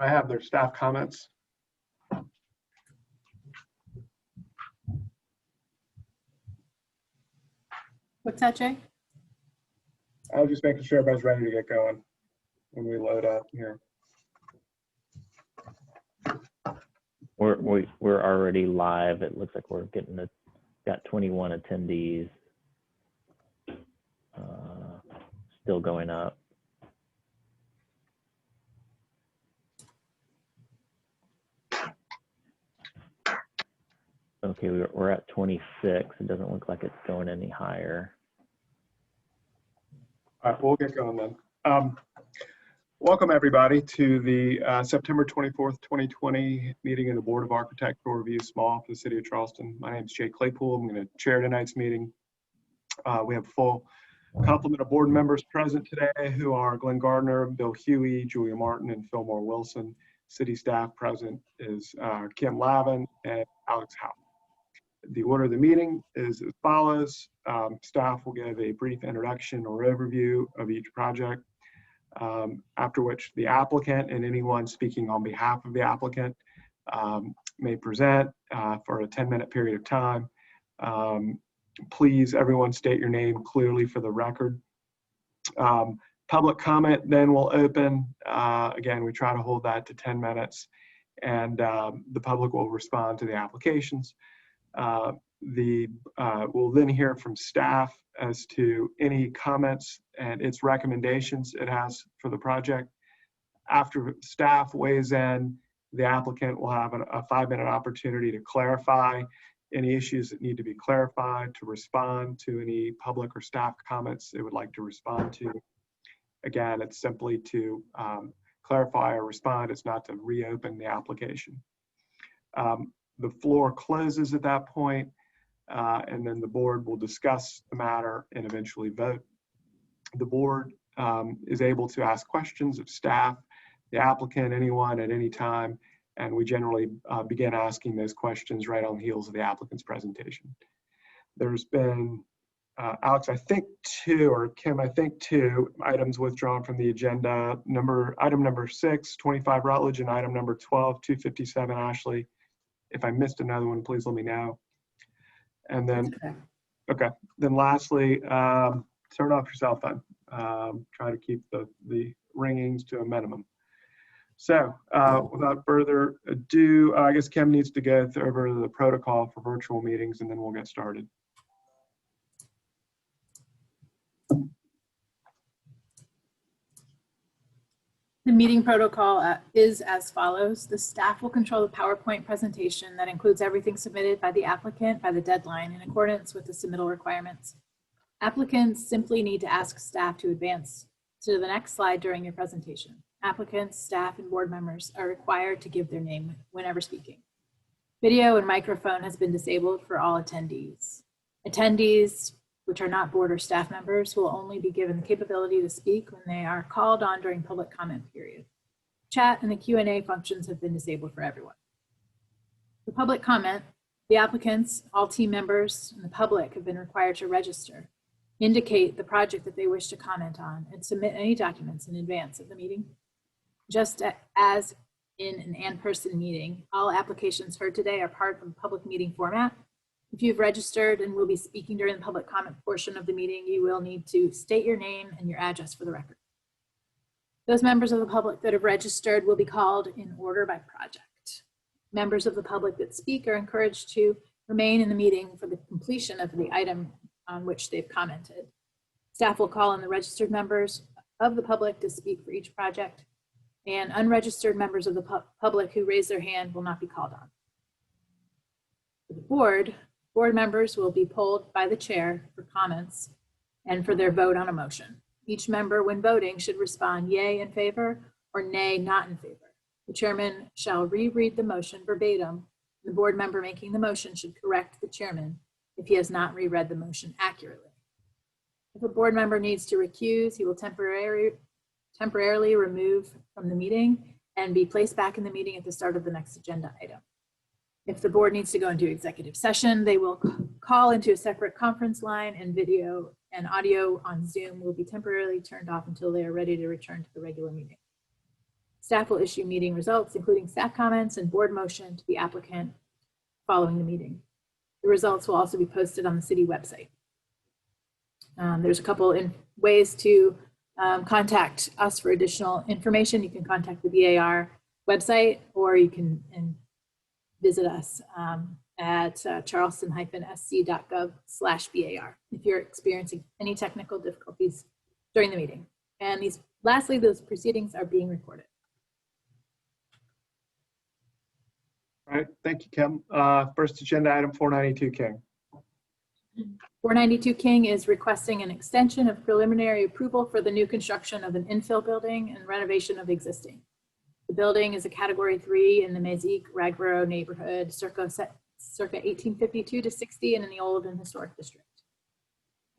I have their staff comments. What's that, Jay? I was just making sure everybody's ready to get going when we load up here. We're already live. It looks like we're got 21 attendees. Still going up. Okay, we're at 26. It doesn't look like it's going any higher. All right, we'll get going then. Welcome everybody to the September 24th, 2020 meeting of the Board of Architectural Review Small for the City of Charleston. My name is Jay Claypool. I'm going to chair tonight's meeting. We have a full complement of board members present today who are Glenn Gardner, Bill Huey, Julia Martin, and Fillmore Wilson. City staff present is Kim Lavin and Alex Howe. The order of the meeting is as follows. Staff will give a brief introduction or overview of each project, after which the applicant and anyone speaking on behalf of the applicant may present for a 10-minute period of time. Please, everyone state your name clearly for the record. Public comment then will open. Again, we try to hold that to 10 minutes, and the public will respond to the applications. We'll then hear from staff as to any comments and its recommendations it has for the project. After staff weighs in, the applicant will have a 5-minute opportunity to clarify any issues that need to be clarified, to respond to any public or staff comments they would like to respond to. Again, it's simply to clarify or respond. It's not to reopen the application. The floor closes at that point, and then the board will discuss the matter and eventually vote. The board is able to ask questions of staff, the applicant, anyone at any time, and we generally begin asking those questions right on the heels of the applicant's presentation. There's been, Alex, I think 2, or Kim, I think 2 items withdrawn from the agenda. Item number 6, 25 Rutledge, and item number 12, 257 Ashley. If I missed another one, please let me know. And then, okay. Then lastly, turn off your cell phone. Try to keep the ringings to a minimum. So without further ado, I guess Kim needs to go over the protocol for virtual meetings, and then we'll get started. The meeting protocol is as follows. The staff will control the PowerPoint presentation that includes everything submitted by the applicant by the deadline in accordance with the submittal requirements. Applicants simply need to ask staff to advance to the next slide during your presentation. Applicants, staff, and board members are required to give their name whenever speaking. Video and microphone has been disabled for all attendees. Attendees, which are not board or staff members, will only be given the capability to speak when they are called on during public comment period. Chat and the Q&A functions have been disabled for everyone. For public comment, the applicants, all team members, and the public have been required to register, indicate the project that they wish to comment on, and submit any documents in advance of the meeting. Just as in an in-person meeting, all applications heard today are part of the public meeting format. If you've registered and will be speaking during the public comment portion of the meeting, you will need to state your name and your address for the record. Those members of the public that have registered will be called in order by project. Members of the public that speak are encouraged to remain in the meeting for the completion of the item on which they've commented. Staff will call on the registered members of the public to speak for each project, and unregistered members of the public who raise their hand will not be called on. For the board members will be polled by the chair for comments and for their vote on a motion. Each member, when voting, should respond yay in favor or nay not in favor. The chairman shall reread the motion verbatim. The board member making the motion should correct the chairman if he has not reread the motion accurately. If a board member needs to recuse, he will temporarily removed from the meeting and be placed back in the meeting at the start of the next agenda item. If the board needs to go into executive session, they will call into a separate conference line, and video and audio on Zoom will be temporarily turned off until they are ready to return to the regular meeting. Staff will issue meeting results, including staff comments and board motion to the applicant following the meeting. The results will also be posted on the city website. There's a couple in ways to contact us for additional information. You can contact the BAR website, or you can visit us at charleston-sc.gov/BAR if you're experiencing any technical difficulties during the meeting. And lastly, those proceedings are being recorded. All right, thank you, Kim. First agenda item 492, King. 492 King is requesting an extension of preliminary approval for the new construction of an infill building and renovation of existing. The building is a category 3 in the Mezique-Ragboro neighborhood, circa 1852 to 60, and in the old and historic district.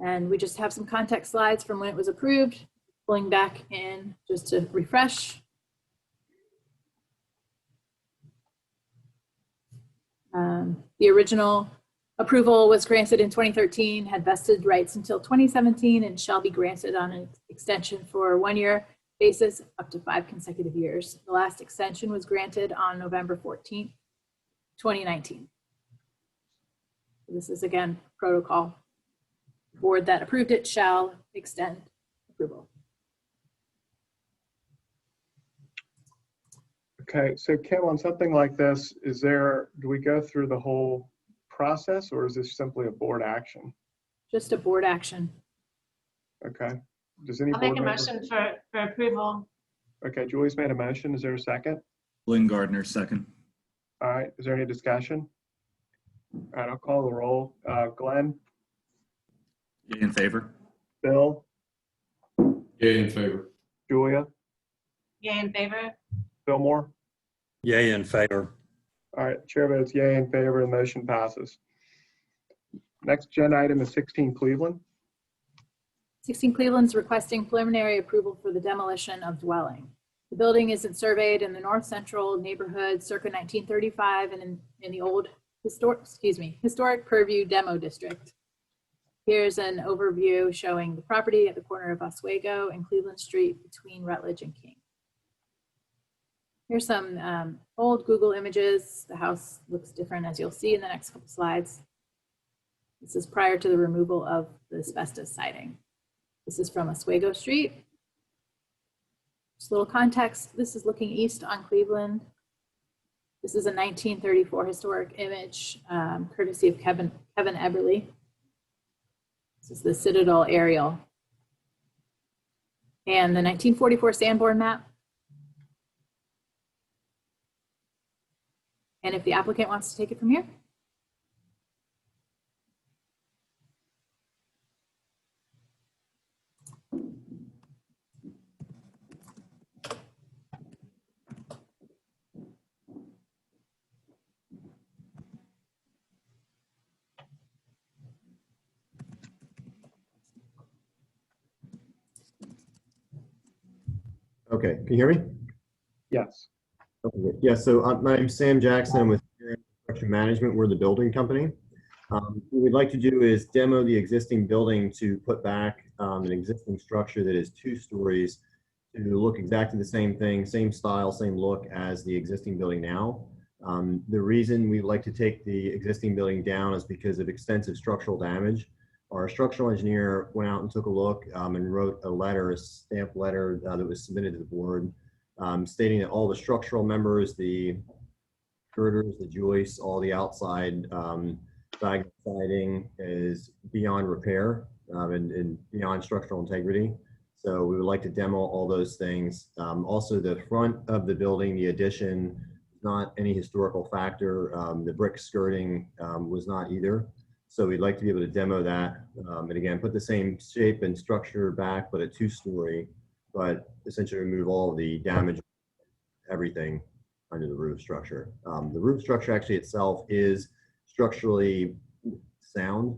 And we just have some context slides from when it was approved, pulling back in just to refresh. The original approval was granted in 2013, had vested rights until 2017, and shall be granted on an extension for a 1-year basis up to 5 consecutive years. The last extension was granted on November 14th, 2019. This is again protocol. The board that approved it shall extend approval. Okay, so Kim, on something like this, do we go through the whole process, or is this simply a board action? Just a board action. Okay. Does any I'll board make a member- motion for approval. Okay, Julie's made a motion. Is there a second? Glenn Gardner, second. All right, is there any discussion? All right, I'll call the roll. Glenn, Yay in favor. Bill, Yay in favor. Julia, Yay in favor. Fillmore. Yay in favor. All right, chair votes yay in favor, and the motion passes. Next agenda item is 16 Cleveland. 16 Cleveland's requesting preliminary approval for the demolition of dwelling. The building isn't surveyed in the north central neighborhood circa 1935 and in the old historic Purview Demo District. Here's an overview showing the property at the corner of Oswego and Cleveland Street between Rutledge and King. Here's some old Google images. The house looks different, as you'll see in the next couple slides. This is prior to the removal of the asbestos siding. This is from Oswego Street. Just a little context. This is looking east on Cleveland. This is a 1934 historic image, courtesy of Kevin Eberly. This is the Citadel aerial. And the 1944 Sanborn map. And if the applicant wants to take it from here. Okay, can you hear me? Yes. Okay, yeah, so my name's Sam Jackson. I'm with Construction Management. We're the building company. What we'd like to do is demo the existing building to put back an existing structure that is 2 stories to look exactly the same thing, same style, same look as the existing building now. The reason we like to take the existing building down is because of extensive structural damage. Our structural engineer went out and took a look and wrote a letter, a stamped letter that was submitted to the board, stating that all the structural members, the girders, the joists, all the outside diagonal siding is beyond repair and beyond structural integrity. So we would like to demo all those things. Also, the front of the building, the addition, not any historical factor. The brick skirting was not either. So we'd like to be able to demo that. And again, put the same shape and structure back, but a 2-story, but essentially remove all of the damage, everything under the roof structure. The roof structure actually itself is structurally sound.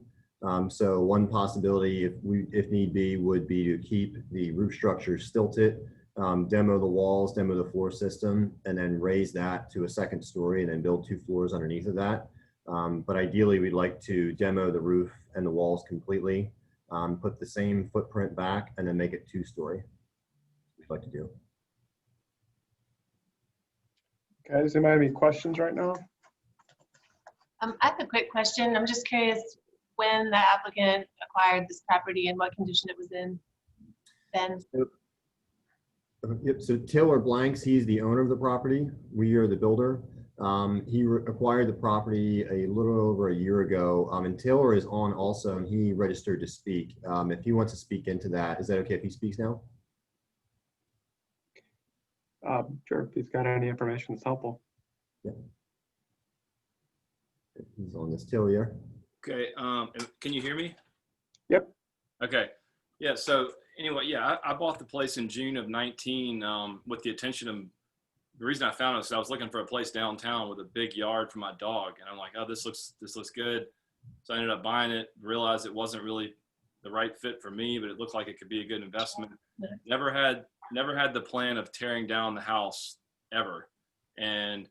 So one possibility, if need be, would be to keep the roof structure stilted, demo the walls, demo the floor system, and then raise that to a 2nd story and then build 2 floors underneath of that. But ideally, we'd like to demo the roof and the walls completely, put the same footprint back, and then make it 2-story. We'd like to do. Okay, does anybody have any questions right now? I have a quick question. I'm just curious when the applicant acquired this property and what condition it was in then. Yep, so Taylor Blanks, he's the owner of the property. We are the builder. He acquired the property a little over a year ago, and Taylor is on also, and he registered to speak. If he wants to speak into that, is that okay if he speaks now? Sure, if he's got any information that's helpful. Yeah. He's on this. Taylor, yeah. Okay, can you hear me? Yep. Okay, yeah, so anyway, yeah, I bought the place in June of 19 with the intention of, the reason I found it was I was looking for a place downtown with a big yard for my dog, and I'm like, oh, this looks good. So I ended up buying it, realized it wasn't really the right fit for me, but it looked like it could be a good investment. Never had the plan of tearing down the house ever. And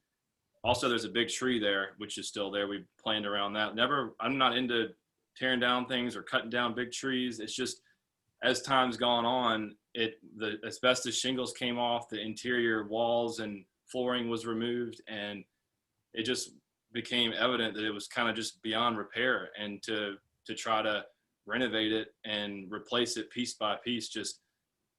also there's a big tree there, which is still there. We planned around that. I'm not into tearing down things or cutting down big trees. It's just, as time's gone on, the asbestos shingles came off, the interior walls and flooring was removed, and it just became evident that it was kind of just beyond repair, and to try to renovate it and replace it piece by piece just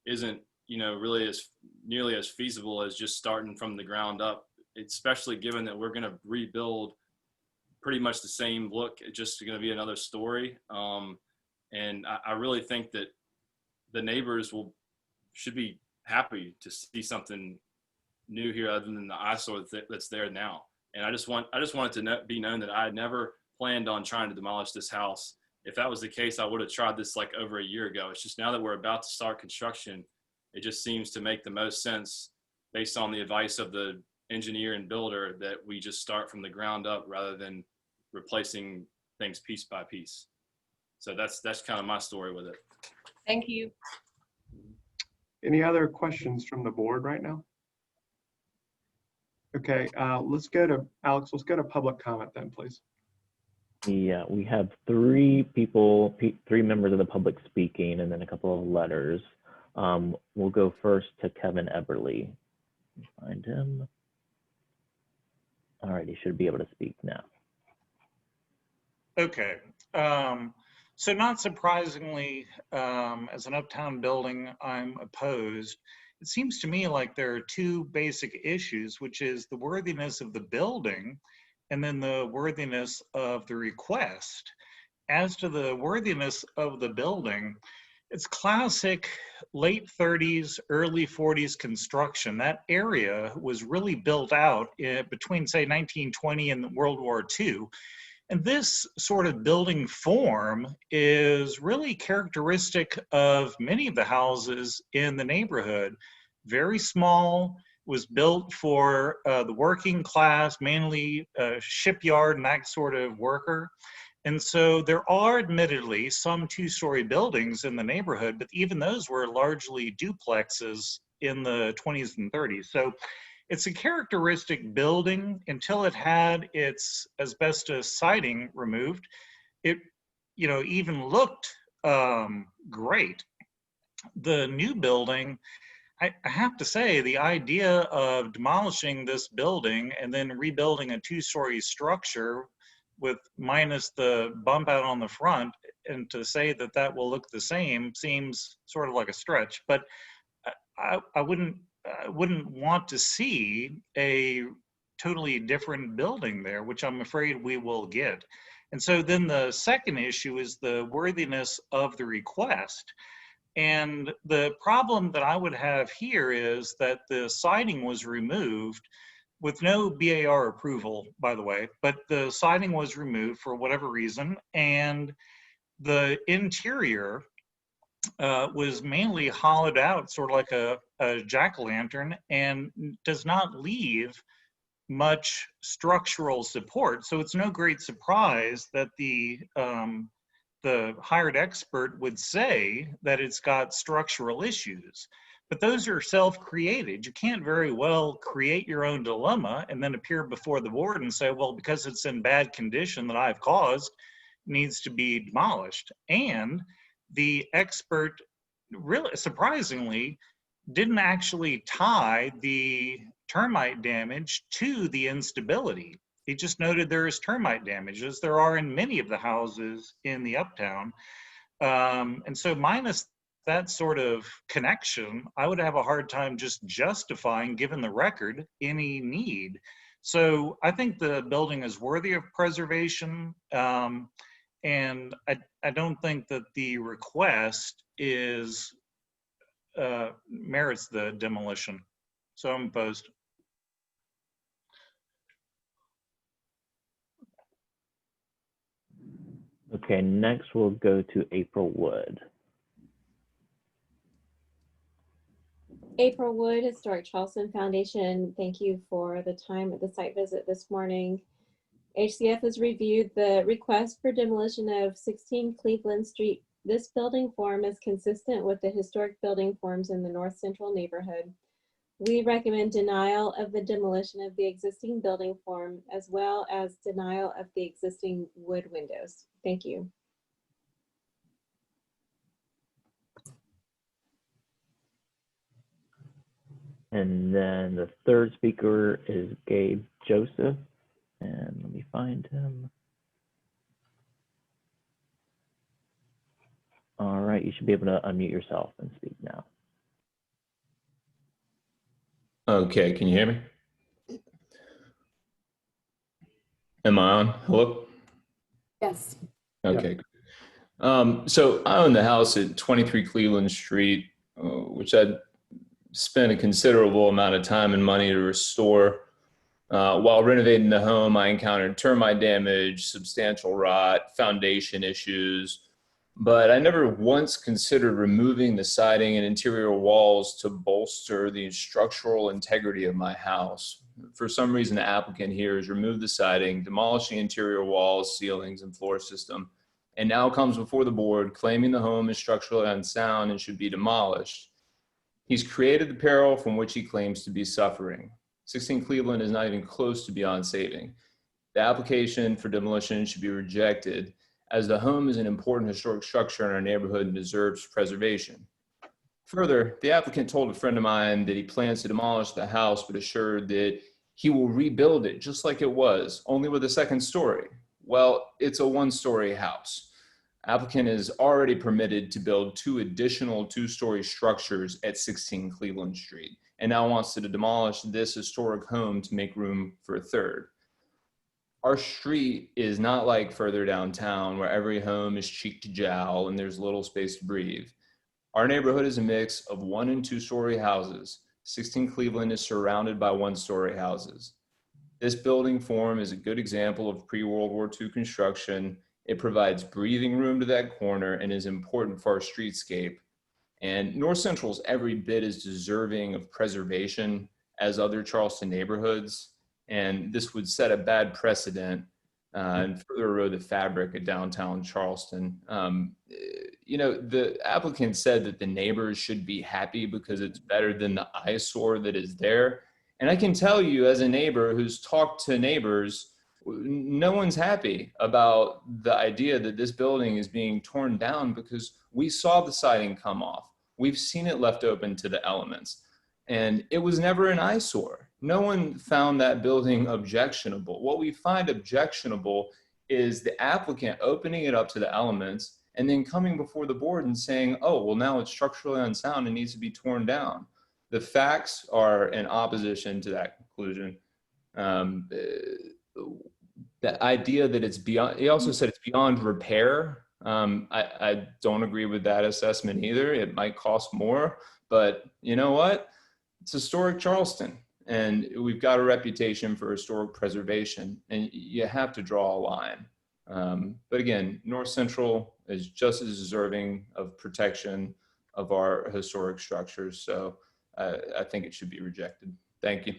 isn't, really as nearly as feasible as just starting from the ground up, especially given that we're going to rebuild pretty much the same look. It's just going to be another story. And I really think that the neighbors should be happy to see something new here other than the eyesore that's there now. And I just wanted to be known that I had never planned on trying to demolish this house. If that was the case, I would have tried this like over a year ago. It's just now that we're about to start construction, it just seems to make the most sense based on the advice of the engineer and builder that we just start from the ground up rather than replacing things piece by piece. So that's kind of my story with it. Thank you. Any other questions from the board right now? Okay, let's go to Alex. Let's go to public comment then, please. Yeah, we have three members of the public speaking, and then a couple of letters. We'll go first to Kevin Eberly. Find him. All right, he should be able to speak now. Okay. So not surprisingly, as an uptown building, I'm opposed. It seems to me like there are two basic issues, which is the worthiness of the building and then the worthiness of the request. As to the worthiness of the building, it's classic late 30s, early 40s construction. That area was really built out between, say, 1920 and World War II. And this sort of building form is really characteristic of many of the houses in the neighborhood. Very small, was built for the working class, mainly shipyard and that sort of worker. And so there are admittedly some two-story buildings in the neighborhood, but even those were largely duplexes in the 20s and 30s. So it's a characteristic building until it had its asbestos siding removed. It, even looked great. The new building, I have to say, the idea of demolishing this building and then rebuilding a two-story structure with minus the bump out on the front, and to say that that will look the same seems sort of like a stretch. But I wouldn't want to see a totally different building there, which I'm afraid we will get. And so then the second issue is the worthiness of the request. And the problem that I would have here is that the siding was removed with no BAR approval, by the way, but the siding was removed for whatever reason, and the interior was mainly hollowed out, sort of like a jack-o'-lantern, and does not leave much structural support. So it's no great surprise that the hired expert would say that it's got structural issues. But those are self-created. You can't very well create your own dilemma and then appear before the board and say, well, because it's in bad condition that I've caused, it needs to be demolished. And the expert, really surprisingly, didn't actually tie the termite damage to the instability. He just noted there is termite damage, as there are in many of the houses in the uptown. And so minus that sort of connection, I would have a hard time just justifying, given the record, any need. So I think the building is worthy of preservation. And I don't think that the request is merits the demolition. So I'm opposed. Okay, next we'll go to April Wood. April Wood, Historic Charleston Foundation. Thank you for the time at the site visit this morning. HCF has reviewed the request for demolition of 16 Cleveland Street. This building form is consistent with the historic building forms in the North Central neighborhood. We recommend denial of the demolition of the existing building form, as well as denial of the existing wood windows. Thank you. And then the third speaker is Gabe Joseph. And let me find him. All right, you should be able to unmute yourself and speak now. Okay, can you hear me? Am I on? Hello? Yes. Okay. So I own the house at 23 Cleveland Street, which I'd spent a considerable amount of time and money to restore. While renovating the home, I encountered termite damage, substantial rot, foundation issues, but I never once considered removing the siding and interior walls to bolster the structural integrity of my house. For some reason, the applicant here has removed the siding, demolishing interior walls, ceilings, and floor system, and now comes before the board claiming the home is structurally unsound and should be demolished. He's created the peril from which he claims to be suffering. 16 Cleveland is not even close to beyond saving. The application for demolition should be rejected, as the home is an important historic structure in our neighborhood and deserves preservation. Further, the applicant told a friend of mine that he plans to demolish the house, but assured that he will rebuild it just like it was, only with a second story. Well, it's a one-story house. Applicant is already permitted to build 2 additional 2-story structures at 16 Cleveland Street, and now wants to demolish this historic home to make room for a third. Our street is not like further downtown where every home is cheek to jowl and there's little space to breathe. Our neighborhood is a mix of 1- and 2-story houses. 16 Cleveland is surrounded by 1-story houses. This building form is a good example of pre-World War II construction. It provides breathing room to that corner and is important for our streetscape. And North Central is every bit as deserving of preservation as other Charleston neighborhoods. And this would set a bad precedent and further erode the fabric of downtown Charleston. You know, the applicant said that the neighbors should be happy because it's better than the eyesore that is there. And I can tell you, as a neighbor who's talked to neighbors, no one's happy about the idea that this building is being torn down because we saw the siding come off. We've seen it left open to the elements, and it was never an eyesore. No one found that building objectionable. What we find objectionable is the applicant opening it up to the elements and then coming before the board and saying, oh, well, now it's structurally unsound and needs to be torn down. The facts are in opposition to that conclusion. The idea that it's beyond, he also said it's beyond repair. I don't agree with that assessment either. It might cost more, but you know what? It's historic Charleston, and we've got a reputation for historic preservation, and you have to draw a line. But again, North Central is just as deserving of protection of our historic structures. So I think it should be rejected. Thank you.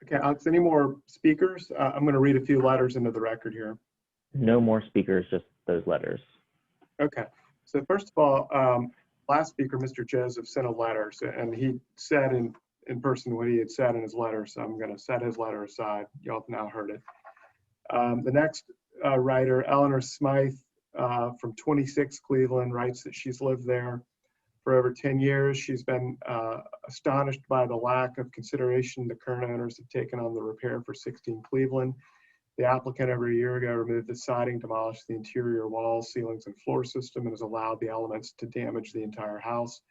Okay, Alex, any more speakers? I'm going to read a few letters into the record here. No more speakers, just those letters. Okay, so first of all, last speaker, Mr. Joseph, sent a letter, and he said in person what he had said in his letter, so I'm going to set his letter aside. Y'all have now heard it. The next writer, Eleanor Smythe from 26 Cleveland, writes that she's lived there for over 10 years. She's been astonished by the lack of consideration the current owners have taken on the repair for 16 Cleveland. The applicant over a year ago removed the siding, demolished the interior walls, ceilings, and floor system, and has allowed the elements to damage the entire house.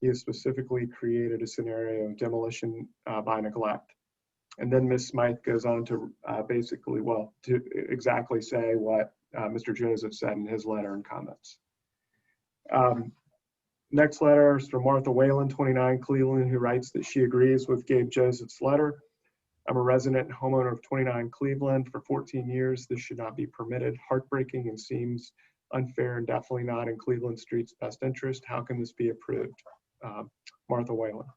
He has specifically created a scenario of demolition by neglect. And then Ms. Smythe goes on to basically, well, to exactly say what Mr. Joseph said in his letter and comments. Next letter is from Martha Whalen, 29 Cleveland, who writes that she agrees with Gabe Joseph's letter. I'm a resident and homeowner of 29 Cleveland for 14 years. This should not be permitted. Heartbreaking and seems unfair and definitely not in Cleveland Street's best interest. How can this be approved? Martha Whalen.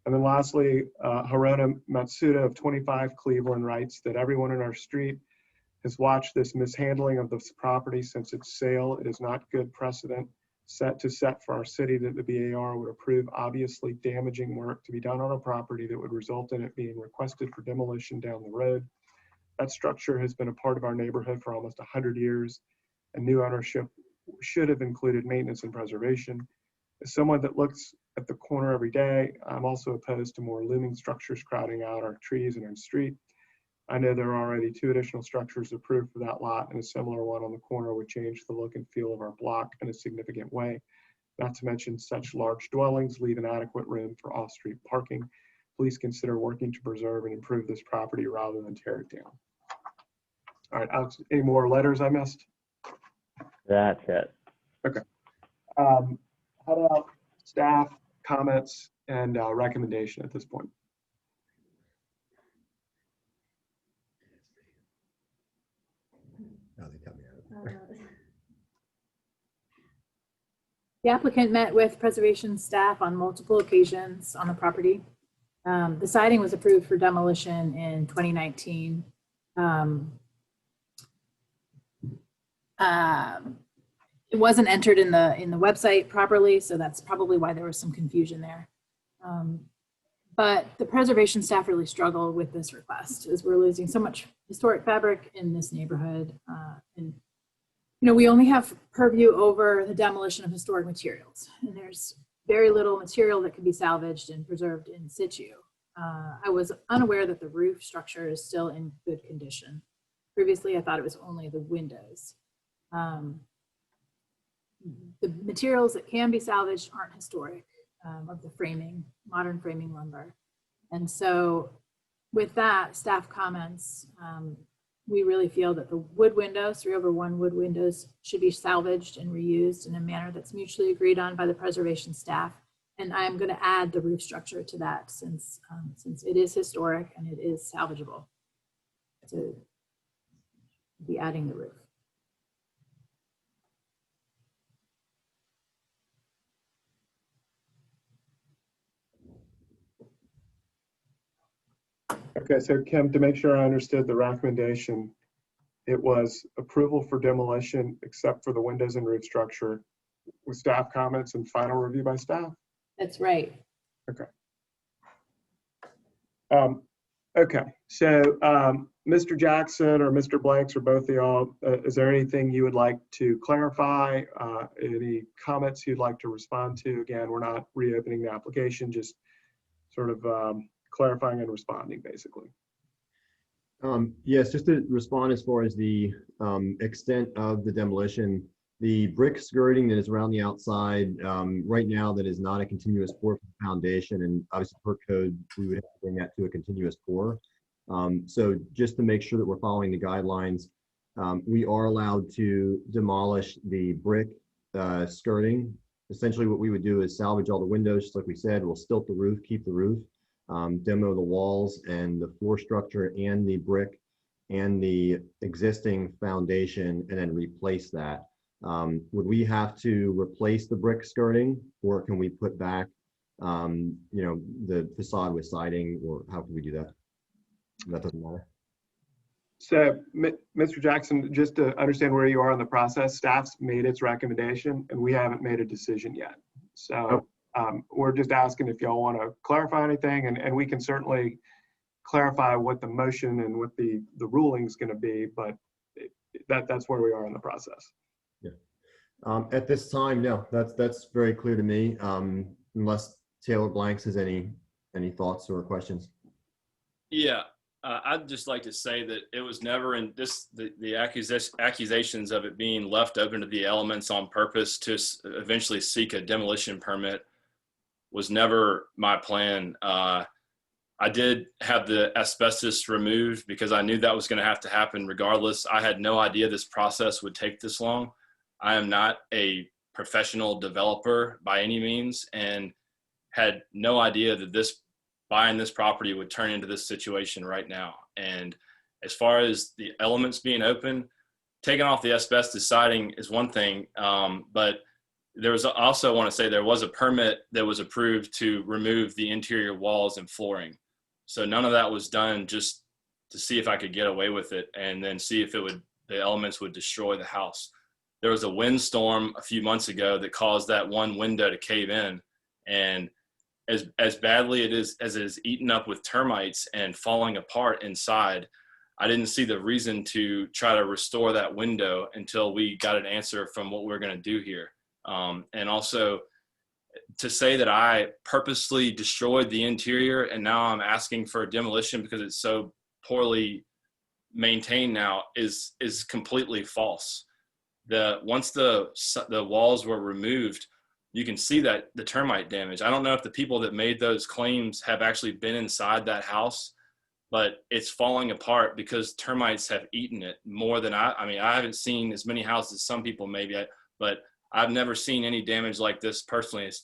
And then lastly, Harona Matsuda of 25 Cleveland writes that everyone in our street has watched this mishandling of this property since its sale. It is not good precedent set for our city that the BAR would approve obviously damaging work to be done on a property that would result in it being requested for demolition down the road. That structure has been a part of our neighborhood for almost 100 years, and new ownership should have included maintenance and preservation. As someone that looks at the corner every day, I'm also opposed to more looming structures crowding out our trees and our street. I know there are already 2 additional structures approved for that lot, and a similar one on the corner would change the look and feel of our block in a significant way. Not to mention such large dwellings leave inadequate room for off-street parking. Please consider working to preserve and improve this property rather than tear it down. All right, Alex, any more letters I missed? That's it. Okay. How about staff comments and recommendation at this point? Oh, they cut me out. The applicant met with preservation staff on multiple occasions on the property. The siding was approved for demolition in 2019. It wasn't entered in the website properly, so that's probably why there was some confusion there. But the preservation staff really struggled with this request as we're losing so much historic fabric in this neighborhood. And we only have purview over the demolition of historic materials, and there's very little material that can be salvaged and preserved in situ. I was unaware that the roof structure is still in good condition. Previously, I thought it was only the windows. The materials that can be salvaged aren't historic, of the framing, modern framing lumber. And so with that, staff comments, we really feel that the wood windows, 3/1 wood windows, should be salvaged and reused in a manner that's mutually agreed on by the preservation staff. And I'm going to add the roof structure to that since it is historic and it is salvageable, to be adding the roof. Okay, so Kim, to make sure I understood the recommendation, it was approval for demolition except for the windows and roof structure with staff comments and final review by staff? That's right. Okay. Okay, so Mr. Jackson or Mr. Blanks or both of y'all, is there anything you would like to clarify? Any comments you'd like to respond to? Again, we're not reopening the application, just sort of clarifying and responding, basically. Yes, just to respond as far as the extent of the demolition, the brick skirting that is around the outside right now that is not a continuous pour for the foundation, and obviously per code, we would have to bring that to a continuous pour. So just to make sure that we're following the guidelines, we are allowed to demolish the brick skirting. Essentially what we would do is salvage all the windows, just like we said, we'll stilt the roof, keep the roof, demo the walls and the floor structure and the brick and the existing foundation, and then replace that. Would we have to replace the brick skirting, or can we put back, the facade with siding, or how can we do that? That doesn't matter. So, Mr. Jackson, just to understand where you are in the process, staff's made its recommendation and we haven't made a decision yet. So we're just asking if y'all want to clarify anything, and we can certainly clarify what the motion and what the ruling is going to be, but that's where we are in the process. Yeah. At this time, no, that's very clear to me. Unless Taylor Blanks has any thoughts or questions. Yeah, I'd just like to say that it was never in this, the accusations of it being left open to the elements on purpose to eventually seek a demolition permit was never my plan. I did have the asbestos removed because I knew that was going to have to happen regardless. I had no idea this process would take this long. I am not a professional developer by any means, and had no idea that buying this property would turn into this situation right now. And as far as the elements being open, taking off the asbestos siding is one thing, but there was also, I want to say, there was a permit that was approved to remove the interior walls and flooring. So none of that was done just to see if I could get away with it and then see if the elements would destroy the house. There was a windstorm a few months ago that caused that one window to cave in, and as badly as it is eaten up with termites and falling apart inside, I didn't see the reason to try to restore that window until we got an answer from what we're going to do here. And also to say that I purposely destroyed the interior and now I'm asking for a demolition because it's so poorly maintained now is completely false. Once the walls were removed, you can see that the termite damage. I don't know if the people that made those claims have actually been inside that house, but it's falling apart because termites have eaten it more than I mean, I haven't seen as many houses as some people maybe, but I've never seen any damage like this personally as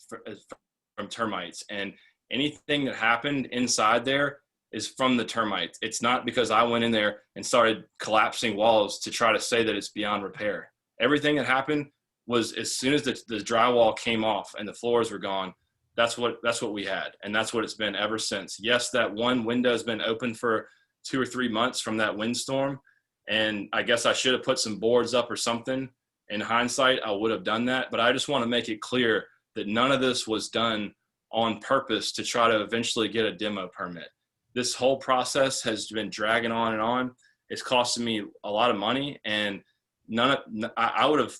from termites. And anything that happened inside there is from the termites. It's not because I went in there and started collapsing walls to try to say that it's beyond repair. Everything that happened was as soon as the drywall came off and the floors were gone, that's what we had. And that's what it's been ever since. Yes, that one window has been open for 2 or 3 months from that windstorm. And I guess I should have put some boards up or something. In hindsight, I would have done that. But I just want to make it clear that none of this was done on purpose to try to eventually get a demo permit. This whole process has been dragging on and on. It's costing me a lot of money, and I would have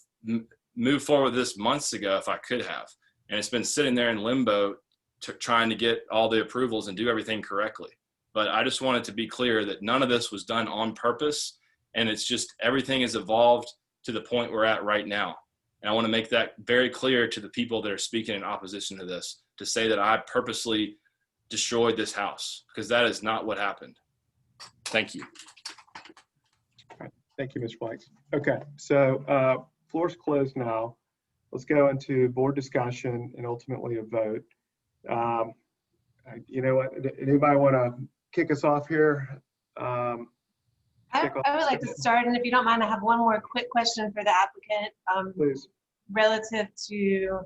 moved forward with this months ago if I could have. And it's been sitting there in limbo trying to get all the approvals and do everything correctly. But I just wanted to be clear that none of this was done on purpose. And it's just everything has evolved to the point we're at right now. And I want to make that very clear to the people that are speaking in opposition to this, to say that I purposely destroyed this house, because that is not what happened. Thank you. Thank you, Mr. Blanks. Okay, so floor's closed now. Let's go into board discussion and ultimately a vote. You know what? Anybody want to kick us off here? I would like to start, and if you don't mind, I have one more quick question for the applicant. Please. Relative to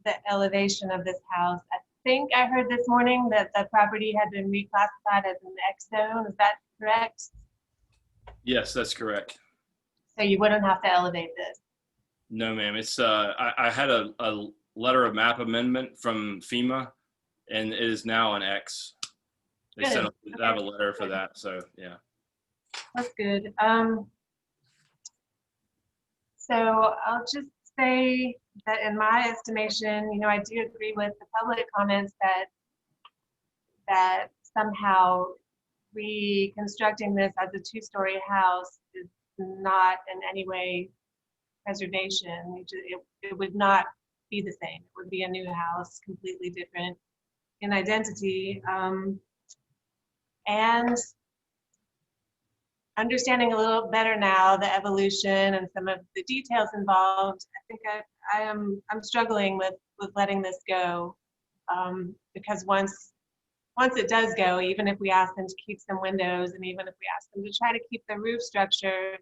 the elevation of this house. I think I heard this morning that the property had been reclassified as an X zone. Is that correct? Yes, that's correct. So you wouldn't have to elevate this? No, ma'am. It's I had a letter of map amendment from FEMA, and it is now an X. They sent I have a letter for that, so yeah. That's good. So I'll just say that in my estimation, you know, I do agree with the public comments that somehow reconstructing this as a 2-story house is not in any way preservation. It would not be the same. It would be a new house, completely different in identity. And understanding a little better now the evolution and some of the details involved, I think I'm struggling with letting this go, because once it does go, even if we ask them to keep some windows and even if we ask them to try to keep the roof structure,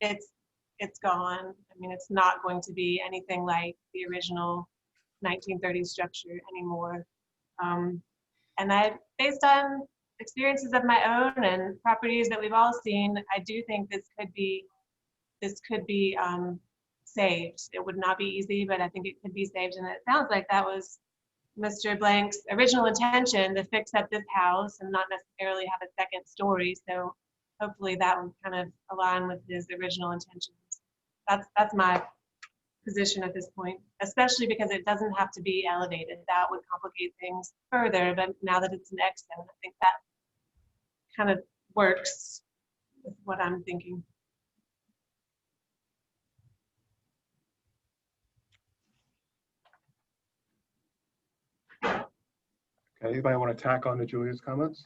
it's gone. I mean, it's not going to be anything like the original 1930s structure anymore. And based on experiences of my own and properties that we've all seen, I do think this could be saved. It would not be easy, but I think it could be saved. And it sounds like that was Mr. Blank's original intention, to fix up this house and not necessarily have a second story. So hopefully that would kind of align with his original intentions. That's my position at this point, especially because it doesn't have to be elevated. That would complicate things further, but now that it's an exit, I think that kind of works with what I'm thinking. Okay, anybody want to tack on to Julia's comments?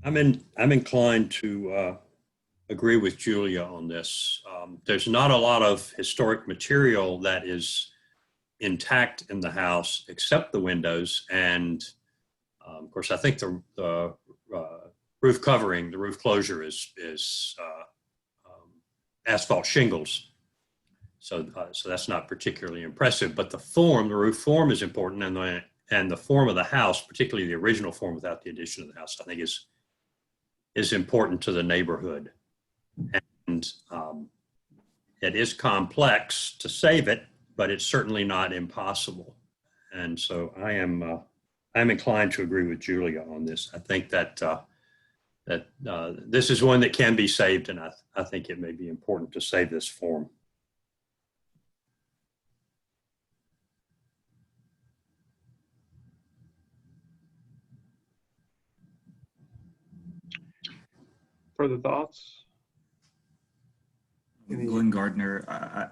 I'm inclined to agree with Julia on this. There's not a lot of historic material that is intact in the house except the windows, and of course I think the roof covering, the roof closure is asphalt shingles. So that's not particularly impressive, but the form, the roof form is important, and the form of the house, particularly the original form without the addition of the house, I think is important to the neighborhood. And it is complex to save it, but it's certainly not impossible. And so I'm inclined to agree with Julia on this. I think that this is one that can be saved, and I think it may be important to save this form. Further thoughts? Glenn Gardner,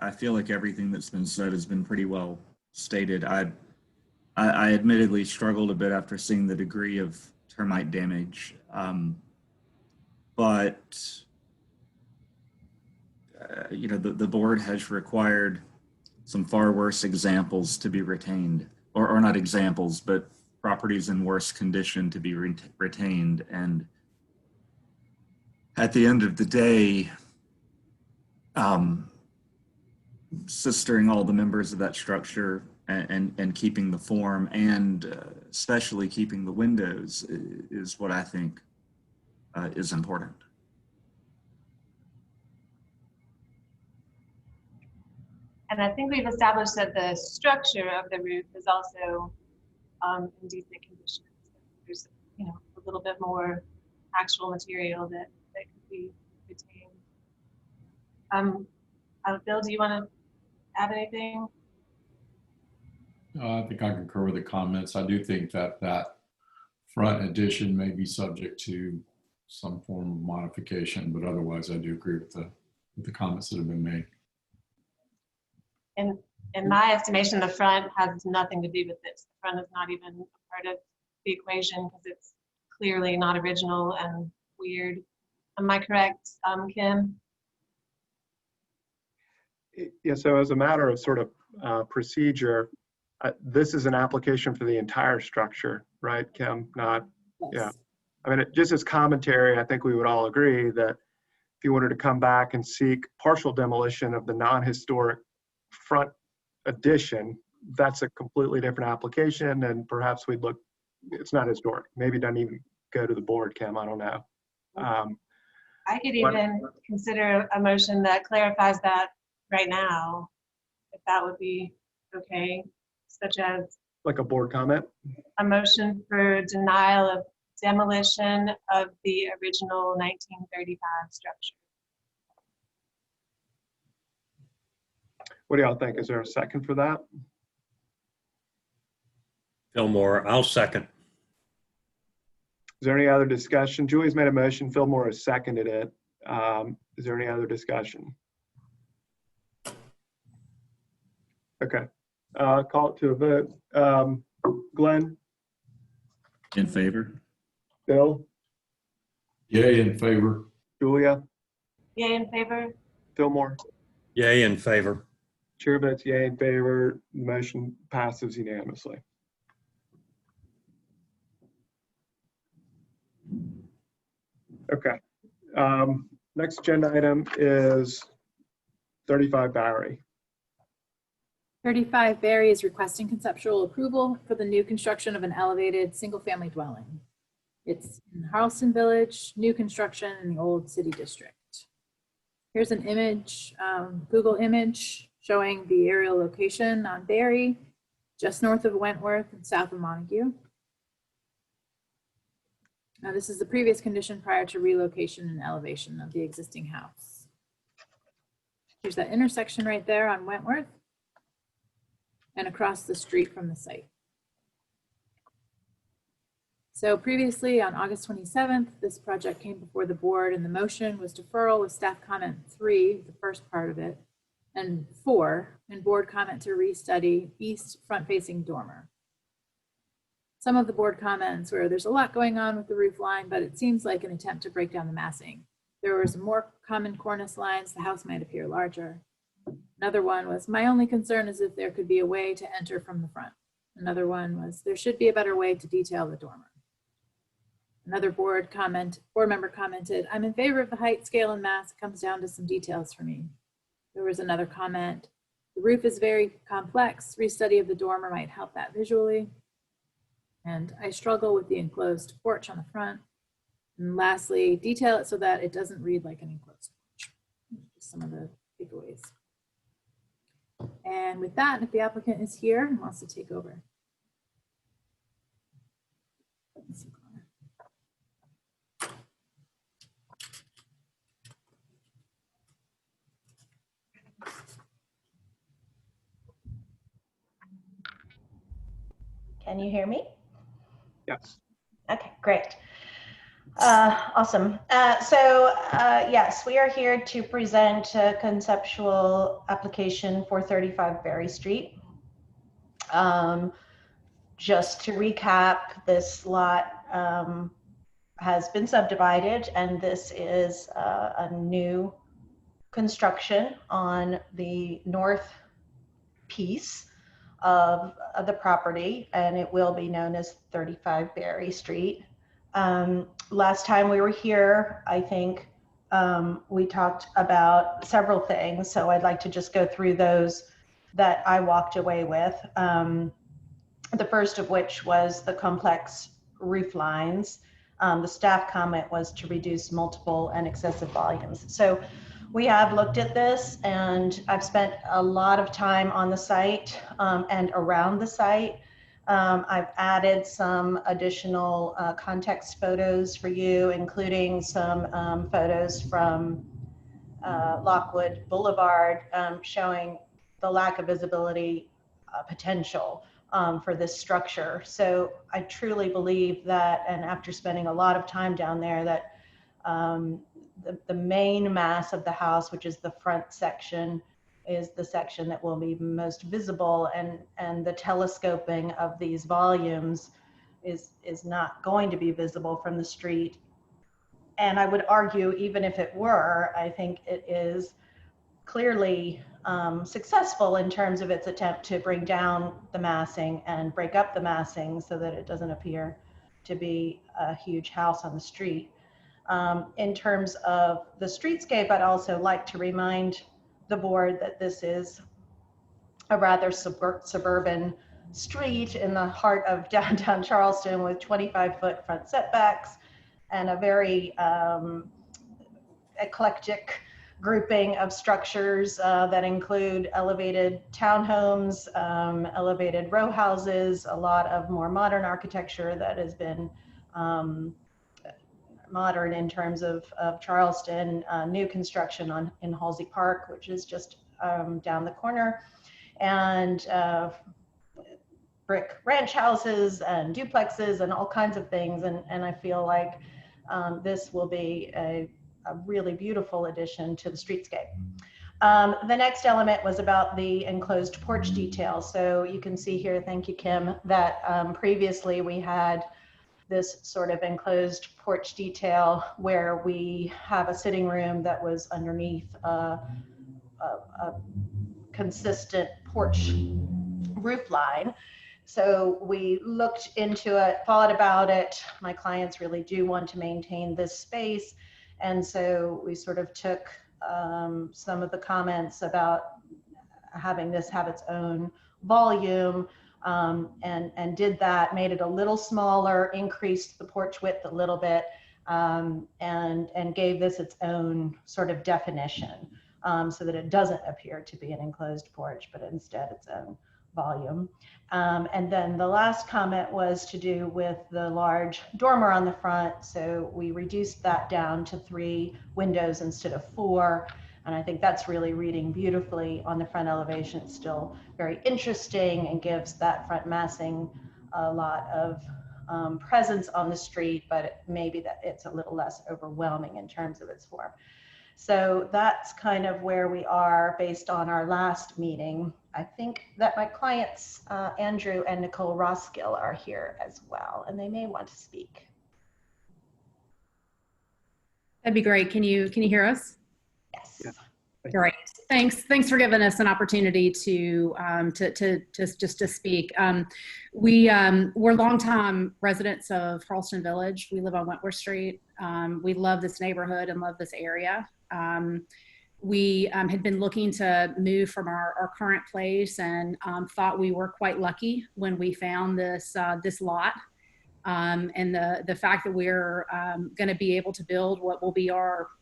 I feel like everything that's been said has been pretty well stated. I admittedly struggled a bit after seeing the degree of termite damage, but you know, the board has required some far worse examples to be retained, or not examples, but properties in worse condition to be retained. And at the end of the day, sistering all the members of that structure and keeping the form, and especially keeping the windows, is what I think is important. And I think we've established that the structure of the roof is also in decent condition. There's, you know, a little bit more actual material that could be retained. Bill, do you want to add anything? I think I concur with the comments. I do think that front addition may be subject to some form of modification, but otherwise I do agree with the comments that have been made. And in my estimation, the front has nothing to do with this. The front is not even a part of the equation because it's clearly not original and weird. Am I correct, Kim? Yeah, so as a matter of sort of procedure, this is an application for the entire structure, right, Kim? Not, yeah. I mean, just as commentary, I think we would all agree that if you wanted to come back and seek partial demolition of the non-historic front addition, that's a completely different application, and perhaps we'd look, it's not historic. Maybe it doesn't even go to the board, Kim, I don't know. I could even consider a motion that clarifies that right now, if that would be okay, such as like a board comment? A motion for denial of demolition of the original 1935 structure. What do y'all think? Is there a second for that? Fillmore, I'll second. Is there any other discussion? Julie's made a motion. Fillmore has seconded it. Is there any other discussion? Okay. Call it to a vote. Glenn? In favor? Bill? Yay in favor. Julia? Yay in favor? Fillmore? Yay in favor. Chair votes yay in favor. The motion passes unanimously. Okay. Next agenda item is 35 Bowery. 35 Barry is requesting conceptual approval for the new construction of an elevated single-family dwelling. It's in Charleston Village, new construction in the old city district. Here's an image, Google image showing the aerial location on Barry, just north of Wentworth and south of Montague. Now, this is the previous condition prior to relocation and elevation of the existing house. There's that intersection right there on Wentworth and across the street from the site. So previously on August 27th, this project came before the board and the motion was deferral with staff comment 3, the first part of it, and 4, and board comment to restudy east front-facing dormer. Some of the board comments were there's a lot going on with the roof line, but it seems like an attempt to break down the massing. There was more common cornice lines, the house might appear larger. Another one was, my only concern is if there could be a way to enter from the front. Another one was, there should be a better way to detail the dormer. Another board member commented, I'm in favor of the height, scale, and mass. It comes down to some details for me. There was another comment, the roof is very complex. Restudy of the dormer might help that visually. And I struggle with the enclosed porch on the front. And lastly, detail it so that it doesn't read like an enclosed porch. Just some of the takeaways. And with that, if the applicant is here and wants to take over. Can you hear me? Yes. Okay, great. Awesome. Yes, we are here to present a conceptual application for 35 Berry Street. Just to recap, this lot has been subdivided, and this is a new construction on the north piece of the property, and it will be known as 35 Berry Street. Last time we were here, I think we talked about several things, so I'd like to just go through those that I walked away with. The first of which was the complex roof lines. The staff comment was to reduce multiple and excessive volumes. So we have looked at this, and I've spent a lot of time on the site and around the site. I've added some additional context photos for you, including some photos from Lockwood Boulevard showing the lack of visibility potential for this structure. So I truly believe that, and after spending a lot of time down there, that the main mass of the house, which is the front section, is the section that will be most visible, and the telescoping of these volumes is not going to be visible from the street. And I would argue, even if it were, I think it is clearly successful in terms of its attempt to bring down the massing and break up the massing so that it doesn't appear to be a huge house on the street. In terms of the streetscape, I'd also like to remind the board that this is a rather suburban street in the heart of downtown Charleston with 25-foot front setbacks and a very eclectic grouping of structures that include elevated townhomes, elevated row houses, a lot of more modern architecture that has been modern in terms of Charleston, new construction in Halsey Park, which is just down the corner, and brick ranch houses and duplexes and all kinds of things. And I feel like this will be a really beautiful addition to the streetscape. The next element was about the enclosed porch detail. So you can see here, thank you, Kim, that previously we had this sort of enclosed porch detail where we have a sitting room that was underneath a consistent porch roof line. So we looked into it, thought about it. My clients really do want to maintain this space. And so we sort of took some of the comments about having this have its own volume, and did that, made it a little smaller, increased the porch width a little bit, and gave this its own sort of definition, so that it doesn't appear to be an enclosed porch, but instead its own volume. And then the last comment was to do with the large dormer on the front. So we reduced that down to 3 windows instead of 4. And I think that's really reading beautifully on the front elevation. It's still very interesting and gives that front massing a lot of presence on the street, but maybe that it's a little less overwhelming in terms of its form. So that's kind of where we are based on our last meeting. I think that my clients, Andrew and Nicole Roskill, are here as well, and they may want to speak. That'd be great. Can you hear us? Yes. Yeah. Great. Thanks for giving us an opportunity to speak. We're longtime residents of Charleston Village. We live on Wentworth Street. We love this neighborhood and love this area. We had been looking to move from our current place and thought we were quite lucky when we found this lot. And the fact that we're going to be able to build what will be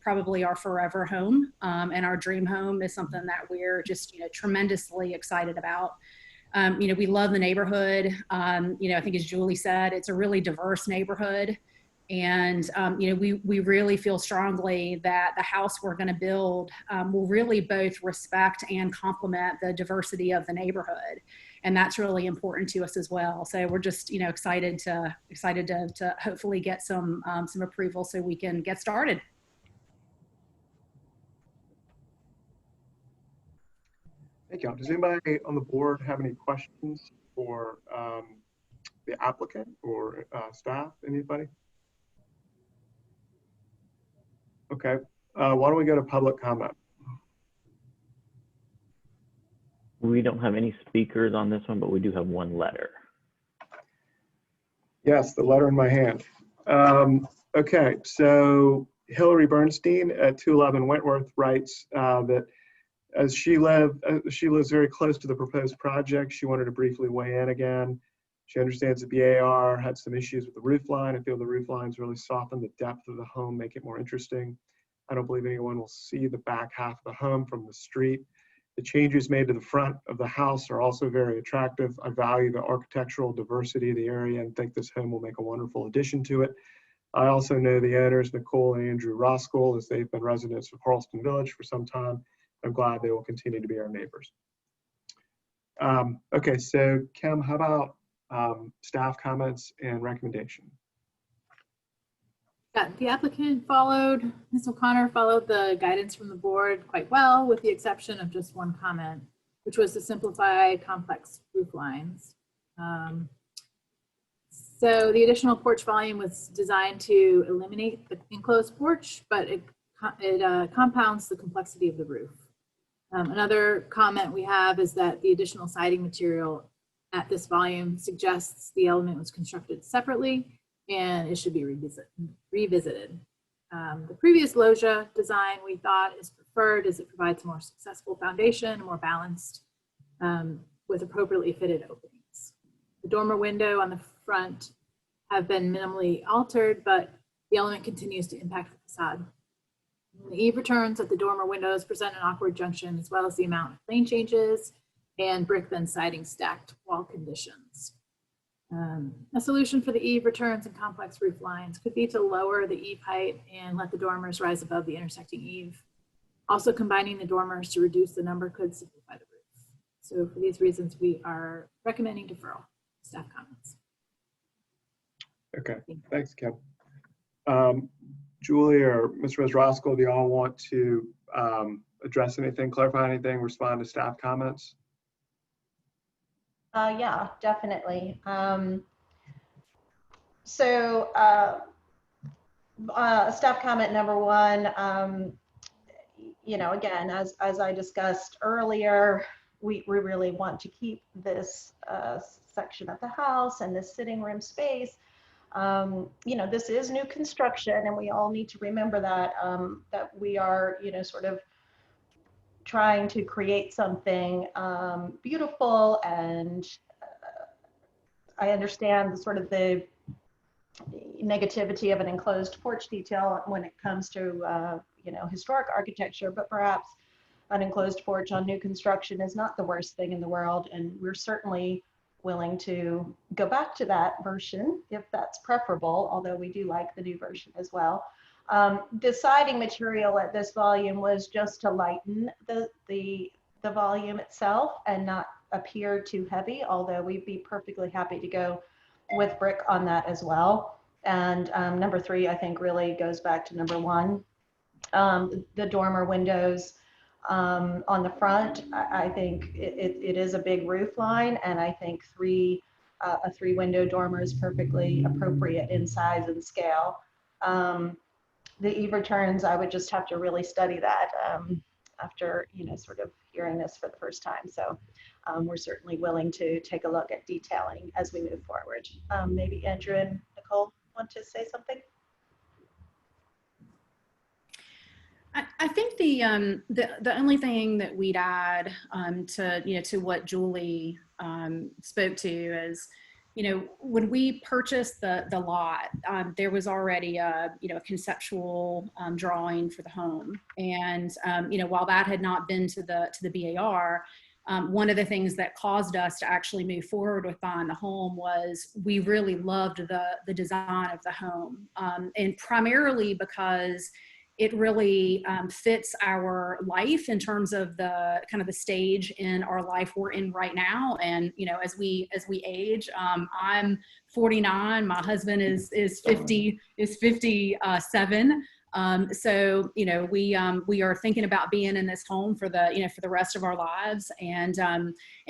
probably our forever home and our dream home is something that we're just tremendously excited about. We love the neighborhood. I think as Julie said, it's a really diverse neighborhood. And, we really feel strongly that the house we're going to build will really both respect and complement the diversity of the neighborhood. And that's really important to us as well. So we're just, excited to hopefully get some approval so we can get started. Thank you. Does anybody on the board have any questions for the applicant or staff? Anybody? Okay, why don't we go to public comment? We don't have any speakers on this one, but we do have one letter. Yes, the letter in my hand. Okay, so Hillary Bernstein at 211 Wentworth writes that as she lives very close to the proposed project, she wanted to briefly weigh in again. She understands the BAR had some issues with the roof line. I feel the roof lines really soften the depth of the home, make it more interesting. I don't believe anyone will see the back half of the home from the street. The changes made to the front of the house are also very attractive. I value the architectural diversity of the area and think this home will make a wonderful addition to it. I also know the owners, Nicole and Andrew Roskill, as they've been residents of Charleston Village for some time. I'm glad they will continue to be our neighbors. Okay, so Kim, how about staff comments and recommendation? The applicant Ms. O'Connor followed the guidance from the board quite well, with the exception of just one comment, which was to simplify complex roof lines. So the additional porch volume was designed to eliminate the enclosed porch, but it compounds the complexity of the roof. Another comment we have is that the additional siding material at this volume suggests the element was constructed separately and it should be revisited. The previous loggia design we thought is preferred as it provides a more successful foundation, more balanced with appropriately fitted openings. The dormer window on the front have been minimally altered, but the element continues to impact the facade. The eave returns at the dormer windows present an awkward junction, as well as the amount of plane changes and brick then siding stacked wall conditions. A solution for the eave returns and complex roof lines could be to lower the eave height and let the dormers rise above the intersecting eave. Also, combining the dormers to reduce the number could simplify the roof. So for these reasons, we are recommending deferral. Staff comments. Okay, thanks, Kim. Julie or Ms. Roskill, do you all want to address anything, clarify anything, respond to staff comments? Yeah, definitely. Staff comment number one, again, as I discussed earlier, we really want to keep this section of the house and this sitting room space. This is new construction, and we all need to remember that that we are, sort of trying to create something beautiful. And I understand the negativity of an enclosed porch detail when it comes to historic architecture, but perhaps an enclosed porch on new construction is not the worst thing in the world, and we're certainly willing to go back to that version if that's preferable, although we do like the new version as well. The siding material at this volume was just to lighten the volume itself and not appear too heavy, although we'd be perfectly happy to go with brick on that as well. And number 3, I think, really goes back to number 1. The dormer windows on the front, I think it is a big roof line, and I think a 3-window dormer is perfectly appropriate in size and scale. The eave returns, I would just have to really study that after, sort of hearing this for the first time. So we're certainly willing to take a look at detailing as we move forward. Maybe Andrew and Nicole want to say something? I think the only thing that we'd add to what Julie spoke to is, when we purchased the lot, there was already a conceptual drawing for the home, and while that had not been to the BAR, one of the things that caused us to actually move forward with buying the home was we really loved the design of the home, and primarily because it really fits our life in terms of the kind of the stage in our life we're in right now. And, as we age, I'm 49, my husband is 57. So, we are thinking about being in this home for the rest of our lives. And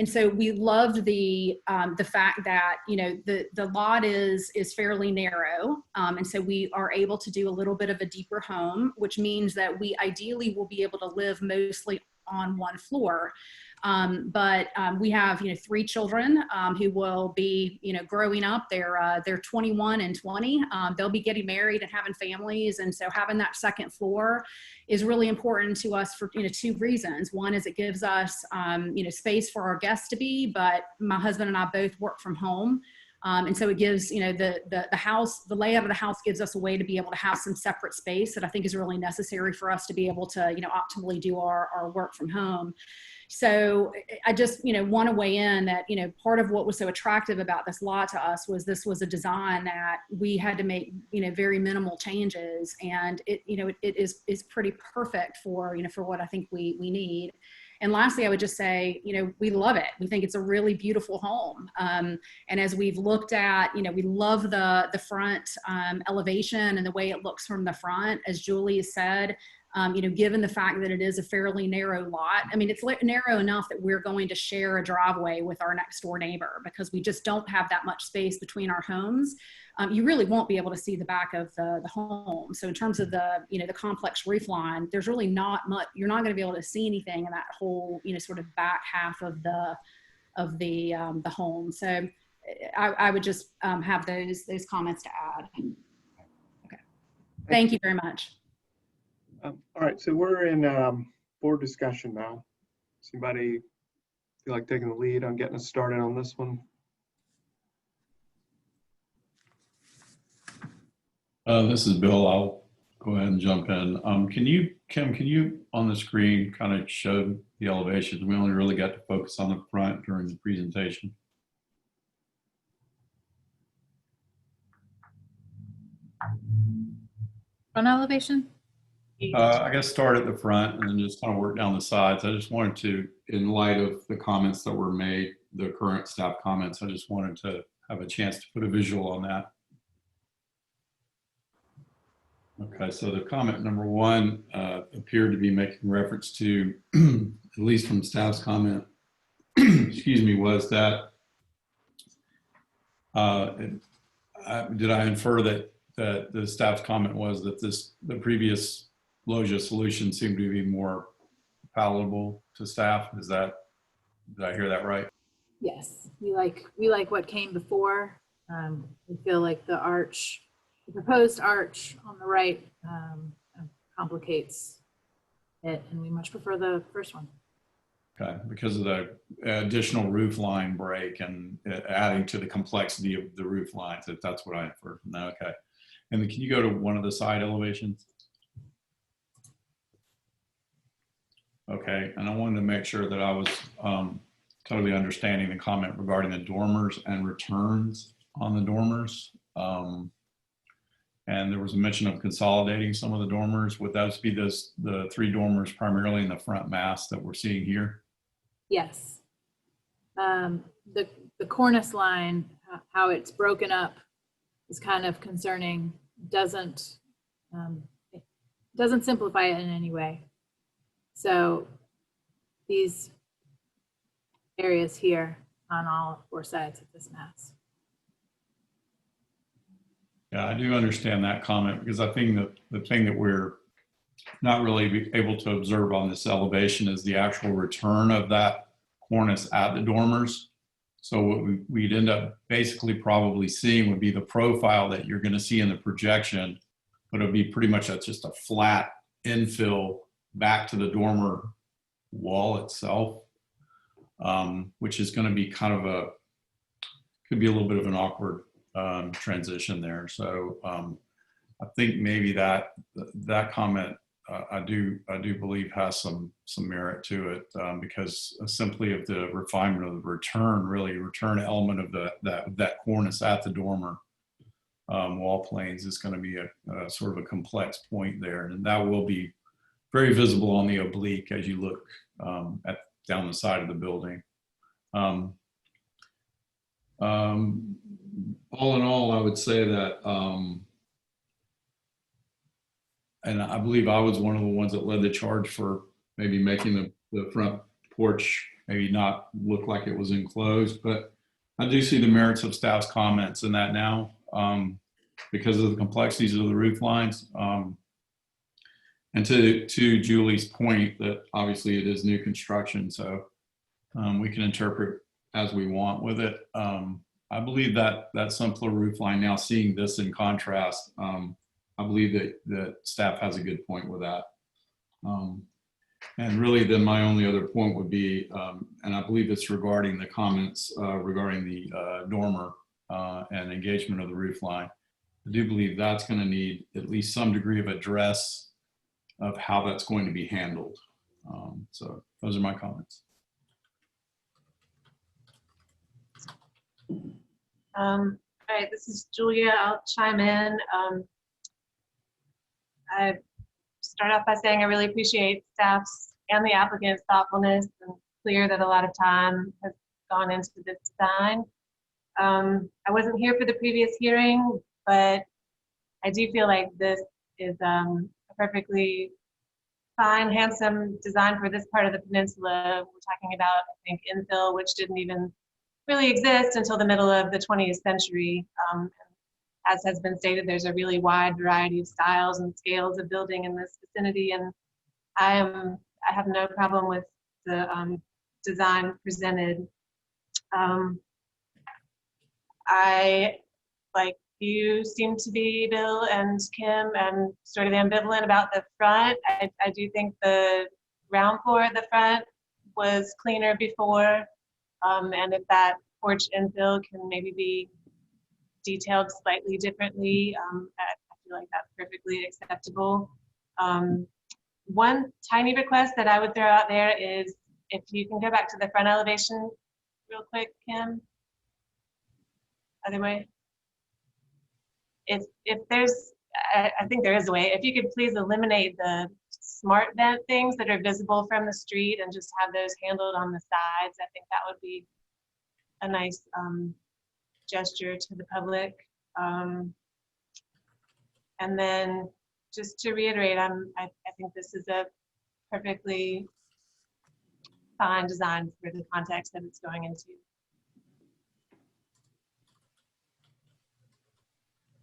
so we loved the fact that, the lot is fairly narrow. And so we are able to do a little bit of a deeper home, which means that we ideally will be able to live mostly on one floor. But we have 3 children who will be growing up. They're 21 and 20. They'll be getting married and having families, and so having that second floor is really important to us for 2 reasons. One is it gives us space for our guests to be, but my husband and I both work from home. And so it gives, the house, the layout of the house gives us a way to be able to have some separate space that I think is really necessary for us to be able to, optimally do our work from home. So I just, want to weigh in that, part of what was so attractive about this lot to us was this was a design that we had to make, very minimal changes. And it is pretty perfect for, for what I think we need. And lastly, I would just say, we love it. We think it's a really beautiful home. And as we've looked at, we love the front elevation and the way it looks from the front, as Julie said, given the fact that it is a fairly narrow lot. I mean, it's narrow enough that we're going to share a driveway with our next door neighbor because we just don't have that much space between our homes. You really won't be able to see the back of the home. So in terms of the complex roof line, there's really not much, you're not going to be able to see anything in that whole, sort of back half of the home. So I would just have those comments to add. Okay. Thank you very much. All right, so we're in board discussion now. Does anybody feel like taking the lead on getting us started on this one? This is Bill. I'll go ahead and jump in. Kim, can you on the screen kind of show the elevations? We only really got to focus on the front during the presentation. Front elevation? I guess start at the front and then just kind of work down the sides. I just wanted to, in light of the comments that were made, the current staff comments, I just wanted to have a chance to put a visual on that. Okay, so the comment number 1 appeared to be making reference to, at least from staff's comment, excuse me, was that, did I infer that the staff's comment was that the previous loggia solution seemed to be more palatable to staff? Did I hear that right? Yes, we like what came before. We feel like the proposed arch on the right complicates it, and we much prefer the first one. Okay, because of the additional roof line break and adding to the complexity of the roof lines. That's what I inferred from that. Okay, and then can you go to one of the side elevations? Okay, and I wanted to make sure that I was totally understanding the comment regarding the dormers and returns on the dormers. and there was a mention of consolidating some of the dormers. Would those be the 3 dormers primarily in the front mass that we're seeing here? Yes. The cornice line, how it's broken up is kind of concerning. It doesn't simplify it in any way. So these areas here on all 4 sides of this mass. Yeah, I do understand that comment, because I think that the thing that we're not really able to observe on this elevation is the actual return of that cornice at the dormers. So what we'd end up basically probably seeing would be the profile that you're going to see in the projection, but it'll be pretty much just a flat infill back to the dormer wall itself, which is going to be kind of could be a little bit of an awkward transition there. So I think maybe that comment I do believe has some merit to it, because simply of the refinement of the return element of that cornice at the dormer wall planes is going to be a sort of a complex point there, and that will be very visible on the oblique as you look down the side of the building. All in all, I would say that, and I believe I was one of the ones that led the charge for maybe making the front porch maybe not look like it was enclosed, but I do see the merits of staff's comments in that now, because of the complexities of the roof lines. And to Julie's point that obviously it is new construction, so we can interpret as we want with it. I believe that simpler roof line, now seeing this in contrast, I believe that staff has a good point with that. And really then my only other point would be, and I believe it's regarding the comments regarding the dormer and engagement of the roof line. I do believe that's going to need at least some degree of address of how that's going to be handled. So those are my comments. All right, this is Julia. I'll chime in. I start off by saying I really appreciate staff's and the applicant's thoughtfulness, and clear that a lot of time has gone into this design. I wasn't here for the previous hearing, but I do feel like this is a perfectly fine, handsome design for this part of the peninsula. We're talking about, I think, infill, which didn't even really exist until the middle of the 20th century. As has been stated, there's a really wide variety of styles and scales of building in this vicinity, and I have no problem with the design presented. I, like you, seem to be, Bill and Kim, and sort of ambivalent about the front. I do think the ground floor at the front was cleaner before, and if that porch infill can maybe be detailed slightly differently, I feel like that's perfectly acceptable. One tiny request that I would throw out there is if you can go back to the front elevation real quick, Kim. Other way. If there's, I think there is a way, if you could please eliminate the smart vent things that are visible from the street and just have those handled on the sides, I think that would be a nice gesture to the public. And then just to reiterate, I think this is a perfectly fine design for the context that it's going into.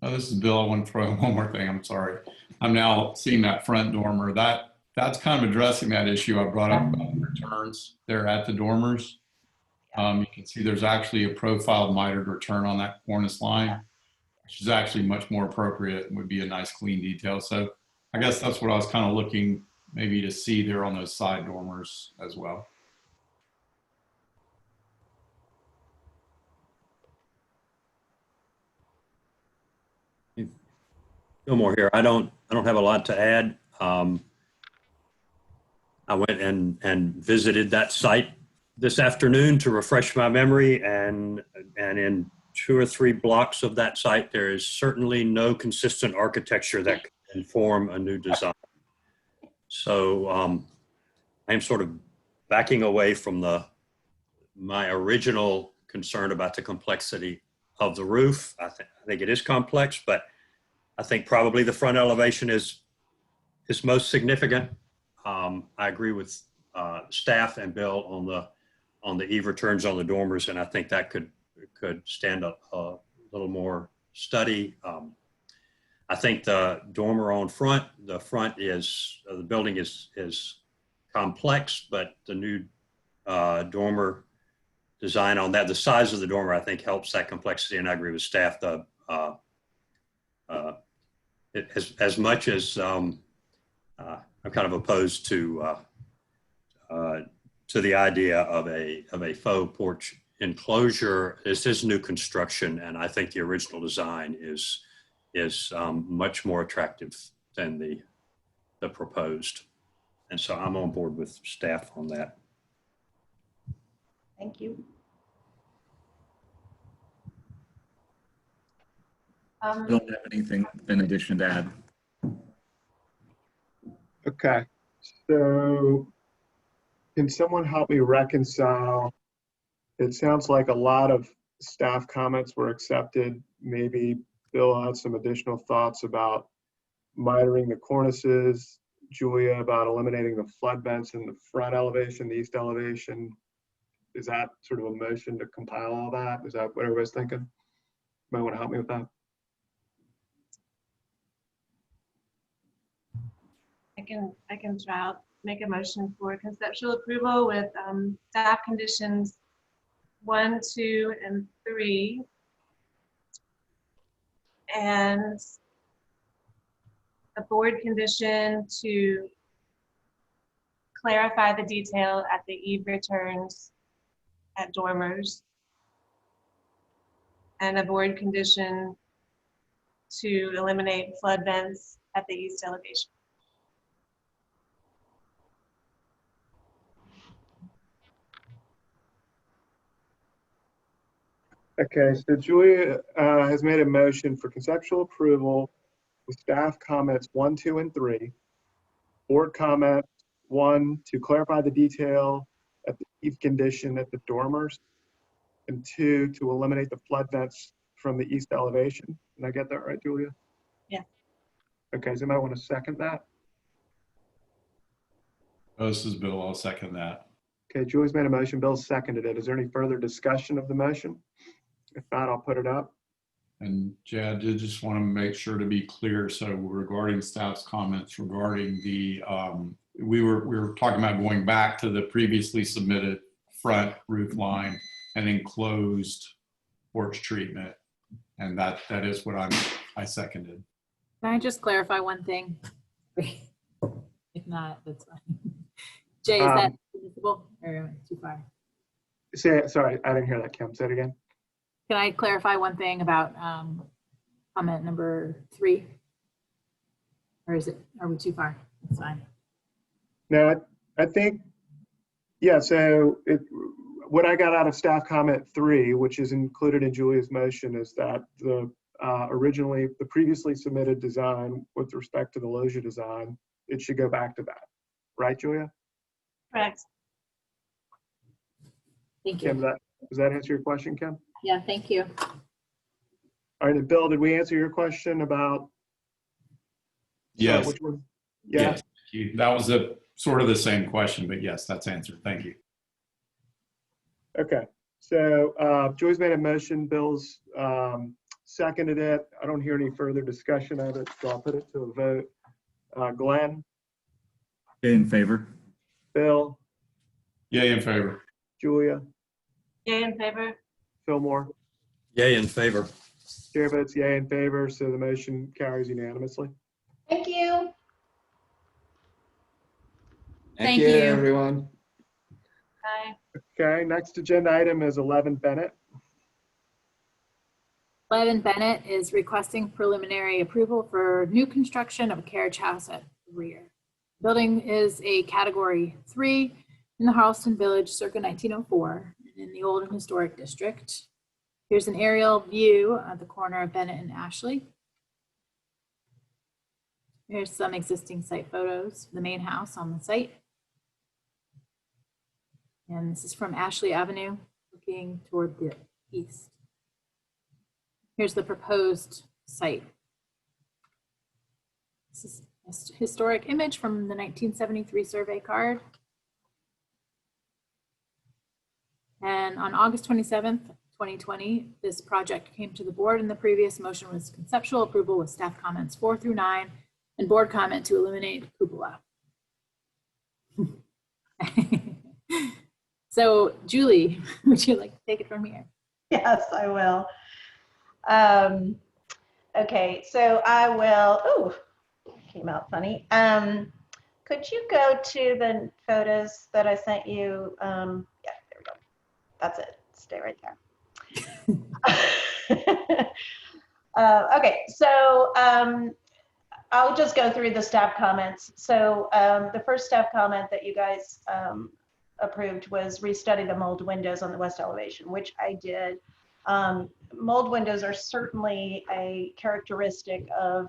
Oh, this is Bill. I want to throw in one more thing. I'm sorry. I'm now seeing that front dormer. That's kind of addressing that issue I brought up about the returns there at the dormers. You can see there's actually a profiled mitered return on that cornice line, which is actually much more appropriate and would be a nice clean detail. So I guess that's what I was kind of looking maybe to see there on those side dormers as well. Fillmore here. I don't have a lot to add. I went and visited that site this afternoon to refresh my memory, and in 2 or 3 blocks of that site, there is certainly no consistent architecture that can inform a new design. So I'm sort of backing away from my original concern about the complexity of the roof. I think it is complex, but I think probably the front elevation is most significant. I agree with staff and Bill on the eave returns on the dormers, and I think that could stand up a little more study. I think the dormer on front, the building is complex, but the new dormer design on that, the size of the dormer, I think helps that complexity, and I agree with staff. As much as I'm kind of opposed to the idea of a faux porch enclosure, this is new construction, and I think the original design is much more attractive than the proposed. And so I'm on board with staff on that. Thank you. I don't have anything in addition to add. Okay, so can someone help me reconcile? It sounds like a lot of staff comments were accepted. Maybe Bill had some additional thoughts about mitering the cornices, Julia about eliminating the flood vents in the front elevation, the east elevation. Is that sort of a motion to compile all that? Is that what everybody's thinking? Might want to help me with that. I can try to make a motion for conceptual approval with staff conditions 1, 2, and 3. And a board condition to clarify the detail at the eave returns at dormers. And a board condition to eliminate flood vents at the east elevation. Okay, so Julia has made a motion for conceptual approval with staff comments 1, 2, and 3. Board comment 1 to clarify the detail at the eave condition at the dormers, and 2 to eliminate the flood vents from the east elevation. Did I get that right, Julia? Yeah. Okay, does anybody want to second that? Oh, this is Bill. I'll second that. Okay, Julie's made a motion, Bill seconded it. Is there any further discussion of the motion? If not, I'll put it up. And Jay, I did just want to make sure to be clear. So regarding staff's comments regarding the, we were talking about going back to the previously submitted front roof line and enclosed porch treatment. And that is what I seconded. Can I just clarify one thing? If not, that's fine. Jay, is that visible or too far? Sorry, I didn't hear that, Kim. Say it again. Can I clarify one thing about comment number 3? Or are we too far? That's fine. No, I think, yeah, so what I got out of staff comment 3, which is included in Julia's motion, is that the previously submitted design with respect to the loggia design, it should go back to that. Right, Julia? Correct. Thank you. Kim, does that answer your question, Kim? Yeah, thank you. All right, and Bill, did we answer your question about? Yes. Which one? Yeah. Yes, thank you. That was sort of the same question, but yes, that's answered. Thank you. Okay, so Joy's made a motion, Bill's seconded it. I don't hear any further discussion of it, so I'll put it to a vote. Glenn? In favor. Bill? Yay, in favor. Julia? Yay in favor. Fillmore? Yay in favor. Chair votes yay in favor, so the motion carries unanimously. Thank you. Thank you. everyone. Bye. Okay, next agenda item is 11 Bennett. 11 Bennett is requesting preliminary approval for new construction of a carriage house at the rear. Building is a category 3 in the Charleston Village circa 1904 in the Old and Historic District. Here's an aerial view at the corner of Bennett and Ashley. Here's some existing site photos of the main house on the site. And this is from Ashley Avenue, looking toward the east. Here's the proposed site. This is a historic image from the 1973 survey card. And on August 27th, 2020, this project came to the board, and the previous motion was conceptual approval with staff comments 4 through 9 and board comment to eliminate cupola. So Julie, would you like to take it from here? Yes, I will. Okay, so I will, ooh, came out funny. Could you go to the photos that I sent you? Yeah, there we go. That's it. Stay right there. Okay, so I'll just go through the staff comments. So the first staff comment that you guys approved was restudy the mold windows on the west elevation, which I did. Mold windows are certainly a characteristic of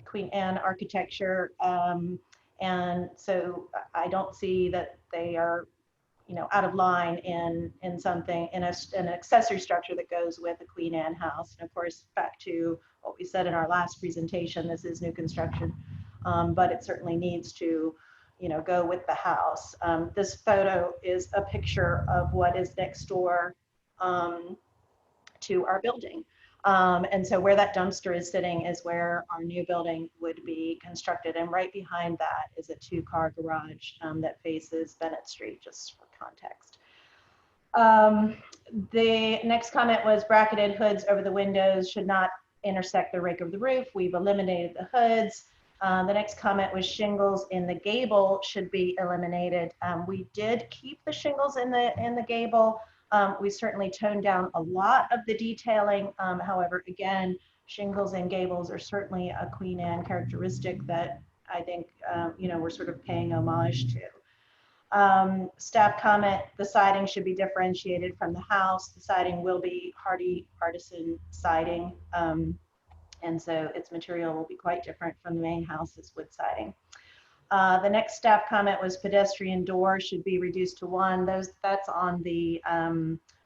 Queen Anne architecture, and so I don't see that they are, you know, out of line in something in an accessory structure that goes with a Queen Anne house. And of course, back to what we said in our last presentation, this is new construction, but it certainly needs to, you know, go with the house. This photo is a picture of what is next door to our building. And so where that dumpster is sitting is where our new building would be constructed. And right behind that is a 2-car garage that faces Bennett Street, just for context. The next comment was bracketed hoods over the windows should not intersect the rake of the roof. We've eliminated the hoods. The next comment was shingles in the gable should be eliminated. We did keep the shingles in the gable. We certainly toned down a lot of the detailing. However, again, shingles and gables are certainly a Queen Anne characteristic that I think, you know, we're sort of paying homage to. Staff comment, the siding should be differentiated from the house. The siding will be hardy artisan siding. And so its material will be quite different from the main house's wood siding. The next staff comment was pedestrian door should be reduced to 1. That's on the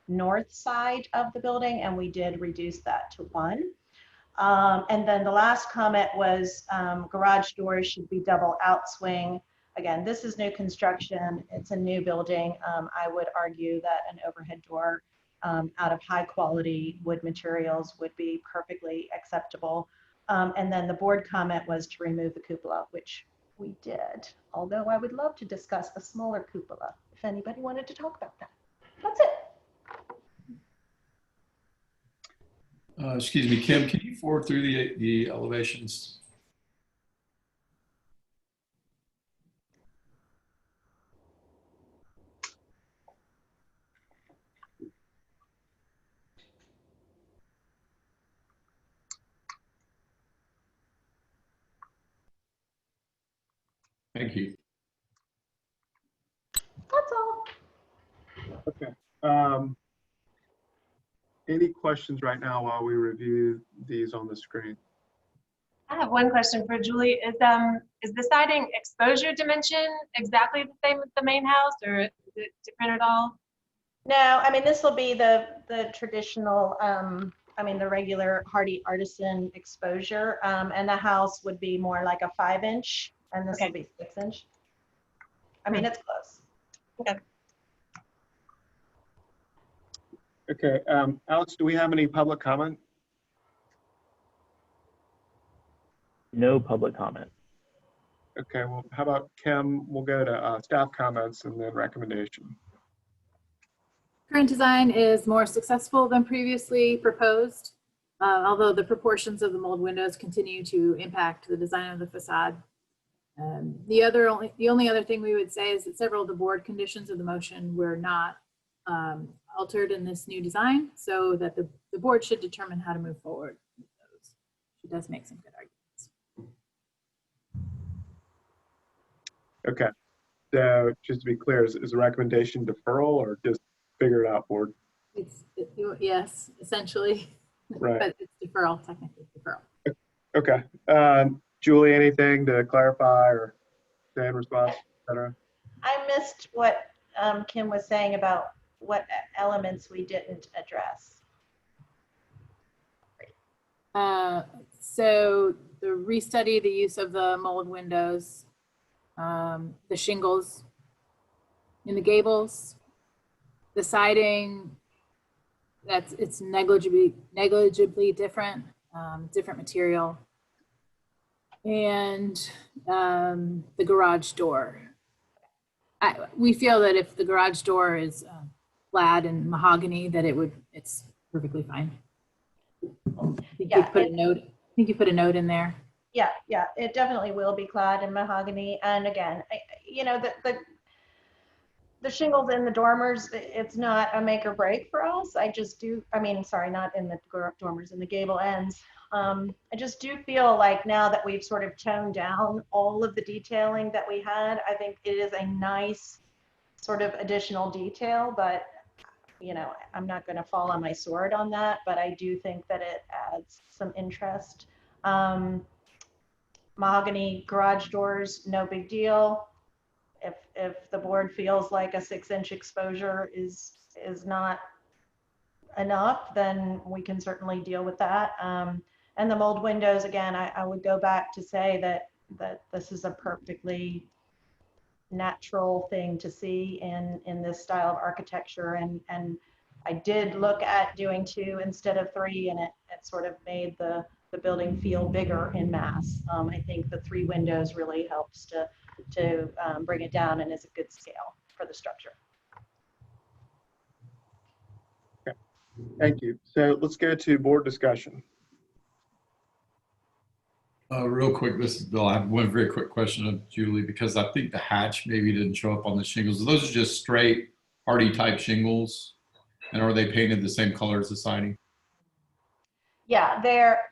north side of the building, and we did reduce that to 1. And then the last comment was garage doors should be double outswing. Again, this is new construction. It's a new building. I would argue that an overhead door out of high quality wood materials would be perfectly acceptable. And then the board comment was to remove the cupola, which we did, although I would love to discuss a smaller cupola if anybody wanted to talk about that. That's it. Excuse me, Kim, can you forward through the elevations? Thank you. That's all. Okay. Any questions right now while we review these on the screen? I have one question for Julie. Is the siding exposure dimension exactly the same as the main house, or is it different at all? No, I mean, this will be the traditional, I mean, the regular hardy artisan exposure, and the house would be more like a 5-inch, and this will be 6-inch. I mean, it's close. Okay. Okay, Alex, do we have any public comment? No public comment. Okay, well, how about Kim? We'll go to staff comments and then recommendation. Current design is more successful than previously proposed, although the proportions of the mold windows continue to impact the design of the facade. The only other thing we would say is that several of the board conditions of the motion were not altered in this new design, so that the board should determine how to move forward with those. She does make some good arguments. Okay, so just to be clear, is the recommendation deferral or just figure it out, board? Yes, essentially. Right. But it's deferral, technically deferral. Okay. Julie, anything to clarify or say in response, et cetera? I missed what Kim was saying about what elements we didn't address. So the restudy, the use of the mold windows, the shingles in the gables, the siding, it's negligibly different, different material, and the garage door. We feel that if the garage door is clad in mahogany, that it's perfectly fine. I think you put a note in there. Yeah, it definitely will be clad in mahogany. And again, you know, the shingles in the dormers, it's not a make or break for us. Not in the dormers, in the gable ends. I just do feel like now that we've sort of toned down all of the detailing that we had, I think it is a nice sort of additional detail, but you know, I'm not going to fall on my sword on that, but I do think that it adds some interest. Mahogany garage doors, no big deal. If the board feels like a 6-inch exposure is not enough, then we can certainly deal with that. And the mold windows, again, I would go back to say that this is a perfectly natural thing to see in this style of architecture. And I did look at doing 2 instead of 3, and it sort of made the building feel bigger in mass. I think the 3 windows really helps to bring it down and is a good scale for the structure. Okay, thank you. So let's go to board discussion. Real quick, this is Bill. I have one very quick question of Julie, because I think the hatch maybe didn't show up on the shingles. Those are just straight hardy type shingles, and are they painted the same color as the siding? Yeah,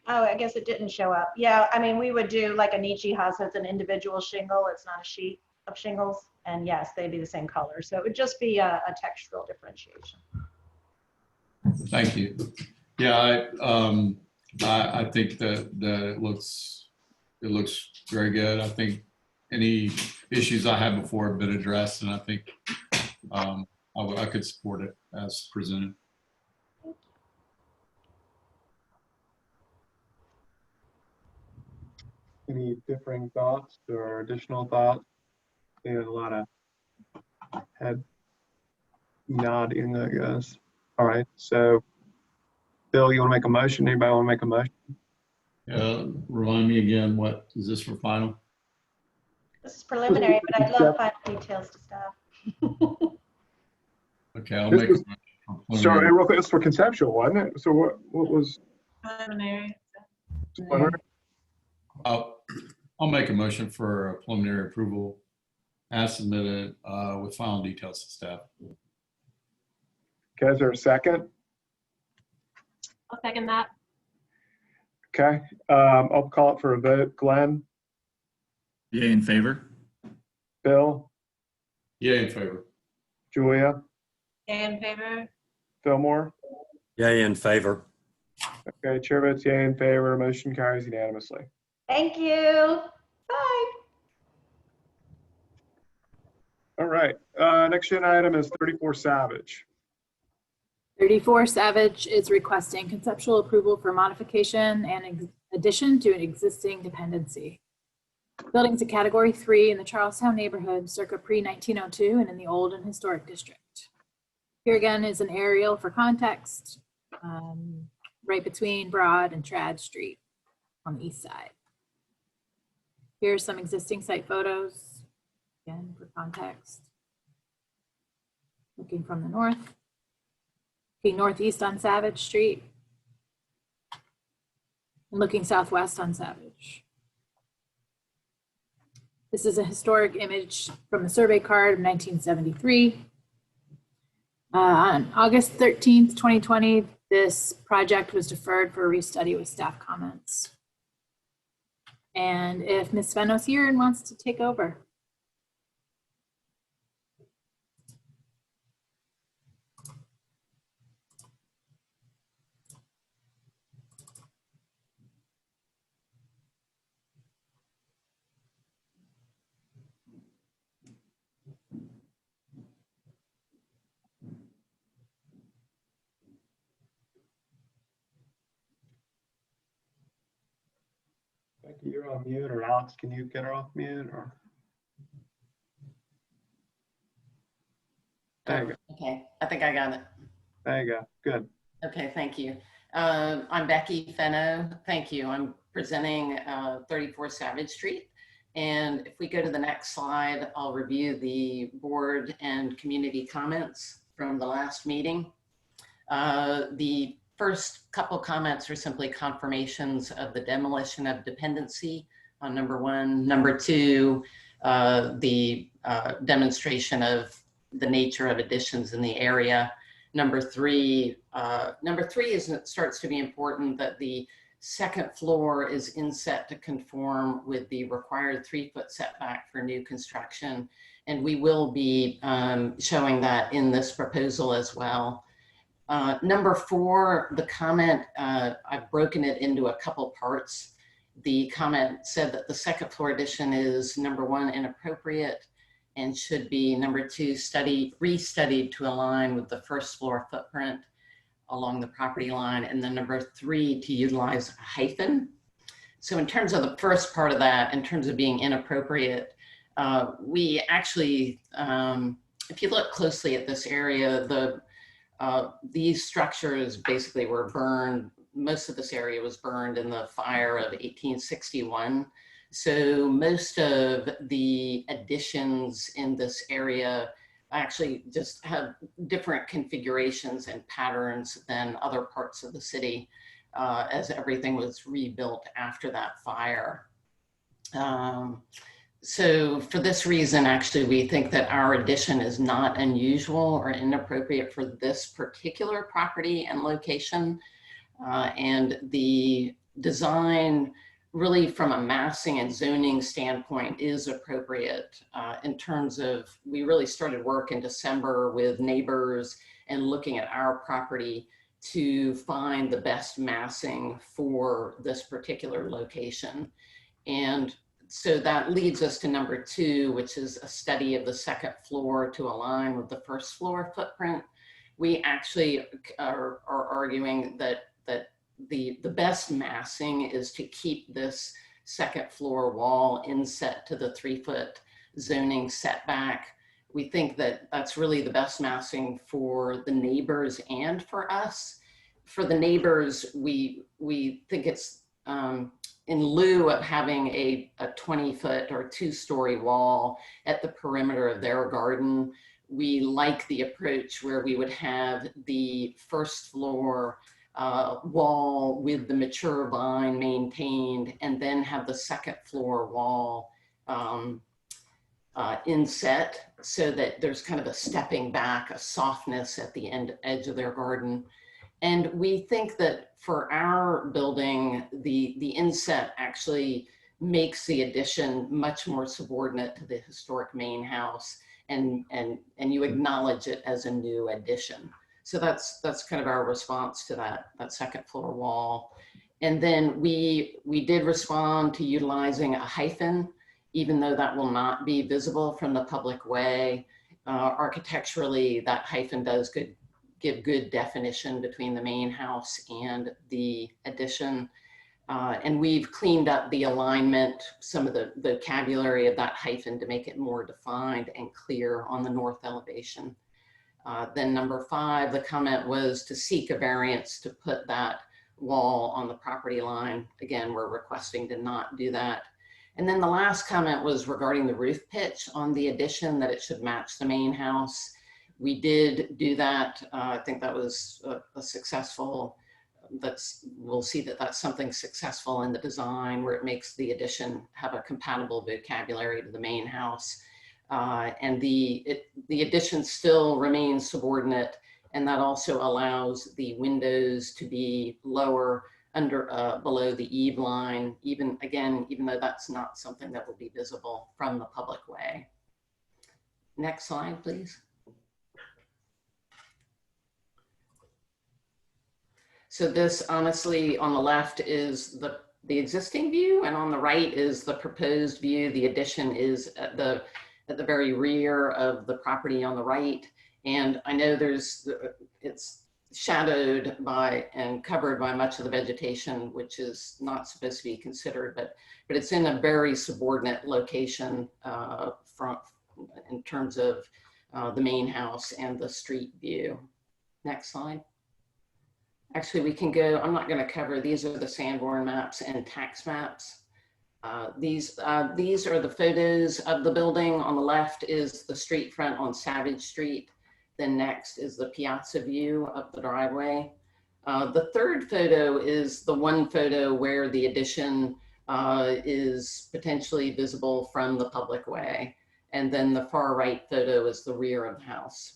I guess it didn't show up. Yeah, I mean, we would do like a Nietzsche house, it's an individual shingle, it's not a sheet of shingles, and yes, they'd be the same color. So it would just be a textural differentiation. Thank you. Yeah, I think that it looks very good. I think any issues I had before have been addressed, and I think I could support it as presented. Any differing thoughts or additional thoughts? There's a lot of head nodding, I guess. All right, so Bill, you want to make a motion? Anybody want to make a motion? Remind me again, what is this for final? This is preliminary, but I'd love final details to staff. Okay, I'll make a motion. Sorry, real quick, it's for conceptual, wasn't it? So what was? Preliminary. I'll make a motion for a preliminary approval as submitted with final details to staff. Okay, is there a second? I'll second that. Okay, I'll call it for a vote. Glenn? Yay in favor. Bill? Yay in favor. Julia? Yay in favor. Fillmore? Yay in favor. Okay, chair votes yay in favor. Motion carries unanimously. Thank you. Bye. All right, next agenda item is 34 Savage. 34 Savage is requesting conceptual approval for modification and addition to an existing dependency. Building's a category 3 in the Charlestown neighborhood circa pre-1902 and in the old and historic district. Here again is an aerial for context, right between Broad and Trad Street on the east side. Here's some existing site photos, again for context. Looking from the north. Looking northeast on Savage Street, and looking southwest on Savage. This is a historic image from a survey card of 1973. On August 13th, 2020, this project was deferred for a restudy with staff comments. And if Ms. Sveno's here and wants to take over. Becky, you're on mute, or Alex, can you get her off mute? Or there you go. Okay, I think I got it. There you go. Good. Okay, thank you. I'm Becky Fenno. Thank you. I'm presenting 34 Savage Street. And if we go to the next slide, I'll review the board and community comments from the last meeting. The first couple comments are simply confirmations of the demolition of dependency on number 1. Number 2, the demonstration of the nature of additions in the area. Number 3 is, it starts to be important that the second floor is inset to conform with the required 3-foot setback for new construction. And we will be showing that in this proposal as well. Number 4, the comment, I've broken it into a couple parts. The comment said that the second floor addition is, number 1, inappropriate, and should be, number 2, restudied to align with the first floor footprint along the property line, and then number 3, to utilize a hyphen. So in terms of the first part of that, in terms of being inappropriate, we actually, if you look closely at this area, these structures basically were burned. Most of this area was burned in the fire of 1861. So most of the additions in this area actually just have different configurations and patterns than other parts of the city, as everything was rebuilt after that fire. So for this reason, actually, we think that our addition is not unusual or inappropriate for this particular property and location. And the design, really from a massing and zoning standpoint, is appropriate in terms of, we really started work in December with neighbors and looking at our property to find the best massing for this particular location. And so that leads us to number 2, which is a study of the second floor to align with the first floor footprint. We actually are arguing that the best massing is to keep this second floor wall inset to the 3-foot zoning setback. We think that that's really the best massing for the neighbors and for us. For the neighbors, we think it's in lieu of having a 20-foot or 2-story wall at the perimeter of their garden, we like the approach where we would have the first floor wall with the mature vine maintained, and then have the second floor wall inset, so that there's kind of a stepping back, a softness at the edge of their garden. And we think that for our building, the inset actually makes the addition much more subordinate to the historic main house, and you acknowledge it as a new addition. So that's kind of our response to that second floor wall. And then we did respond to utilizing a hyphen, even though that will not be visible from the public way. Architecturally, that hyphen does give good definition between the main house and the addition. And we've cleaned up the alignment, some of the vocabulary of that hyphen to make it more defined and clear on the north elevation. Then number 5, the comment was to seek a variance to put that wall on the property line. Again, we're requesting to not do that. And then the last comment was regarding the roof pitch on the addition, that it should match the main house. We did do that. I think that was a successful, we'll see that that's something successful in the design, where it makes the addition have a compatible vocabulary to the main house. And the addition still remains subordinate, and that also allows the windows to be lower below the eave line, even though that's not something that will be visible from the public way. Next slide, please. So this, honestly, on the left is the existing view, and on the right is the proposed view. The addition is at the very rear of the property on the right. And I know it's shadowed by and covered by much of the vegetation, which is not supposed to be considered, but it's in a very subordinate location in terms of the main house and the street view. Next slide. Actually, we can go, I'm not going to cover, these are the Sanborn maps and tax maps. These are the photos of the building. On the left is the street front on Savage Street. Then next is the piazza view of the driveway. The third photo is the one photo where the addition is potentially visible from the public way. And then the far right photo is the rear of the house.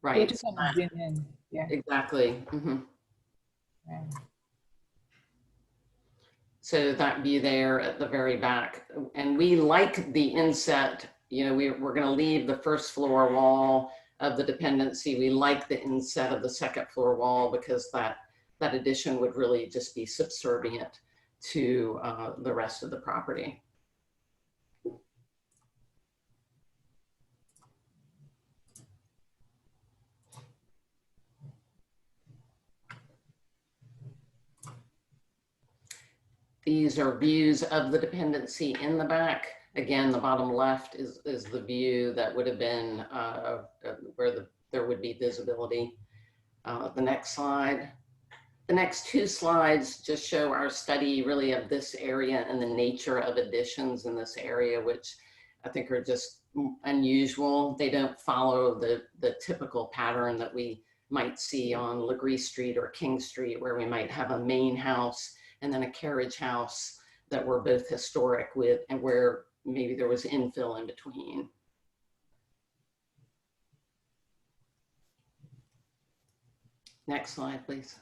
Right. Just want to zoom in. Yeah. Exactly. Mm-hmm. Right. So that view there at the very back. And we like the inset, you know, we're going to leave the first floor wall of the dependency. We like the inset of the second floor wall because that addition would really just be subservient to the rest of the property. These are views of the dependency in the back. Again, the bottom left is the view that would have been where there would be visibility. The next slide. The next two slides just show our study really of this area and the nature of additions in this area, which I think are just unusual. They don't follow the typical pattern that we might see on Legree Street or King Street, where we might have a main house and then a carriage house that were both historic with, and where maybe there was infill in between. Next slide, please.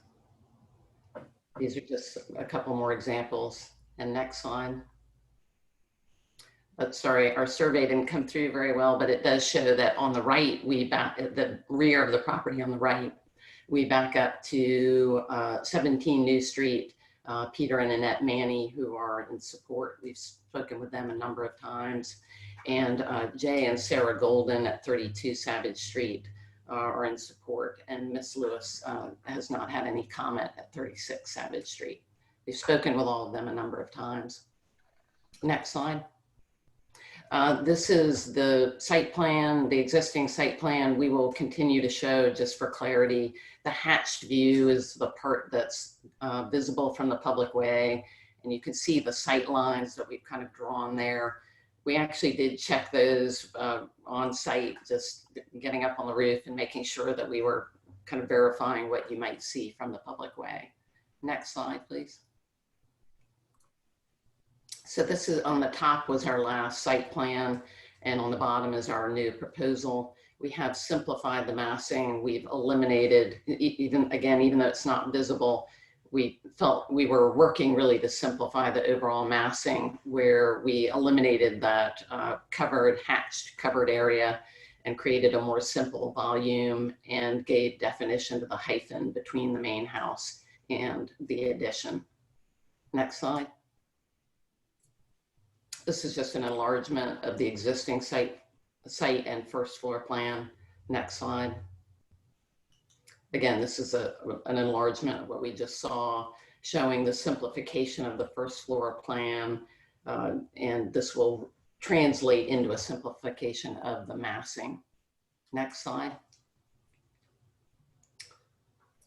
These are just a couple more examples. And next slide. But sorry, our survey didn't come through very well, but it does show that on the right, the rear of the property on the right, we back up to 17 New Street. Peter and Annette Manny, who are in support. We've spoken with them a number of times. And Jay and Sarah Golden at 32 Savage Street are in support. And Miss Lewis has not had any comment at 36 Savage Street. We've spoken with all of them a number of times. Next slide. This is the site plan, the existing site plan. We will continue to show, just for clarity, the hatched view is the part that's visible from the public way. And you can see the sight lines that we've kind of drawn there. We actually did check those on site, just getting up on the roof and making sure that we were kind of verifying what you might see from the public way. Next slide, please. So this is on the top was our last site plan, and on the bottom is our new proposal. We have simplified the massing. We've eliminated, even though it's not visible, we felt we were working really to simplify the overall massing, where we eliminated that hatched covered area and created a more simple volume and gave definition to the hyphen between the main house and the addition. Next slide. This is just an enlargement of the existing site and first floor plan. Next slide. Again, this is an enlargement of what we just saw, showing the simplification of the first floor plan. And this will translate into a simplification of the massing. Next slide.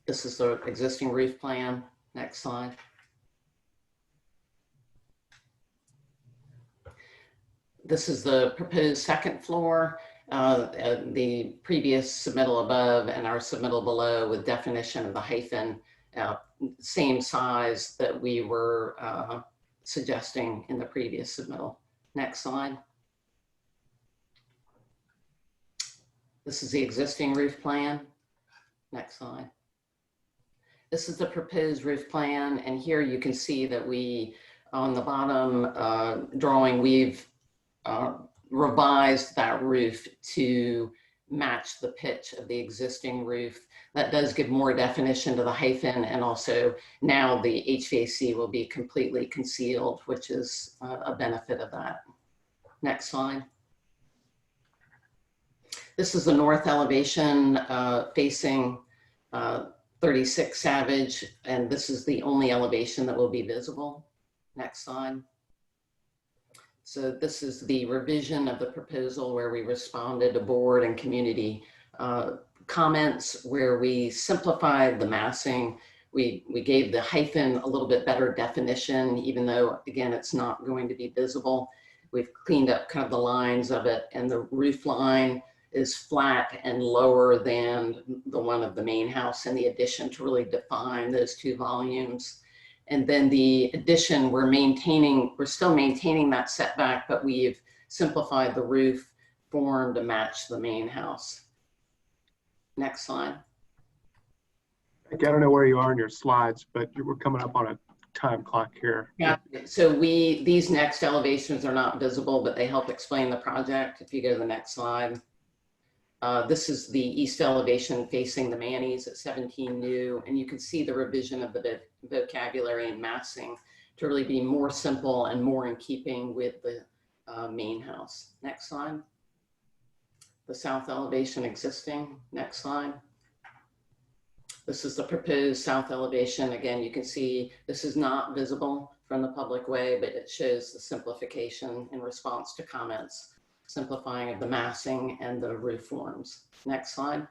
This is the existing roof plan. Next slide. This is the proposed second floor, the previous submittal above and our submittal below with definition of the hyphen, same size that we were suggesting in the previous submittal. Next slide. This is the existing roof plan. Next slide. This is the proposed roof plan, and here you can see that we, on the bottom drawing, we've revised that roof to match the pitch of the existing roof. That does give more definition to the hyphen, and also now the HVAC will be completely concealed, which is a benefit of that. Next slide. This is the north elevation facing 36 Savage, and this is the only elevation that will be visible. Next slide. So this is the revision of the proposal where we responded to board and community comments, where we simplified the massing. We gave the hyphen a little bit better definition, even though, again, it's not going to be visible. We've cleaned up kind of the lines of it, and the roof line is flat and lower than the one of the main house in the addition to really define those two volumes. And then the addition, we're still maintaining that setback, but we've simplified the roof form to match the main house. Next slide. I don't know where you are in your slides, but we're coming up on a time clock here. Yeah, so these next elevations are not visible, but they help explain the project. If you go to the next slide. This is the east elevation facing the Manny's at 17 New, and you can see the revision of the vocabulary and massing to really be more simple and more in keeping with the main house. Next slide. The south elevation existing. Next slide. This is the proposed south elevation. Again, you can see this is not visible from the public way, but it shows the simplification in response to comments, simplifying of the massing and the roof forms. Next slide.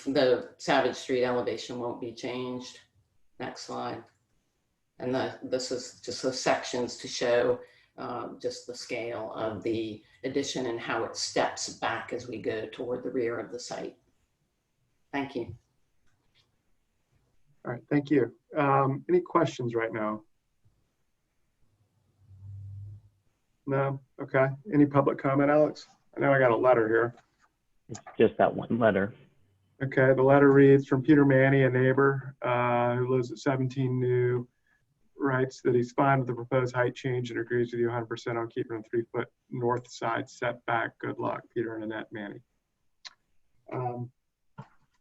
The Savage Street elevation won't be changed. Next slide. And this is just the sections to show just the scale of the addition and how it steps back as we go toward the rear of the site. Thank you. All right, thank you. Any questions right now? No? Okay. Any public comment, Alex? I know I got a letter here. It's just that one letter. Okay, the letter reads from Peter Manny, a neighbor who lives at 17 New, writes that he's fine with the proposed height change and agrees with you 100% on keeping a 3-foot north side setback. Good luck, Peter and Annette Manny.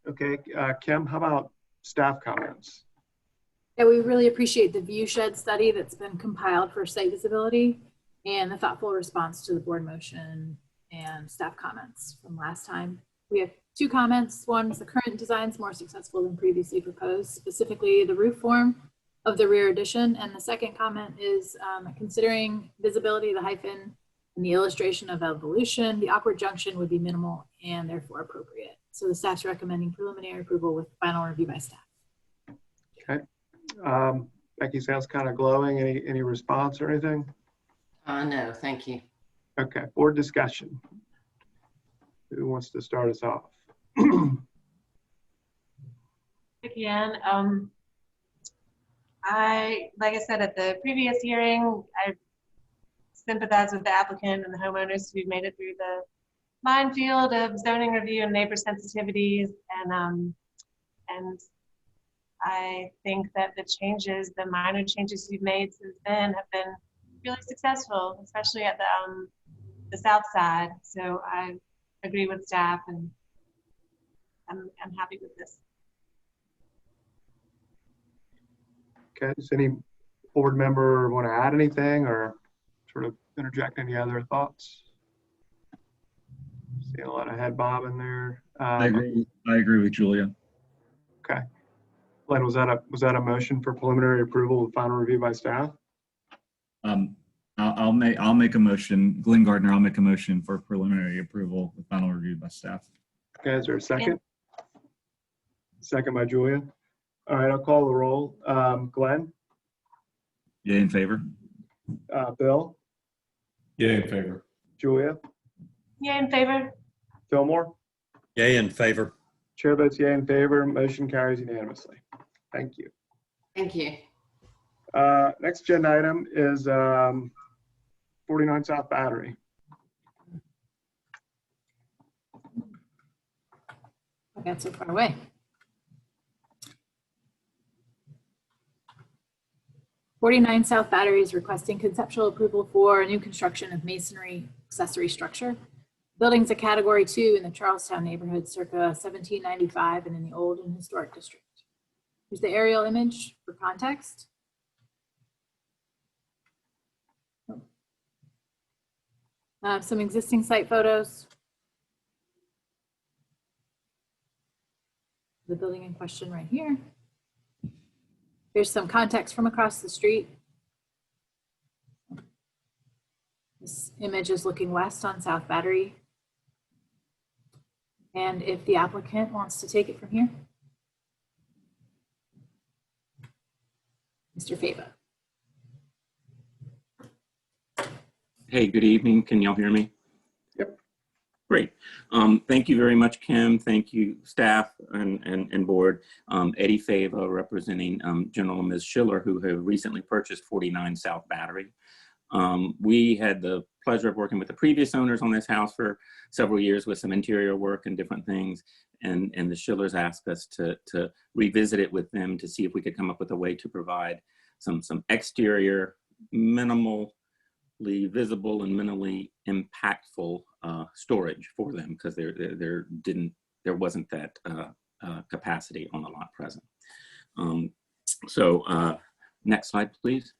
Okay, Kim, how about staff comments? Yeah, we really appreciate the view shed study that's been compiled for site visibility and the thoughtful response to the board motion and staff comments from last time. We have 2 comments. One is the current design is more successful than previously proposed, specifically the roof form of the rear addition. And the second comment is considering visibility of the hyphen and the illustration of evolution, the awkward junction would be minimal and therefore appropriate. So the staff's recommending preliminary approval with final review by staff. Okay. Becky sounds kind of glowing. Any response or anything? No, thank you. Okay, board discussion. Who wants to start us off? Again, like I said at the previous hearing, I sympathize with the applicant and the homeowners who've made it through the minefield of zoning review and neighbor sensitivities, and I think that the minor changes you've made since then have been really successful, especially at the south side. So I agree with staff, and I'm happy with this. Okay, does any board member want to add anything or sort of interject any other thoughts? Seeing a lot of head bob in there. I agree with Julia. Okay. Glenn, was that a motion for preliminary approval with final review by staff? I'll make a motion. Glenn Gardner, I'll make a motion for preliminary approval with final review by staff. Okay, is there a second? Yeah. Second by Julia. All right, I'll call the roll. Glenn? Yay in favor. Bill? Yay in favor. Julia? Yay in favor. Fillmore? Yay in favor. Chair votes yay in favor. Motion carries unanimously. Thank you. Thank you. Next agenda item is 49 South Battery. I got so far away. 49 South Battery is requesting conceptual approval for a new construction of masonry accessory structure. Building's a category 2 in the Charlestown neighborhood circa 1795 and in the old and historic district. Here's the aerial image for context. Some existing site photos. the building in question right here. Here's some context from across the street. This image is looking west on South Battery. And if the applicant wants to take it from here. Mr. Fava. Hey, good evening. Can y'all hear me? Yep. Great. Thank you very much, Kim. Thank you, staff and board. Eddie Fava, representing General and Ms. Schiller, who have recently purchased 49 South Battery. We had the pleasure of working with the previous owners on this house for several years with some interior work and different things. And the Schillers asked us to revisit it with them to see if we could come up with a way to provide some exterior, minimally visible and minimally impactful storage for them, because there wasn't that capacity on the lot present. Next slide, please.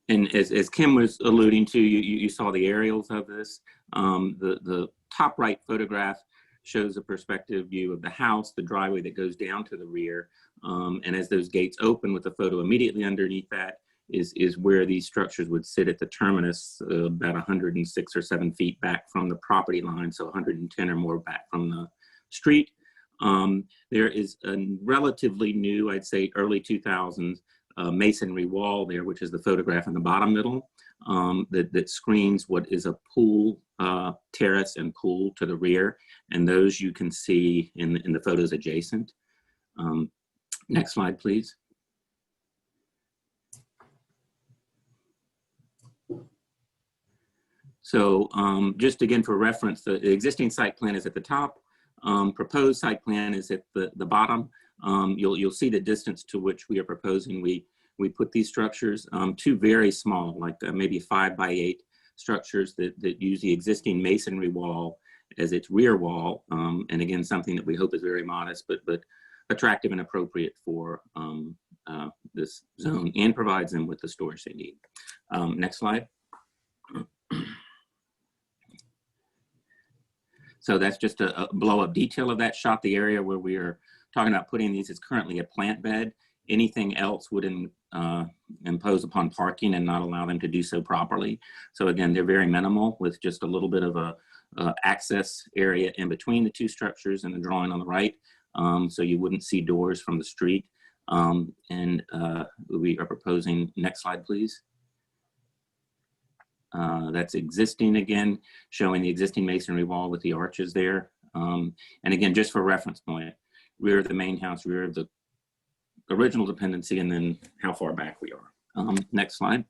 And as Kim was alluding to, you saw the aerials of this. The top right photograph shows a perspective view of the house, the driveway that goes down to the rear. And as those gates open, with the photo immediately underneath that is where these structures would sit at the terminus, about 106 or 7 feet back from the property line, so 110 or more back from the street. There is a relatively new, I'd say early 2000s, masonry wall there, which is the photograph in the bottom middle, that screens what is a pool, terrace and pool to the rear. And those you can see in the photos adjacent. Next slide, please. So just again for reference, the existing site plan is at the top. Proposed site plan is at the bottom. You'll see the distance to which we are proposing. We put these structures, two very small, like maybe 5 by 8 structures that use the existing masonry wall as its rear wall. And again, something that we hope is very modest, but attractive and appropriate for this zone, and provides them with the storage they need. Next slide. So that's just a blow-up detail of that shot. The area where we are talking about putting these is currently a plant bed. Anything else would impose upon parking and not allow them to do so properly. So again, they're very minimal, with just a little bit of a access area in between the two structures in the drawing on the right. So you wouldn't see doors from the street. We are proposing, next slide, please. That's existing, again, showing the existing masonry wall with the arches there. And again, just for reference point, rear of the main house, rear of the original dependency, and then how far back we are. Next slide.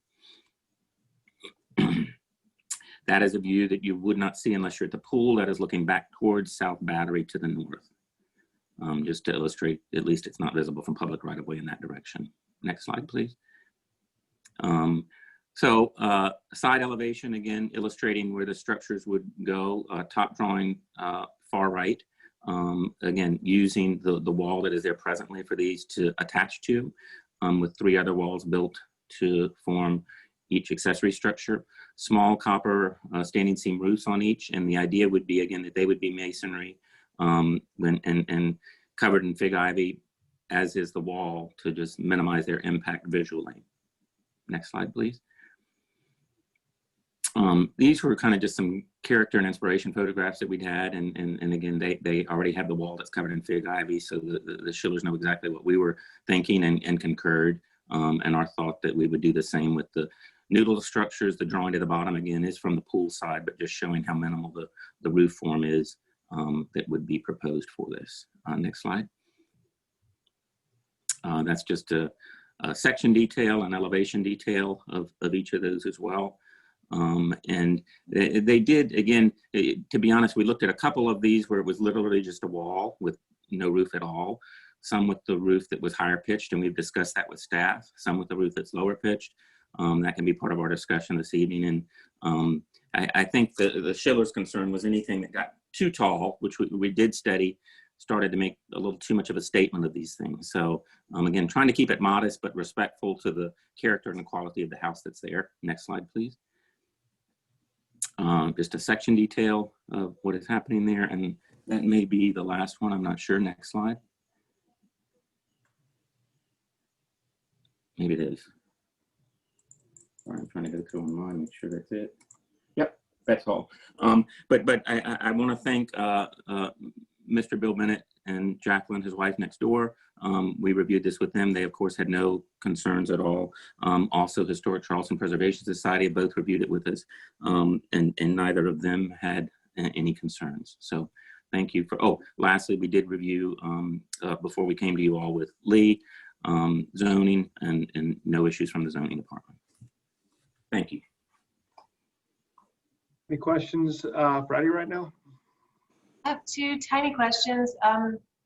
That is a view that you would not see unless you're at the pool. That is looking back towards South Battery to the north. Just to illustrate, at least it's not visible from public right of way in that direction. Next slide, please. Side elevation, again, illustrating where the structures would go, top drawing far right. Again, using the wall that is there presently for these to attach to, with 3 other walls built to form each accessory structure. Small copper standing seam roofs on each, and the idea would be, again, that they would be masonry and covered in fig ivy, as is the wall, to just minimize their impact visually. Next slide, please. These were kind of just some character and inspiration photographs that we'd had, and again, they already have the wall that's covered in fig ivy, so the Schillers know exactly what we were thinking and concurred, and our thought that we would do the same with the noodle structures. The drawing to the bottom, again, is from the pool side, but just showing how minimal the roof form is that would be proposed for this. Next slide. That's just a section detail and elevation detail of each of those as well. And they did, again, to be honest, we looked at a couple of these where it was literally just a wall with no roof at all. Some with the roof that was higher pitched, and we've discussed that with staff. Some with the roof that's lower pitched. That can be part of our discussion this evening. And I think the Schiller's concern was anything that got too tall, which we did study, started to make a little too much of a statement of these things. So again, trying to keep it modest, but respectful to the character and the quality of the house that's there. Next slide, please. just a section detail of what is happening there. And that may be the last one. I'm not sure. Next slide. Maybe it is. Sorry, I'm trying to go through online, make sure that's it. Yep, that's all. But I want to thank Mr. Bill Bennett and Jacqueline, his wife next door. We reviewed this with them. They, of course, had no concerns at all. Also, Historic Charleston Preservation Society both reviewed it with us, and neither of them had any concerns. So thank you for, lastly, we did review before we came to you all with Lee, zoning, and no issues from the zoning department. Thank you. Any questions for Eddie right now? I have two tiny questions.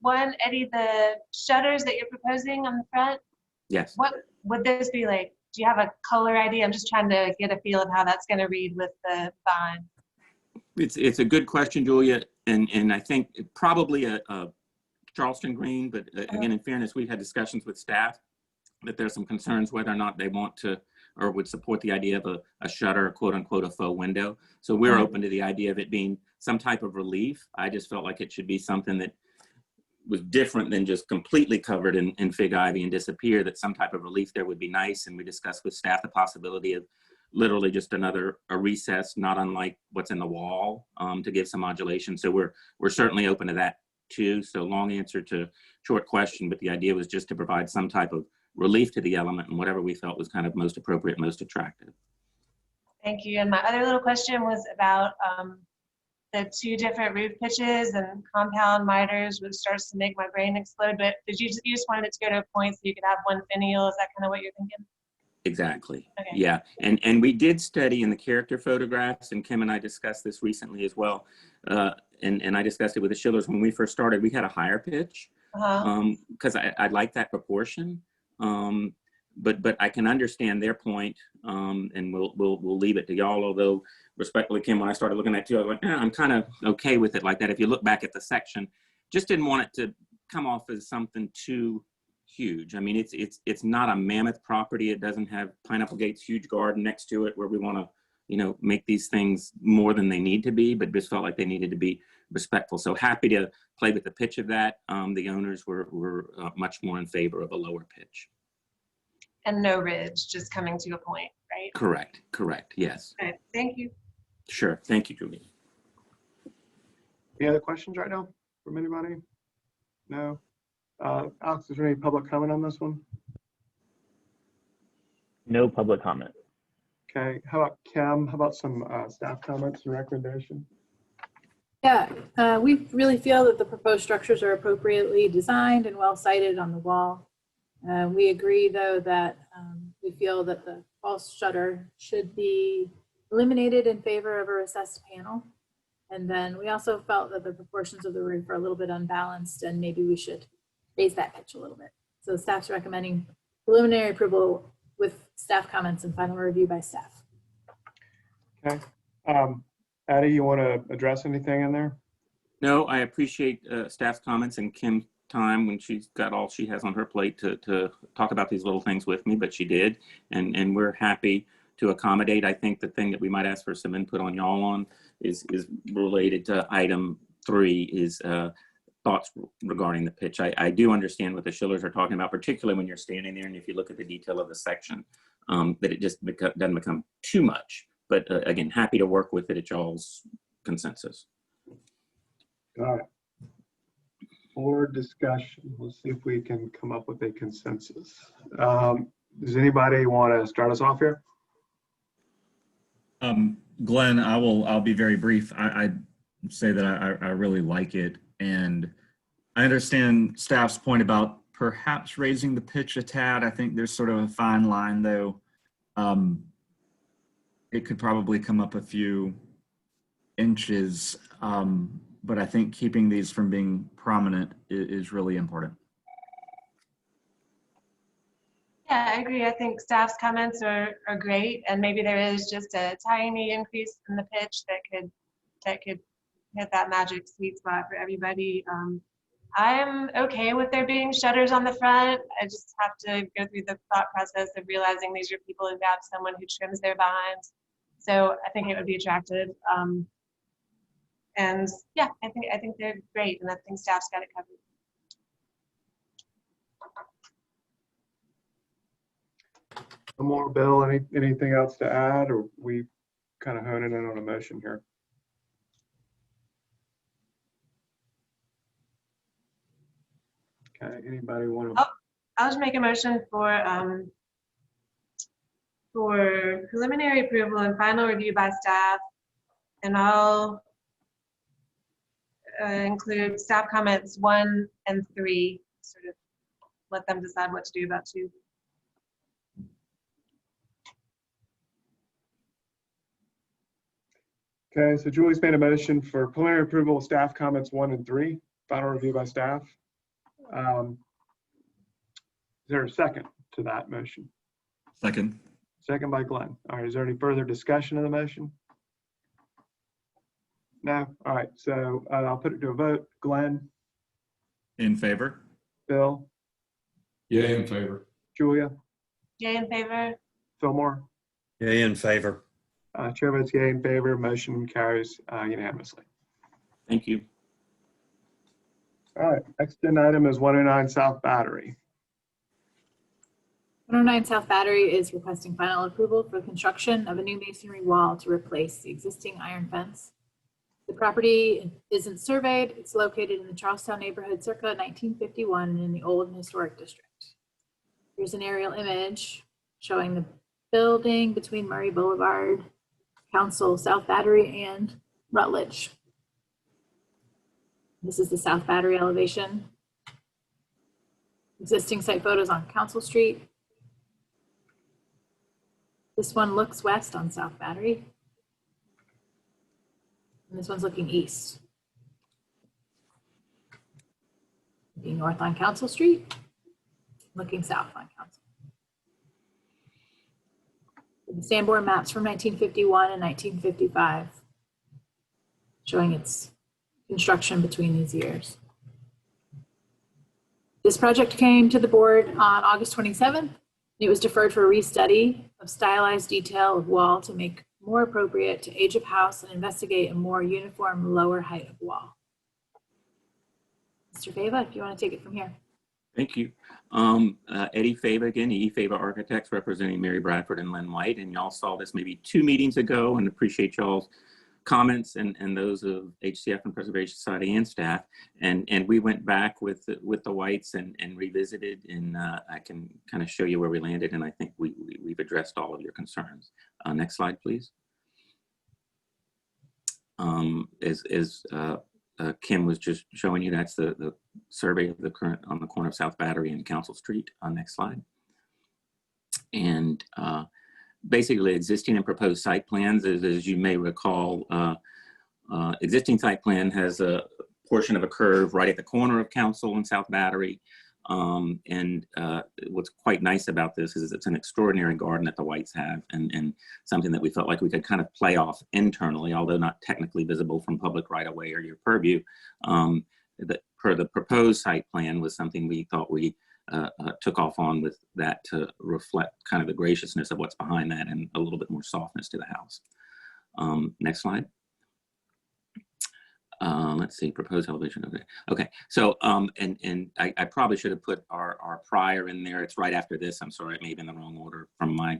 One, Eddie, the shutters that you're proposing on the front, Yes. what would this be like? Do you have a color idea? I'm just trying to get a feel of how that's going to read with the sign. It's a good question, Julia, and I think probably a Charleston green, but again, in fairness, we've had discussions with staff that there's some concerns whether or not they want to or would support the idea of a shutter, quote unquote, a faux window. So we're open to the idea of it being some type of relief. I just felt like it should be something that was different than just completely covered in fig ivy and disappear, that some type of relief there would be nice. And we discussed with staff the possibility of literally just a recess, not unlike what's in the wall, to give some modulation. So we're certainly open to that too. So long answer to short question, but the idea was just to provide some type of relief to the element and whatever we felt was kind of most appropriate, most attractive. Thank you. And my other little question was about the two different roof pitches and compound miters, which starts to make my brain explode. But you just wanted it to go to a point so you could have one finial? Is that kind of what you're thinking? Exactly. Okay. Yeah. And we did study in the character photographs, and Kim and I discussed this recently as well. And I discussed it with the Schillers. When we first started, we had a higher pitch because I like that proportion. But I can understand their point, and we'll leave it to y'all. Although respectfully, Kim, when I started looking at it too, I was like, I'm kind of okay with it like that. If you look back at the section, just didn't want it to come off as something too huge. I mean, it's not a mammoth property. It doesn't have Pineapple Gate's huge garden next to it where we want to, make these things more than they need to be, but just felt like they needed to be respectful. So happy to play with the pitch of that. The owners were much more in favor of a lower pitch. And no ridge, just coming to a point, right? Correct. Yes. Okay, thank you. Sure. Thank you, Julie. Any other questions right now from anybody? No? Alex, is there any public comment on this one? No public comment. Okay. How about Kim? How about some staff comments and recommendation? Yeah, we really feel that the proposed structures are appropriately designed and well sited on the wall. We agree, though, that we feel that the false shutter should be eliminated in favor of a recessed panel. And then we also felt that the proportions of the roof are a little bit unbalanced, and maybe we should raise that pitch a little bit. So staff's recommending preliminary approval with staff comments and final review by staff. Okay. Addie, you want to address anything in there? No, I appreciate staff's comments and Kim's time when she's got all she has on her plate to talk about these little things with me, but she did. And we're happy to accommodate. I think the thing that we might ask for some input on y'all on is related to item 3 is thoughts regarding the pitch. I do understand what the Schillers are talking about, particularly when you're standing there and if you look at the detail of the section, that it just doesn't become too much. But again, happy to work with it at y'all's consensus. Got it. Board discussion. Let's see if we can come up with a consensus. Does anybody want to start us off here? Glenn, I'll be very brief. I'd say that I really like it, and I understand staff's point about perhaps raising the pitch a tad. I think there's sort of a fine line, though. It could probably come up a few inches, but I think keeping these from being prominent is really important. Yeah, I agree. I think staff's comments are great, and maybe there is just a tiny increase in the pitch that could hit that magic sweet spot for everybody. I'm okay with there being shutters on the front. I just have to go through the thought process of realizing these are people who have someone who trims their vines. So I think it would be attractive. And yeah, I think they're great, and I think staff's got it covered. No more, Bill, anything else to add, or we kind of honing in on a motion here? Okay, anybody want to? Oh, I'll just make a motion for preliminary approval and final review by staff, and I'll include staff comments 1 and 3, sort of let them decide what to do about 2. Okay, so Julie's made a motion for preliminary approval of staff comments 1 and 3, final review by staff. Is there a second to that motion? Second. Second by Glenn. All right, is there any further discussion of the motion? No? All right, so I'll put it to a vote. Glenn? In favor? Bill? Yay, in favor. Julia? Yay in favor? Fillmore? Yay in favor. Chair votes yay in favor. Motion carries unanimously. Thank you. All right, next agenda item is 109 South Battery. 109 South Battery is requesting final approval for the construction of a new masonry wall to replace the existing iron fence. The property isn't surveyed. It's located in the Charlestown neighborhood circa 1951 and in the Old and Historic District. Here's an aerial image showing the building between Murray Boulevard, Council, South Battery, and Rutledge. This is the South Battery elevation. Existing site photos on Council Street. This one looks west on South Battery. And this one's looking east. Looking north on Council Street, looking south on Council. The Sanborn maps from 1951 and 1955, showing its construction between these years. This project came to the board on August 27th. It was deferred for a restudy of stylized detail of wall to make more appropriate to age of house and investigate a more uniform lower height of wall. Mr. Fava, if you want to take it from here. Thank you. Eddie Fava again, E. Fava Architects, representing Mary Bradford and Lynn White. And y'all saw this maybe 2 meetings ago, and appreciate y'all's comments and those of HCF and Preservation Society and staff. And we went back with the Whites and revisited, and I can kind of show you where we landed, and I think we've addressed all of your concerns. Next slide, please. Kim was just showing you, that's the survey of the current on the corner of South Battery and Council Street. Next slide. And basically existing and proposed site plans, as you may recall, existing site plan has a portion of a curve right at the corner of Council and South Battery. What's quite nice about this is it's an extraordinary garden that the Whites have, and something that we felt like we could kind of play off internally, although not technically visible from public right of way or your purview. That per the proposed site plan was something we thought we took off on with that to reflect kind of the graciousness of what's behind that and a little bit more softness to the house. Next slide. Let's see, proposed elevation. Okay, so I probably should have put our prior in there. It's right after this. I'm sorry, it may have been the wrong order from my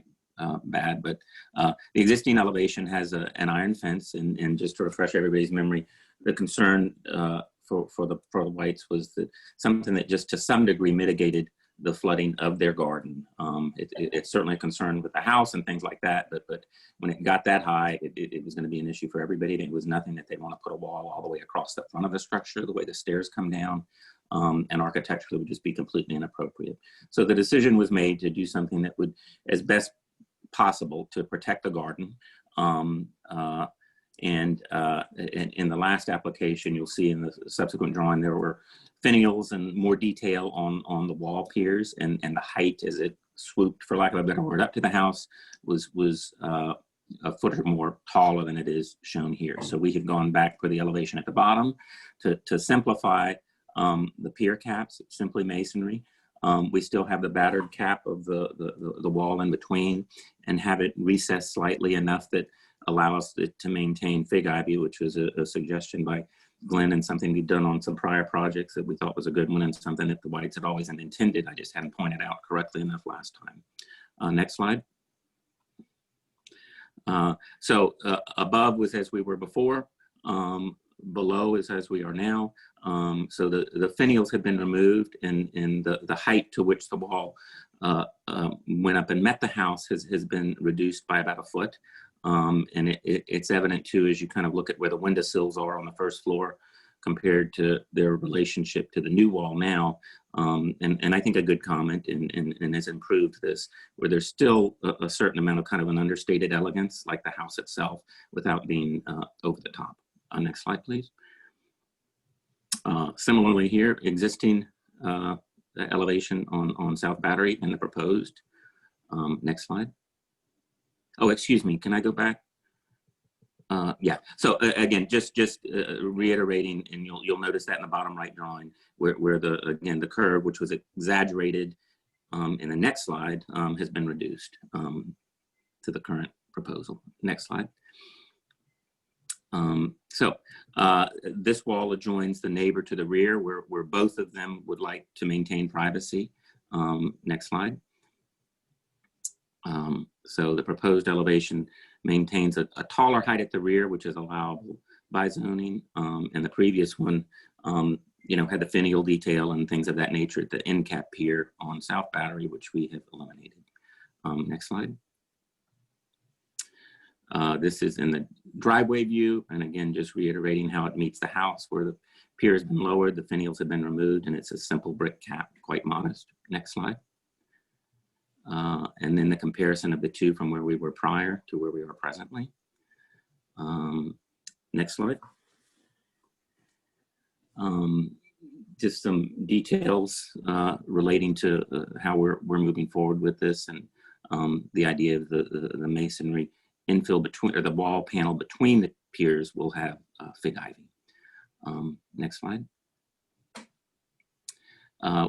bad, but the existing elevation has an iron fence, and just to refresh everybody's memory, the concern for the Whites was that something that just to some degree mitigated the flooding of their garden. It's certainly a concern with the house and things like that, but when it got that high, it was going to be an issue for everybody. And it was nothing that they want to put a wall all the way across the front of the structure, the way the stairs come down, and architecturally would just be completely inappropriate. So the decision was made to do something that would, as best possible, to protect the garden. In the last application, you'll see in the subsequent drawing, there were finials and more detail on the wall piers, and the height as it swooped, for lack of a better word, up to the house was a foot or more taller than it is shown here. So we have gone back for the elevation at the bottom to simplify the pier caps, simply masonry. We still have the battered cap of the wall in between, and have it recessed slightly enough that allow us to maintain fig ivy, which was a suggestion by Glenn and something we've done on some prior projects that we thought was a good one and something that the Whites had always intended. I just hadn't pointed out correctly enough last time. Next slide. Above was as we were before. Below is as we are now. So the finials have been removed, and the height to which the wall went up and met the house has been reduced by about a foot. And it's evident too as you kind of look at where the windowsills are on the first floor compared to their relationship to the new wall now. And I think a good comment and has improved this, where there's still a certain amount of kind of an understated elegance like the house itself without being over the top. Next slide, please. Similarly here, existing elevation on South Battery and the proposed. Next slide. Oh, excuse me, can I go back? Yeah, so again, just reiterating, and you'll notice that in the bottom right drawing, where the curve, which was exaggerated in the next slide, has been reduced to the current proposal. Next slide. This wall adjoins the neighbor to the rear, where both of them would like to maintain privacy. Next slide. So the proposed elevation maintains a taller height at the rear, which is allowable by zoning. And the previous one, had the finial detail and things of that nature at the end cap pier on South Battery, which we have eliminated. Next slide. This is in the driveway view. And again, just reiterating how it meets the house, where the pier has been lowered, the finials have been removed, and it's a simple brick cap, quite modest. Next slide. And then the comparison of the two from where we were prior to where we are presently. Next slide. Just some details relating to how we're moving forward with this, and the idea of the masonry infill between, or the wall panel between the piers will have fig ivy. Next slide.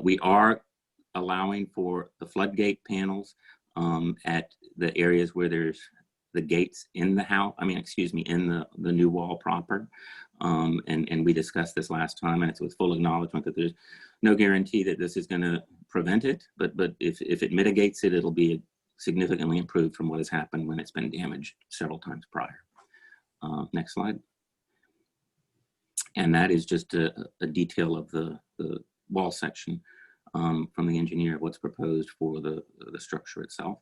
We are allowing for the floodgate panels at the areas where there's the gates in the house, in the new wall proper. And we discussed this last time, and it's with full acknowledgement that there's no guarantee that this is going to prevent it, but if it mitigates it, it'll be significantly improved from what has happened when it's been damaged several times prior. Next slide. And that is just a detail of the wall section from the engineer of what's proposed for the structure itself.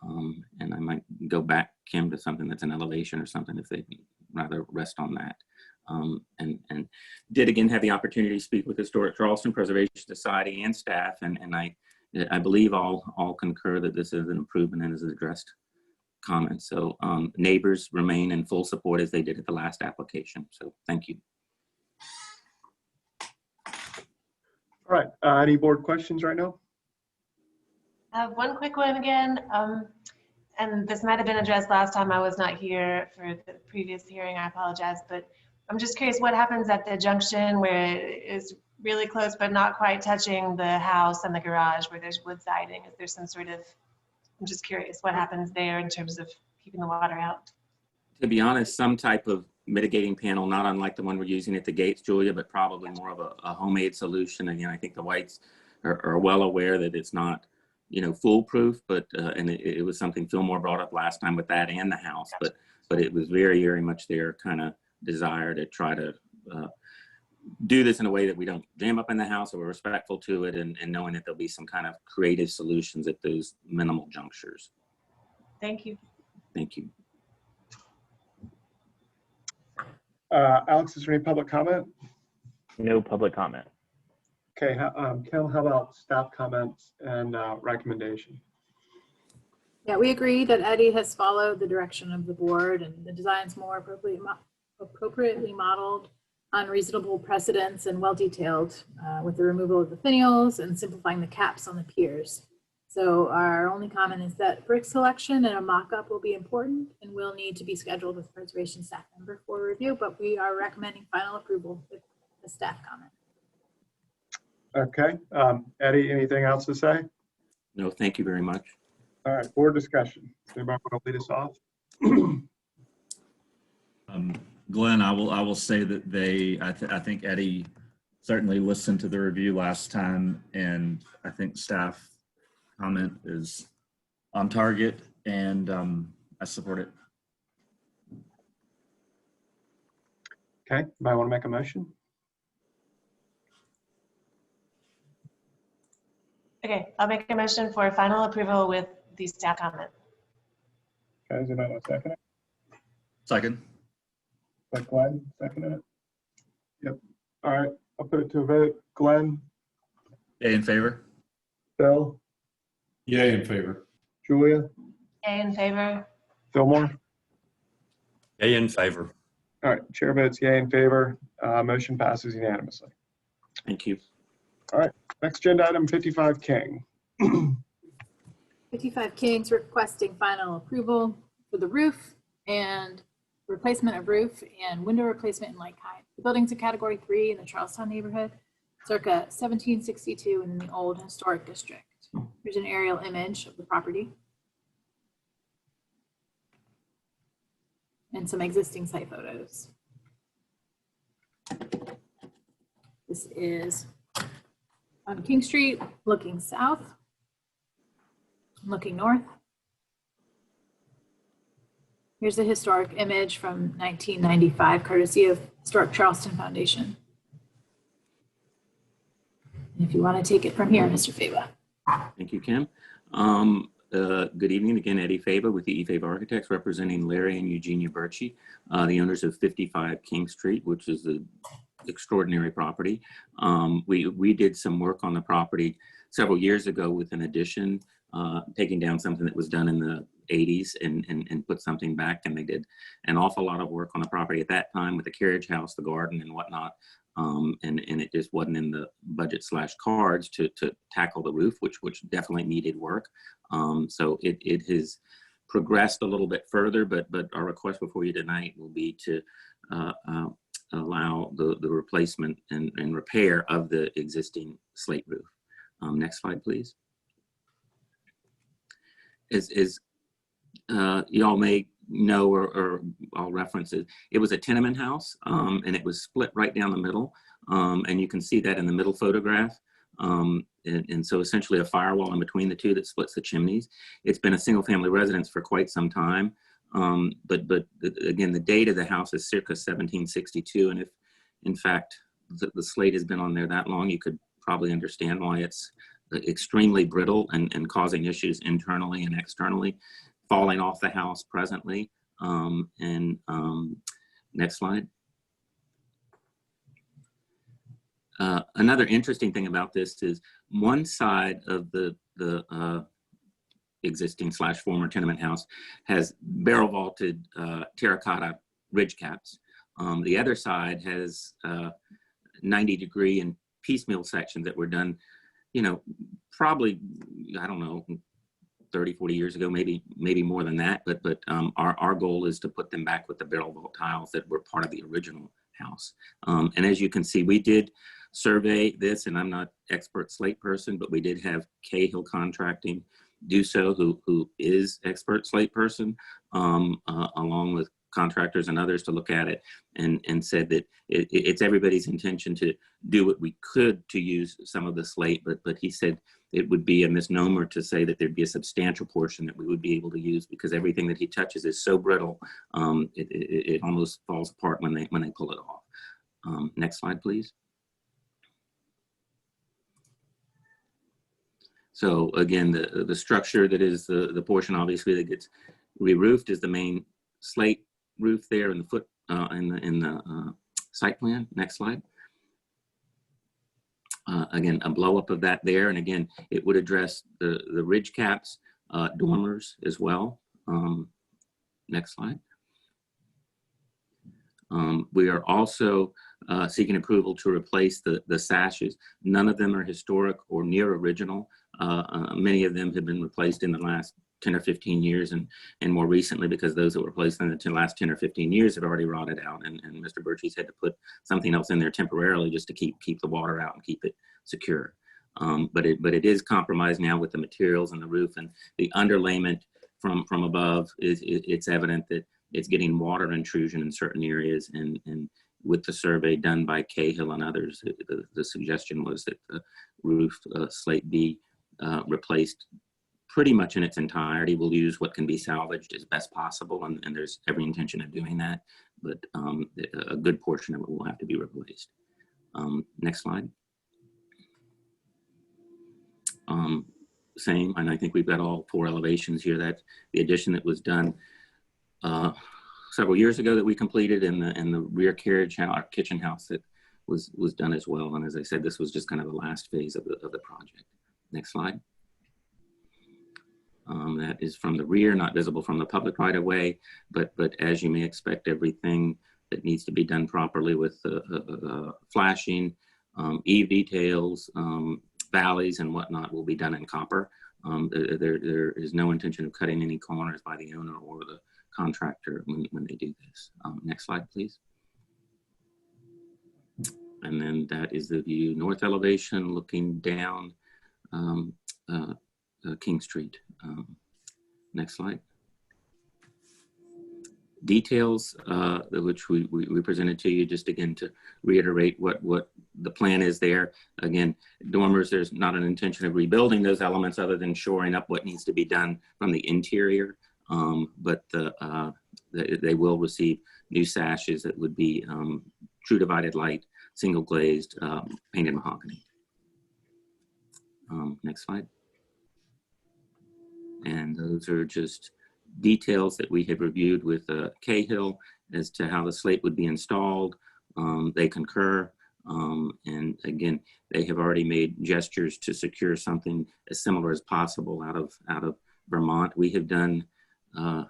And I might go back, Kim, to something that's an elevation or something if they rather rest on that. And did again have the opportunity to speak with Historic Charleston Preservation Society and staff, and I believe all concur that this is an improvement and has addressed comments. So neighbors remain in full support as they did at the last application. So thank you. All right, any board questions right now? I have one quick one again, and this might have been addressed last time I was not here for the previous hearing, I apologize, but I'm just curious what happens at the junction where it is really close but not quite touching the house and the garage where there's wood siding. Is there some sort of, I'm just curious what happens there in terms of keeping the water out? To be honest, some type of mitigating panel, not unlike the one we're using at the gates, Julia, but probably more of a homemade solution. Again, I think the Whites are well aware that it's not, foolproof, but and it was something Fillmore brought up last time with that and the house, but it was very, very much their kind of desire to try to do this in a way that we don't jam up in the house, or we're respectful to it, and knowing that there'll be some kind of creative solutions at those minimal junctures. Thank you. Thank you. Alex, is there any public comment? No public comment. Okay, Kim, how about staff comments and recommendation? Yeah, we agree that Eddie has followed the direction of the board, and the design's more appropriately modeled on reasonable precedents and well detailed with the removal of the finials and simplifying the caps on the piers. So our only comment is that brick selection and a mock-up will be important and will need to be scheduled with preservation staff member for review, but we are recommending final approval with the staff comment. Okay, Eddie, anything else to say? No, thank you very much. All right, board discussion. Does anybody want to lead us off? Glenn, I will say that I think Eddie certainly listened to the review last time, and I think staff comment is on target, and I support it. Okay, anybody want to make a motion? Okay, I'll make a motion for final approval with the staff comment. Okay, is anybody want to second it? Second. Like Glenn, second it? Yep. All right, I'll put it to a vote. Glenn? Yay in favor? Bill? Yay in favor. Julia? Yay in favor? Fillmore? Yay in favor. All right, chair votes yay in favor. Motion passes unanimously. Thank you. All right, next agenda item 55 King. 55 Kings requesting final approval for the roof and replacement of roof and window replacement in like kind. The building's a category 3 in the Charleston neighborhood, circa 1762 in the old historic district. Here's an aerial image of the property and some existing site photos. This is on King Street, looking south, looking north. Here's a historic image from 1995, courtesy of Historic Charleston Foundation. And if you want to take it from here, Mr. Fava. Thank you, Kim. Good evening again, Eddie Fava with the eFava Architects, representing Larry and Eugenia Birchie, the owners of 55 King Street, which is an extraordinary property. We did some work on the property several years ago with an addition, taking down something that was done in the 80s and put something back, and they did an awful lot of work on the property at that time with the carriage house, the garden and whatnot. And it just wasn't in the budget / cards to tackle the roof, which definitely needed work. So it has progressed a little bit further, but our request before you tonight will be to allow the replacement and repair of the existing slate roof. Next slide, please. As y'all may know, or I'll reference it, it was a tenement house, and it was split right down the middle. And you can see that in the middle photograph. And so essentially a firewall in between the two that splits the chimneys. It's been a single family residence for quite some time. But again, the date of the house is circa 1762. And if in fact the slate has been on there that long, you could probably understand why it's extremely brittle and causing issues internally and externally, falling off the house presently. Next slide. Another interesting thing about this is one side of the existing / former tenement house has barrel vaulted terracotta ridge caps. The other side has 90-degree and piecemeal sections that were done, probably, I don't know, 30, 40 years ago, maybe more than that. But our goal is to put them back with the barrel vault tiles that were part of the original house. And as you can see, we did survey this, and I'm not expert slate person, but we did have Cahill Contracting do so, who is expert slate person, along with contractors and others to look at it, and said that it's everybody's intention to do what we could to use some of the slate, but he said it would be a misnomer to say that there'd be a substantial portion that we would be able to use, because everything that he touches is so brittle, it almost falls apart when they pull it off. Next slide, please. So again, the structure that is the portion obviously that gets re-roofed is the main slate roof there in the foot in the site plan. Next slide. Again, a blow up of that there, and again, it would address the ridge caps, dormers as well. Next slide. We are also seeking approval to replace the sashes. None of them are historic or near original. Many of them have been replaced in the last 10 or 15 years, and more recently, because those that were replaced in the last 10 or 15 years have already rotted out, and Mr. Birchie's had to put something else in there temporarily just to keep the water out and keep it secure. But it is compromised now with the materials and the roof, and the underlayment from above it's evident that it's getting water intrusion in certain areas, and with the survey done by Cahill and others, the suggestion was that the roof slate be replaced pretty much in its entirety. We'll use what can be salvaged as best possible, and there's every intention of doing that, but a good portion of it will have to be replaced. Next slide. Same, and I think we've got all 4 elevations here. That the addition that was done several years ago that we completed, and the rear carriage house, our kitchen house that was done as well. And as I said, this was just kind of the last phase of the project. Next slide. That is from the rear, not visible from the public right away, but as you may expect, everything that needs to be done properly with flashing, eave details, valleys and whatnot will be done in copper. There is no intention of cutting any corners by the owner or the contractor when they do this. Next slide, please. And then that is the view north elevation looking down King Street. Next slide. Details which we presented to you, just again to reiterate what the plan is there. Again, dormers, there's not an intention of rebuilding those elements other than shoring up what needs to be done from the interior. But they will receive new sashes that would be true divided light, single glazed, painted mahogany. Next slide. And those are just details that we have reviewed with Cahill as to how the slate would be installed. They concur. And again, they have already made gestures to secure something as similar as possible out of Vermont. We have done a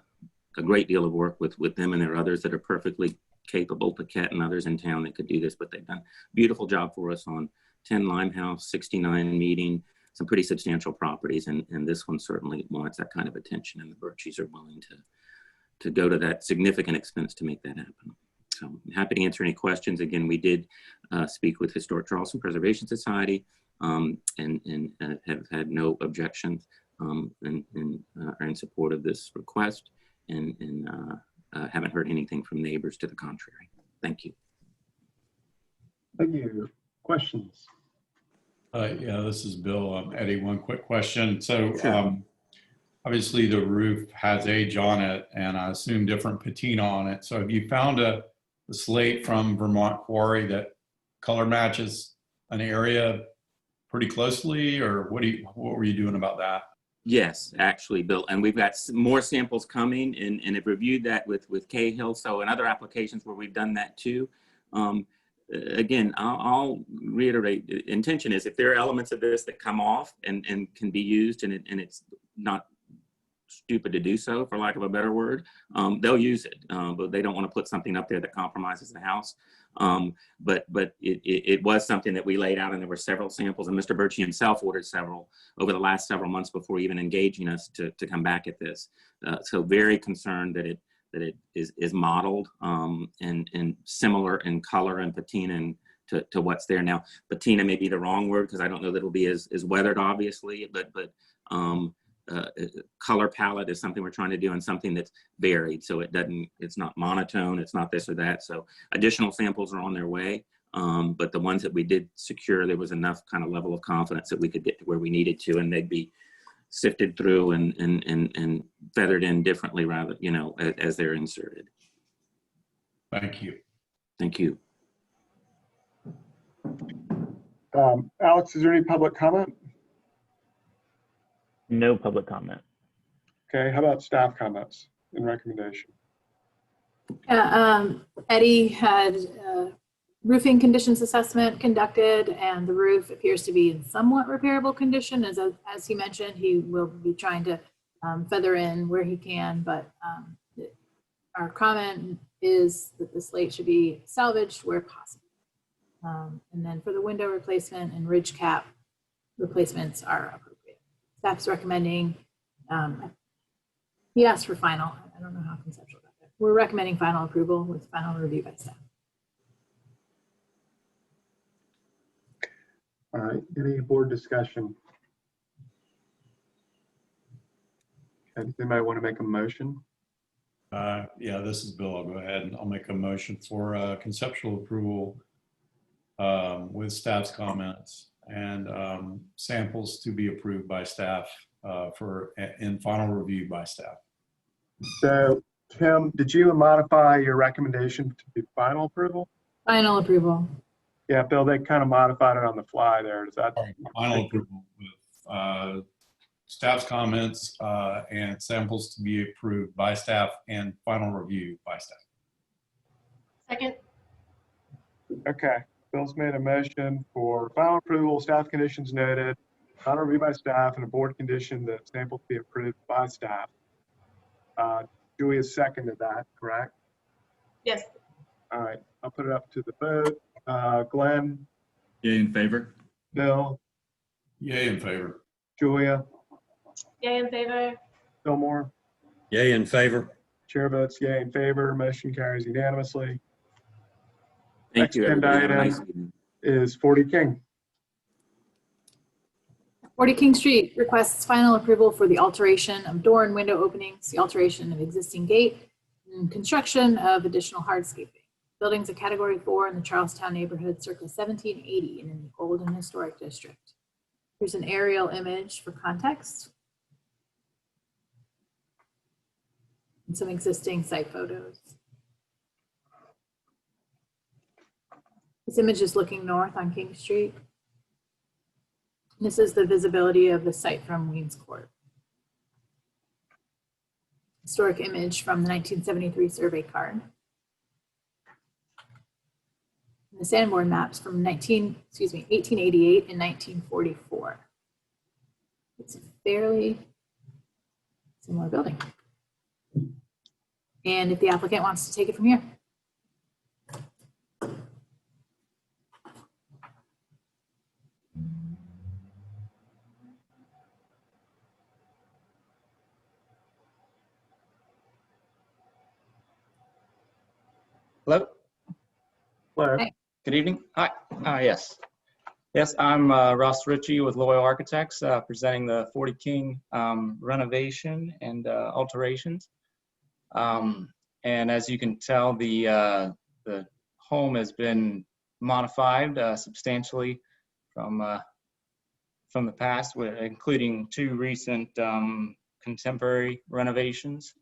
great deal of work with them, and there are others that are perfectly capable, Paquette and others in town that could do this, but they've done a beautiful job for us on 10 Limehouse, 69 Meeting, some pretty substantial properties, and this one certainly wants that kind of attention, and the Birchies are willing to go to that significant expense to make that happen. So I'm happy to answer any questions. Again, we did speak with Historic Charleston Preservation Society and have had no objections and are in support of this request, and haven't heard anything from neighbors to the contrary. Thank you. Thank you. Questions? Yeah, this is Bill. Eddie, one quick question. So obviously the roof has age on it, and I assume different patina on it. So have you found a slate from Vermont Quarry that color matches an area pretty closely, or what were you doing about that? Yes, actually, Bill, and we've got more samples coming, and have reviewed that with Cahill. So in other applications where we've done that too. Again, I'll reiterate, the intention is if there are elements of this that come off and can be used, and it's not stupid to do so, for lack of a better word, they'll use it, but they don't want to put something up there that compromises the house. But it was something that we laid out, and there were several samples, and Mr. Birchie himself ordered several over the last several months before even engaging us to come back at this. So very concerned that it is modeled and similar in color and patina to what's there now. Patina may be the wrong word because I don't know that it'll be as weathered, obviously, but color palette is something we're trying to do, and something that's varied, so it's not monotone, it's not this or that. So additional samples are on their way, but the ones that we did secure, there was enough kind of level of confidence that we could get to where we needed to, and they'd be sifted through and feathered in differently, rather, as they're inserted. Thank you. Thank you. Alex, is there any public comment? No public comment. Okay, how about staff comments and recommendation? Eddie had roofing conditions assessment conducted, and the roof appears to be in somewhat repairable condition. As he mentioned, he will be trying to feather in where he can, but our comment is that the slate should be salvaged where possible. And then for the window replacement and ridge cap replacements are appropriate. Staff's recommending, he asked for final, I don't know how conceptual about that. We're recommending final approval with final review by staff. All right, any board discussion? Okay, anybody want to make a motion? Yeah, this is Bill. I'll go ahead and I'll make a motion for conceptual approval with staff's comments and samples to be approved by staff in final review by staff. So, Tim, did you modify your recommendation to be final approval? Final approval. Yeah, Bill, they kind of modified it on the fly there. Does that? Final approval with staff's comments and samples to be approved by staff and final review by staff. Second. Okay. Bill's made a motion for final approval, staff conditions noted, final review by staff, and a board condition that samples be approved by staff. Julie has seconded that, correct? Yes. All right, I'll put it up to the vote. Glenn? Yay in favor. Bill? Yay in favor. Julia? Yay in favor. Fillmore? Yay in favor. Chair votes yay in favor. Motion carries unanimously. Thank you, Next everybody. Have a agenda nice evening. is 40 King. 40 King Street requests final approval for the alteration of door and window openings, the alteration of existing gate, and construction of additional hardscaping. Building's a Category 4 in the Charlestown neighborhood, circa 1780 in the Old and Historic District. Here's an aerial image for context. And some existing site photos. This image is looking north on King Street. This is the visibility of the site from Weems Court. Historic image from the 1973 survey card. And the Sanborn maps from 1888 and 1944. It's a fairly similar building. And if the applicant wants to take it from here. Hello. Hello. Hey. Good evening. Hi. Yes. Yes, I'm Ross Ritchie with Loyal Architects, presenting the 40 King renovation and alterations. And as you can tell, the home has been modified substantially from the past, including 2 recent contemporary renovations,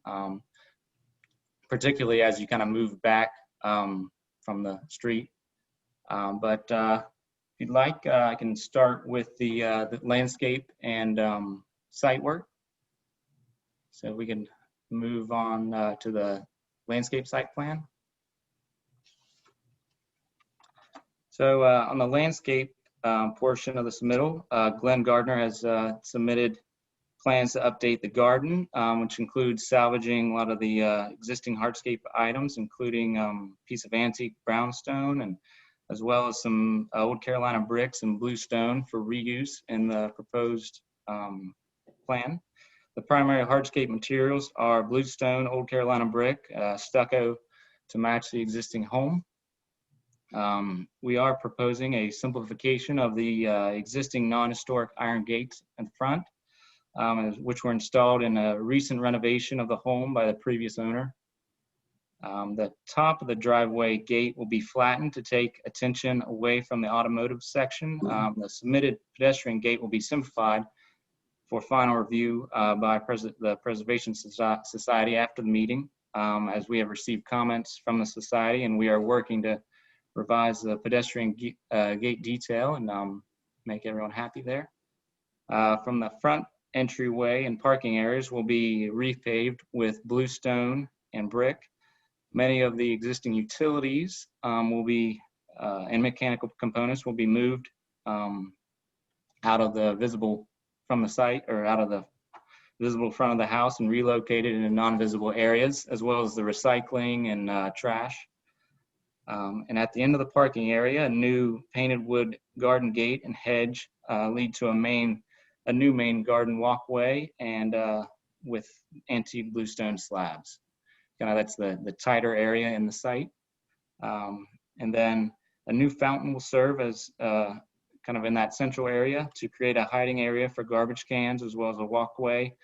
particularly as you kind of move back from the street. But if you'd like, I can start with the landscape and site work. So we can move on to the landscape site plan. So on the landscape portion of the submittal, Glenn Gardner has submitted plans to update the garden, which includes salvaging a lot of the existing hardscape items, including a piece of antique brownstone, and as well as some old Carolina bricks and bluestone for reuse in the proposed plan. The primary hardscape materials are bluestone, old Carolina brick, stucco to match the existing home. We are proposing a simplification of the existing non-historic iron gates in the front, which were installed in a recent renovation of the home by the previous owner. The top of the driveway gate will be flattened to take attention away from the automotive section. The submitted pedestrian gate will be simplified for final review by the Preservation Society after the meeting, as we have received comments from the society, and we are working to revise the pedestrian gate detail and make everyone happy there. From the front entryway and parking areas will be repaved with bluestone and brick. Many of the existing utilities will be and mechanical components will be moved out of the visible from the site, or out of the visible front of the house, and relocated into non-visible areas, as well as the recycling and trash. And at the end of the parking area, a new painted wood garden gate and hedge lead to a new main garden walkway, and with antique bluestone slabs. That's the tighter area in the site. And then a new fountain will serve as kind of in that central area to create a hiding area for garbage cans, as well as a walkway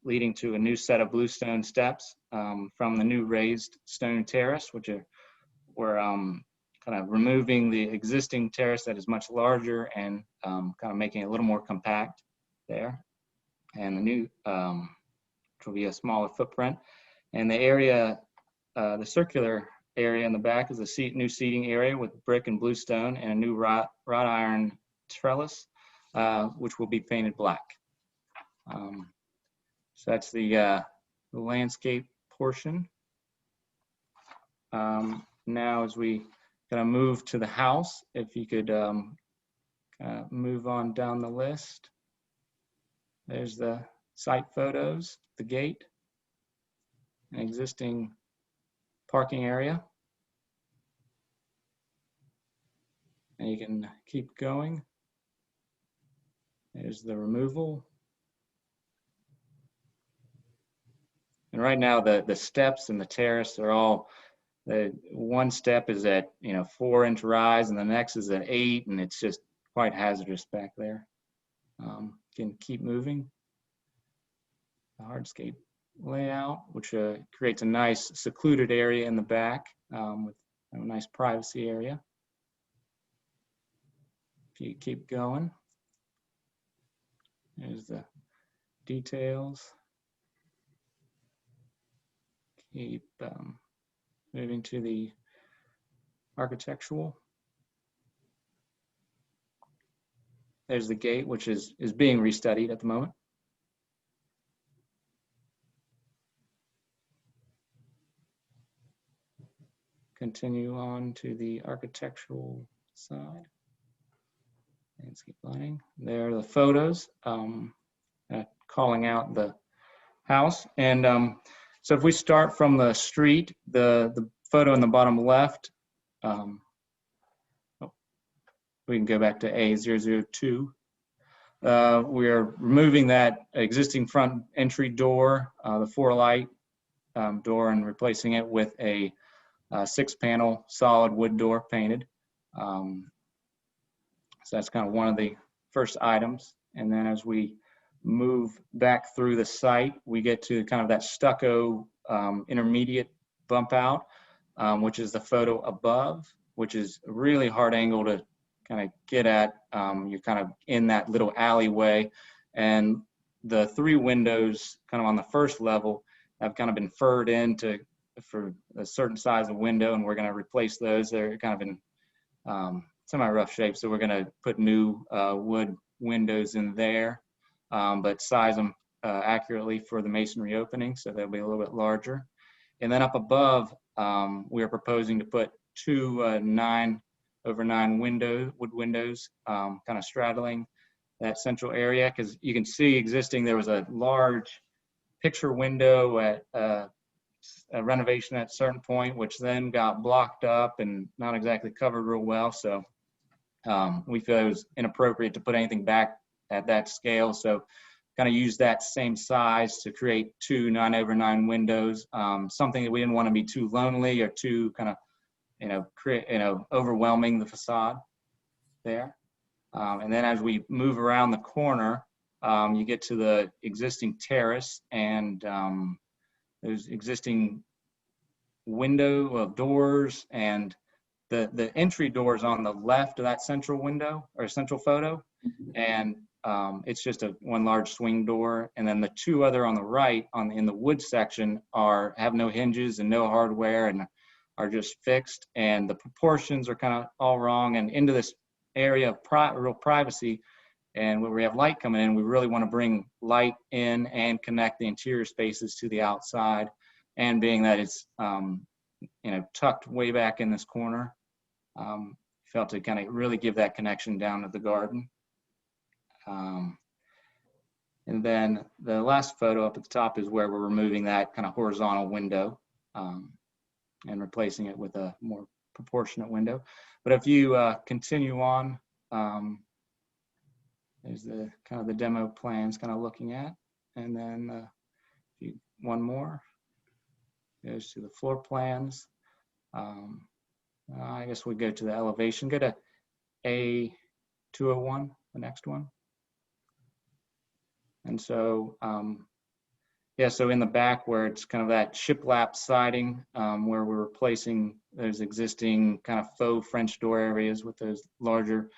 leading to a new set of bluestone steps from the new raised stone terrace, which we're kind of removing the existing terrace that is much larger and kind of making it a little more compact there. And the new, which will be a smaller footprint. And the area, the circular area in the back is a new seating area with brick and bluestone and a new wrought iron trellis, which will be painted black. So that's the landscape portion. Now as we kind of move to the house, if you could move on down the list. There's the site photos, the gate, an existing parking area. And you can keep going. There's the removal. And right now the steps and the terrace are all, one step is at 4-inch rise and the next is at 8, and it's just quite hazardous back there. Can keep moving. The hardscape layout, which creates a nice secluded area in the back with a nice privacy area. If you keep going, there's the details. Keep moving to the architectural. There's the gate, which is being restudied at the moment. Continue on to the architectural side. Landscape lighting. There are the photos calling out the house. And so if we start from the street, the photo in the bottom left, we can go back to A002. We are removing that existing front entry door, the 4-light door, and replacing it with a 6-panel solid wood door painted. So that's kind of one of the first items. And then as we move back through the site, we get to kind of that stucco intermediate bump out, which is the photo above, which is a really hard angle to kind of get at. You're kind of in that little alleyway, and the 3 windows kind of on the first level have kind of been furred in for a certain size of window, and we're going to replace those. They're kind of in semi-rough shape, so we're going to put new wood windows in there, but size them accurately for the masonry opening, so they'll be a little bit larger. And then up above, we are proposing to put 2 9/9 wood windows, kind of straddling that central area, because you can see existing, there was a large picture window at a renovation at a certain point, which then got blocked up and not exactly covered real well. So we feel it was inappropriate to put anything back at that scale. So kind of use that same size to create 2 9/9 windows, something that we didn't want to be too lonely or too kind of, overwhelming the facade there. And then as we move around the corner, you get to the existing terrace, and there's existing window doors, and the entry doors on the left of that central window or central photo, and it's just one large swing door. And then the 2 other on the right in the wood section have no hinges and no hardware and are just fixed, and the proportions are kind of all wrong. And into this area of real privacy, and when we have light coming in, we really want to bring light in and connect the interior spaces to the outside. And being that it's tucked way back in this corner, felt to kind of really give that connection down to the garden. And then the last photo up at the top is where we're removing that kind of horizontal window and replacing it with a more proportionate window. But if you continue on, there's the kind of the demo plans kind of looking at. And then one more goes to the floor plans. I guess we go to the elevation. Go to A201, the next one. And so, yeah, so in the back where it's kind of that shiplap siding, where we're replacing those existing kind of faux French door areas with those larger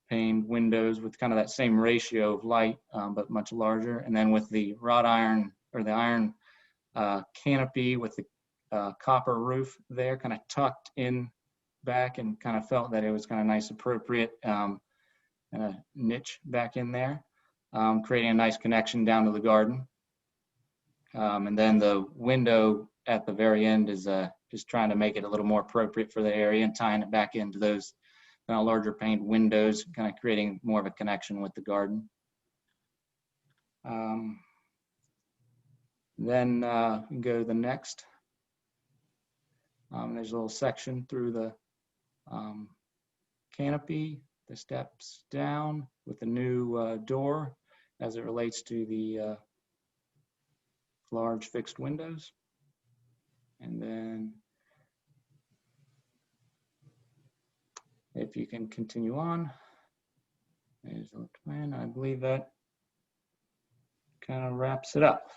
paned windows with kind of that same ratio of light, but much larger. And then with the wrought iron or the iron canopy with the copper roof there, kind of tucked in back, and kind of felt that it was kind of nice, appropriate niche back in there, creating a nice connection down to the garden. And then the window at the very end is just trying to make it a little more appropriate for the area and tying it back into those kind of larger paned windows, kind of creating more of a connection with the garden. Then we can go to the next. There's a little section through the canopy, the steps down with the new door as it relates to the large fixed windows. And then if you can continue on, there's the plan. I believe that kind of wraps it up.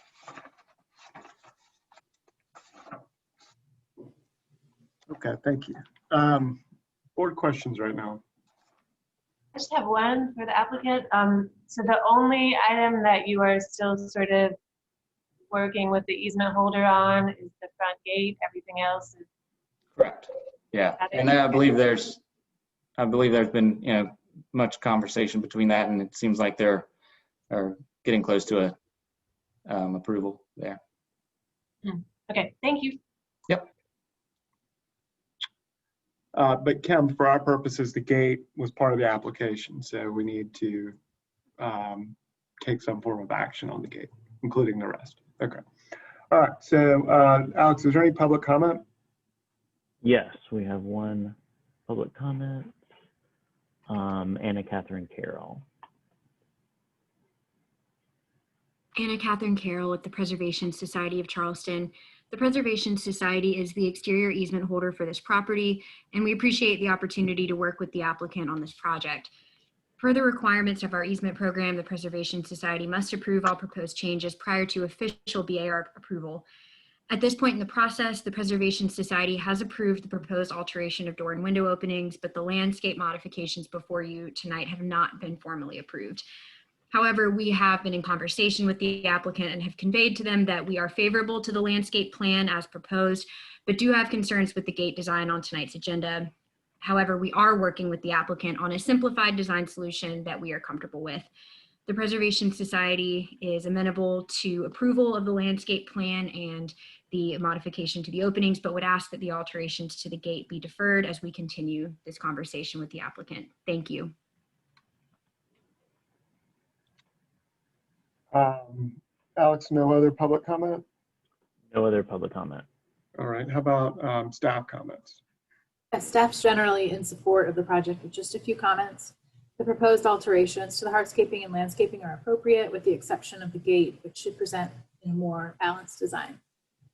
Okay, thank you. Board questions right now. I just have one for the applicant. So the only item that you are still sort of working with the easement holder on is the front gate. Everything else is correct. Yeah, and I believe there's been much conversation between that, and it seems like they're getting close to a approval there. Okay, thank you. Yep. But Kim, for our purposes, the gate was part of the application, so we need to take some form of action on the gate, including the rest. Okay. All right. So, Alex, is there any public comment? Yes, we have one public comment. Anna Catherine Carroll. Anna Catherine Carroll with the Preservation Society of Charleston. The Preservation Society is the exterior easement holder for this property, and we appreciate the opportunity to work with the applicant on this project. Per the requirements of our easement program, the Preservation Society must approve all proposed changes prior to official BAR approval. At this point in the process, the Preservation Society has approved the proposed alteration of door and window openings, but the landscape modifications before you tonight have not been formally approved. However, we have been in conversation with the applicant and have conveyed to them that we are favorable to the landscape plan as proposed, but do have concerns with the gate design on tonight's agenda. However, we are working with the applicant on a simplified design solution that we are comfortable with. The Preservation Society is amenable to approval of the landscape plan and the modification to the openings, but would ask that the alterations to the gate be deferred as we continue this conversation with the applicant. Thank you. Alex, no other public comment? No other public comment. All right. How about staff comments? Yes, staff's generally in support of the project with just a few comments. The proposed alterations to the hardscaping and landscaping are appropriate with the exception of the gate, which should present in a more balanced design.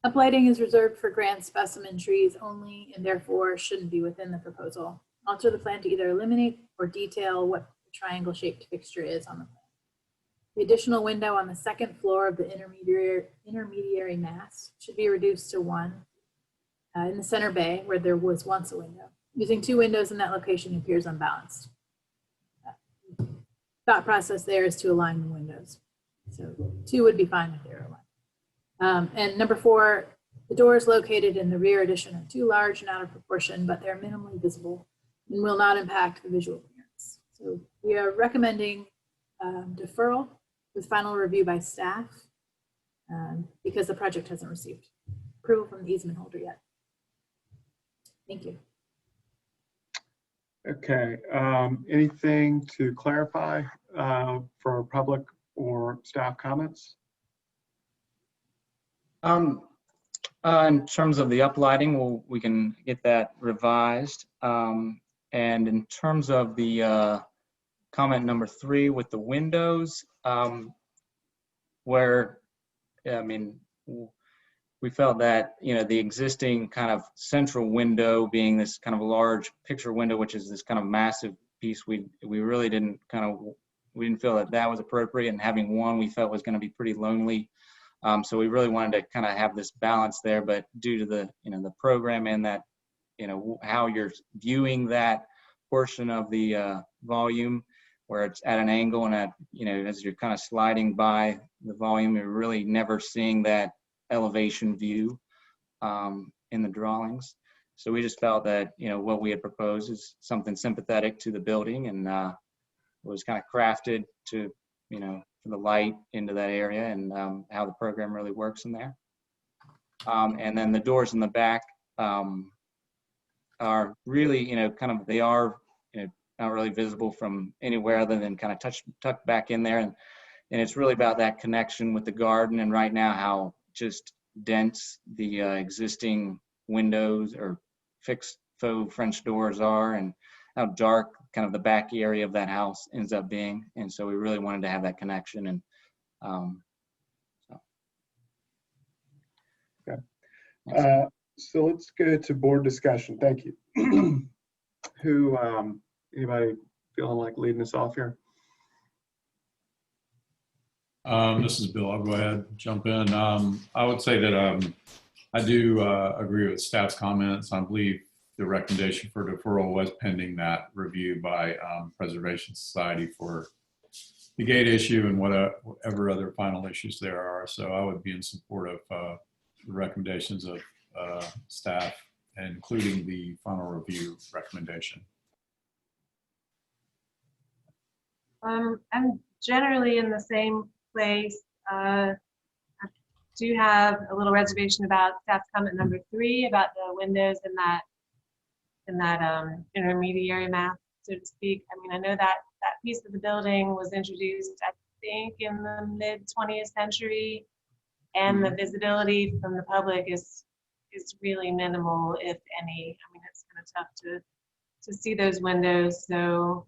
Uplighting is reserved for grand specimen trees only and therefore shouldn't be within the proposal. Alter the plan to either eliminate or detail what the triangle-shaped fixture is on the plan. The additional window on the second floor of the intermediary mass should be reduced to one in the center bay where there was once a window. Using two windows in that location appears unbalanced. Thought process there is to align the windows. So two would be fine if they were aligned. And number 4, the doors located in the rear addition are too large and out of proportion, but they're minimally visible and will not impact the visual appearance. So we are recommending deferral with final review by staff because the project hasn't received approval from the easement holder yet. Thank you. Okay. Anything to clarify for public or staff comments? In terms of the uplighting, we can get that revised. And in terms of the comment number 3 with the windows, where, I mean, we felt that, the existing kind of central window being this kind of large picture window, which is this kind of massive piece, we really didn't kind of we didn't feel that that was appropriate, and having one we felt was going to be pretty lonely. So we really wanted to kind of have this balance there, but due to the, the program and that, how you're viewing that portion of the volume, where it's at an angle and at, as you're kind of sliding by the volume, you're really never seeing that elevation view in the drawings. So we just felt that, what we had proposed is something sympathetic to the building, and it was kind of crafted to, for the light into that area, and how the program really works in there. And then the doors in the back are really, they are, not really visible from anywhere other than kind of tucked back in there. And it's really about that connection with the garden, and right now how just dense the existing windows or fixed faux French doors are, and how dark kind of the back area of that house ends up being. And so we really wanted to have that connection. And Okay. So let's go to board discussion. Thank you. Anybody feeling like leading us off here? This is Bill. I'll go ahead and jump in. I would say that I do agree with staff's comments. I believe the recommendation for deferral was pending that review by Preservation Society for the gate issue and whatever other final issues there are. So I would be in support of the recommendations of staff, including the final review recommendation. I'm generally in the same place. I do have a little reservation about staff's comment number 3 about the windows in that intermediary map, so to speak. I mean, I know that that piece of the building was introduced, I think, in the mid 20th century, and the visibility from the public is really minimal, if any. I mean, it's kind of tough to see those windows. So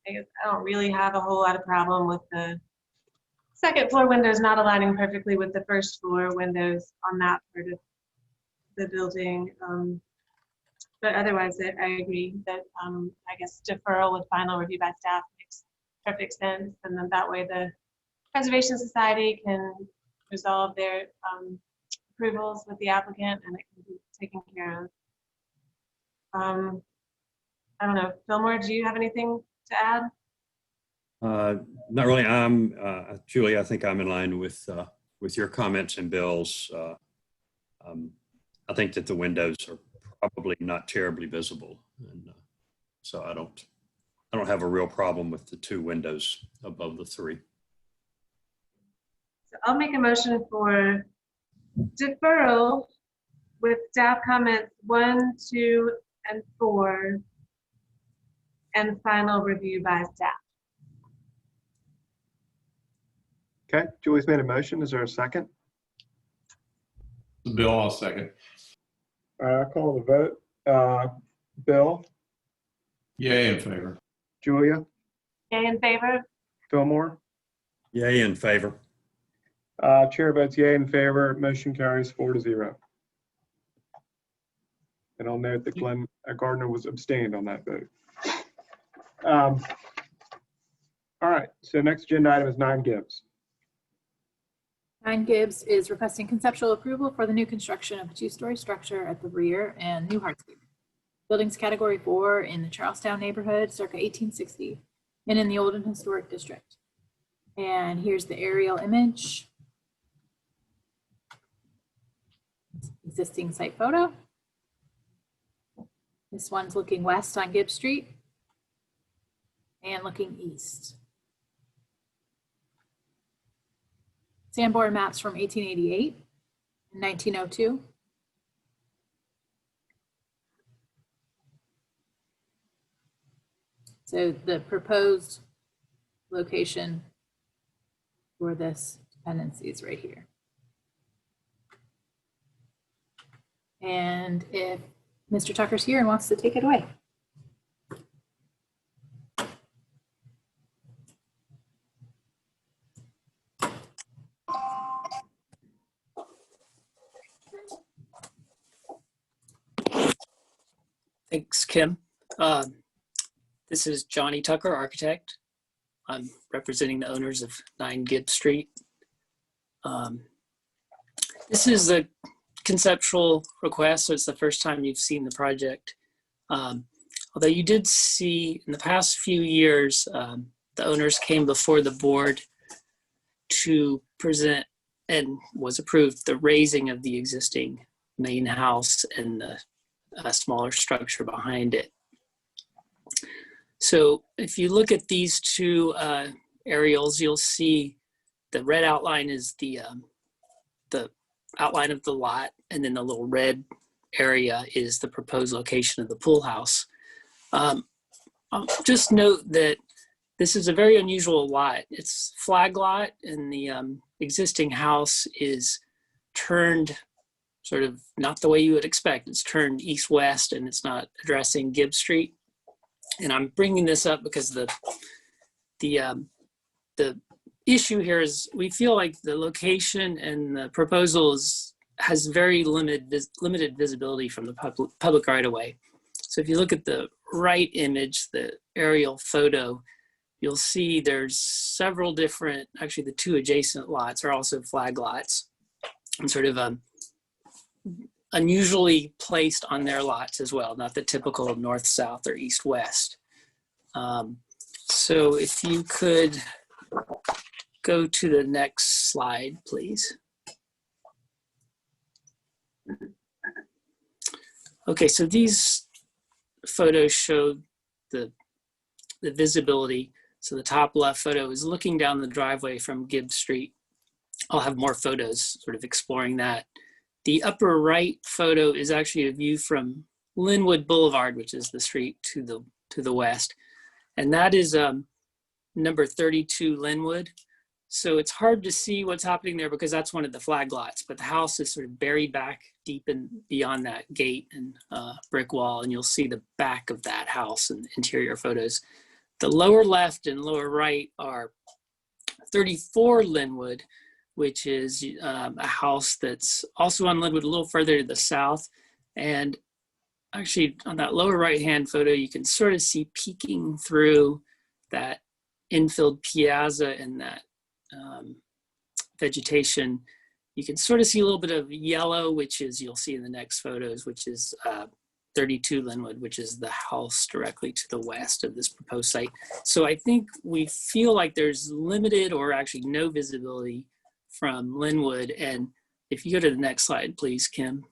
I guess I don't really have a whole lot of problem with the second floor windows not aligning perfectly with the first floor windows on that part of the building. But otherwise, I agree that I guess deferral with final review by staff makes perfect sense. And then that way the Preservation Society can resolve their approvals with the applicant, and it can be taken care of. I don't know, Fillmore, do you have anything to add? Not really. Julie, I think I'm in line with your comments and Bill's. I think that the windows are probably not terribly visible, and so I don't have a real problem with the 2 windows above the 3. So I'll make a motion for deferral with staff comments 1, 2, and 4, and final review by staff. Okay, Julie's made a motion. Is there a second? Bill, I'll second. I'll call the vote. Bill? Yay in favor. Julia? Yay in favor? Fillmore? Yay in favor. Chair votes yay in favor. Motion carries 4-0. And I'll note that Glenn Gardner was abstained on that vote. All right, so next agenda item is 9 Gibbs. 9 Gibbs is requesting conceptual approval for the new construction of a 2-story structure at the rear and new hardscape. Buildings category 4 in the Charlestown neighborhood, circa 1860, and in the Old and Historic District. And here's the aerial image. Existing site photo. This one's looking west on Gibbs Street and looking east. Sanborn maps from 1888 and 1902. So the proposed location for this dependency is right here. And if Mr. Tucker's here and wants to take it away. Thanks, Kim. This is Johnny Tucker, architect. I'm representing the owners of 9 Gibbs Street. This is a conceptual request, so it's the first time you've seen the project. Although you did see in the past few years, the owners came before the board to present and was approved the raising of the existing main house and the smaller structure behind it. So if you look at these two aerials, you'll see the red outline is the outline of the lot, and then the little red area is the proposed location of the pool house. I'll just note that this is a very unusual lot. It's flag lot, and the existing house is turned sort of not the way you would expect. It's turned east-west, and it's not addressing Gibbs Street. And I'm bringing this up because the issue here is we feel like the location and the proposals has very limited visibility from the public right-of-way. So if you look at the right image, the aerial photo, you'll see there's several different, actually the 2 adjacent lots are also flag lots, and sort of unusually placed on their lots as well, not the typical north-south or east-west. So if you could go to the next slide, please. Okay, so these photos show the visibility. So the top left photo is looking down the driveway from Gibbs Street. I'll have more photos sort of exploring that. The upper right photo is actually a view from Linwood Boulevard, which is the street to the west. And that is number 32 Linwood. So it's hard to see what's happening there because that's one of the flag lots, but the house is sort of buried back deep in beyond that gate and brick wall, and you'll see the back of that house in interior photos. The lower left and lower right are 34 Linwood, which is a house that's also on Linwood a little further to the south. And actually on that lower right-hand photo, you can sort of see peeking through that infilled piazza and that vegetation. You can sort of see a little bit of yellow, which is, you'll see in the next photos, which is 32 Linwood, which is the house directly to the west of this proposed site. So I think we feel like there's limited or actually no visibility from Linwood. And if you go to the next slide, please, Kim.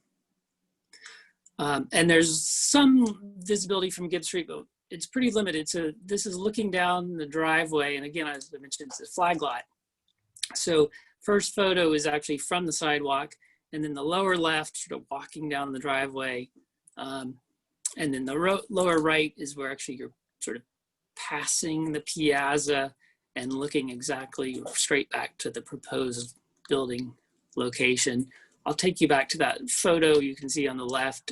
And there's some visibility from Gibbs Street, but it's pretty limited. So this is looking down the driveway. And again, as I mentioned, it's a flag lot. So first photo is actually from the sidewalk, and then the lower left, sort of walking down the driveway. And then the lower right is where actually you're sort of passing the piazza and looking exactly straight back to the proposed building location. I'll take you back to that photo you can see on the left.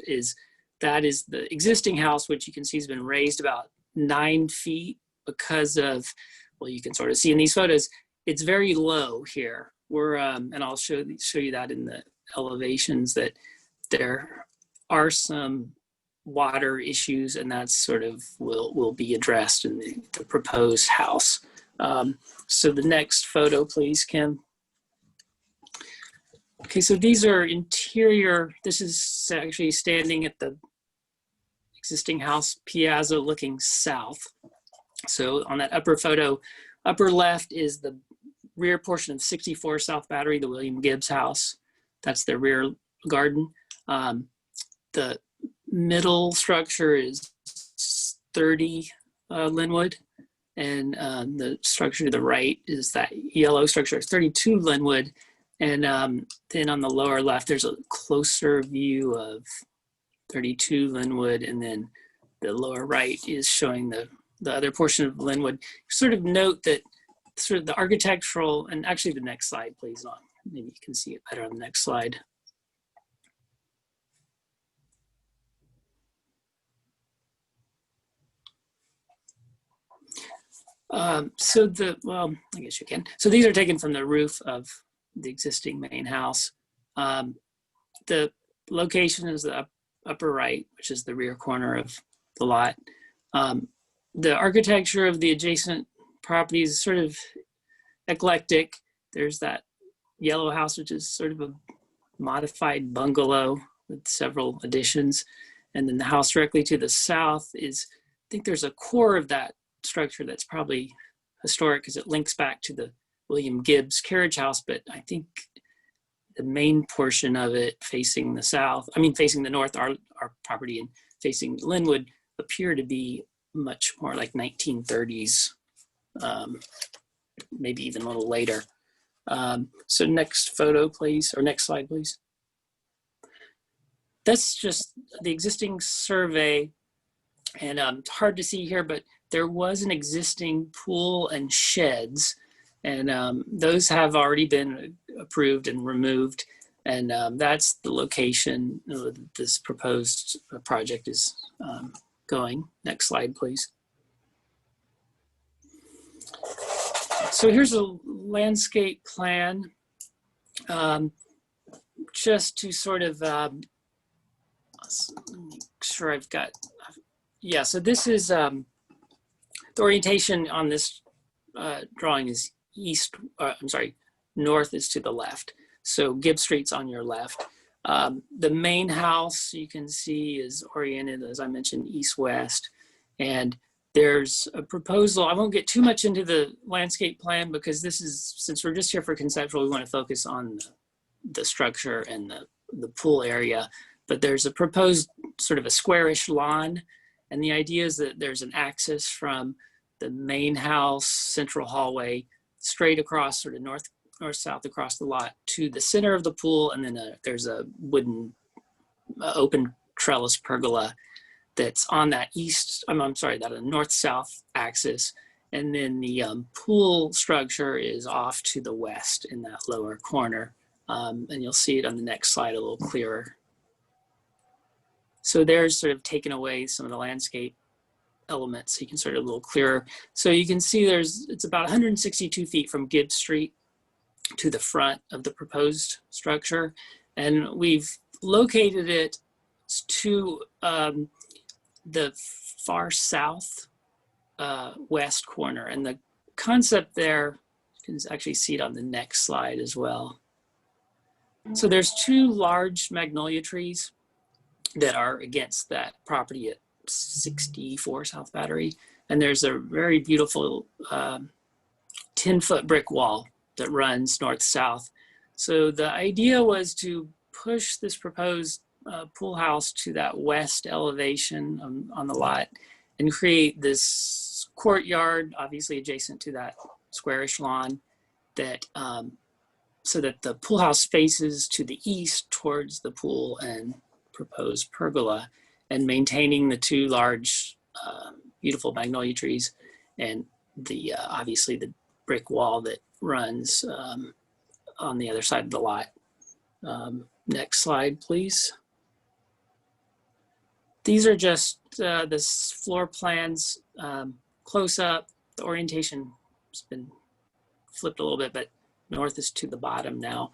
That is the existing house, which you can see has been raised about 9 feet because of, well, you can sort of see in these photos, it's very low here. And I'll show you that in the elevations, that there are some water issues, and that's sort of will be addressed in the proposed house. So the next photo, please, Kim. Okay, so these are interior. This is actually standing at the existing house piazza looking south. So on that upper photo, upper left is the rear portion of 64 South Battery, the William Gibbs house. That's their rear garden. The middle structure is 30 Linwood, and the structure to the right is that yellow structure, 32 Linwood. And then on the lower left, there's a closer view of 32 Linwood, and then the lower right is showing the other portion of Linwood. Sort of note that sort of the architectural, and actually the next slide, please. Maybe you can see it better on the next slide. Well, I guess you can. So these are taken from the roof of the existing main house. The location is the upper right, which is the rear corner of the lot. The architecture of the adjacent property is sort of eclectic. There's that yellow house, which is sort of a modified bungalow with several additions. And then the house directly to the south is, I think there's a core of that structure that's probably historic because it links back to the William Gibbs carriage house, but I think the main portion of it facing the south, I mean, facing the north, our property, and facing Linwood appear to be much more like 1930s, maybe even a little later. So next photo, please, or next slide, please. That's just the existing survey, and it's hard to see here, but there was an existing pool and sheds, and those have already been approved and removed, and that's the location this proposed project is going. Next slide, please. So here's a landscape plan, just to sort of, make sure I've got, yeah, so this is, the orientation on this drawing is north is to the left. So Gibbs Street's on your left. The main house you can see is oriented, as I mentioned, east-west. And there's a proposal, I won't get too much into the landscape plan because this is, since we're just here for conceptual, we want to focus on the structure and the pool area. But there's a proposed sort of a squarish lawn. And the idea is that there's an access from the main house, central hallway, straight across, sort of north-south across the lot to the center of the pool. And then there's a wooden open trellis pergola that's on that that north-south axis. And then the pool structure is off to the west in that lower corner. And you'll see it on the next slide a little clearer. So there's sort of taken away some of the landscape elements, so you can sort of a little clearer. So you can see it's about 162 feet from Gibbs Street to the front of the proposed structure. And we've located it to the far south west corner. And the concept there, you can actually see it on the next slide as well. So there's two large magnolia trees that are against that property at 64 South Battery. And there's a very beautiful 10-foot brick wall that runs north-south. So the idea was to push this proposed pool house to that west elevation on the lot and create this courtyard, obviously adjacent to that squarish lawn, that so that the pool house faces to the east towards the pool and proposed pergola, and maintaining the two large, beautiful magnolia trees and the obviously the brick wall that runs on the other side of the lot. Next slide, please. These are just the floor plans close up. The orientation has been flipped a little bit, but north is to the bottom now.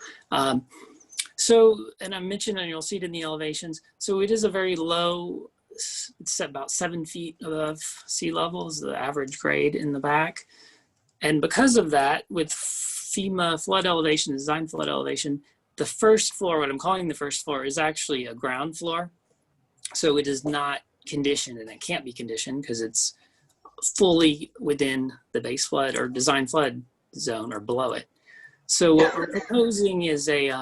So, and I mentioned, and you'll see it in the elevations, so it is a very low, it's about 7 feet above sea level is the average grade in the back. And because of that, with FEMA flood elevation, design flood elevation, the first floor, what I'm calling the first floor, is actually a ground floor. So it is not conditioned, and it can't be conditioned because it's fully within the base flood or design flood zone or below it. So what we're proposing is a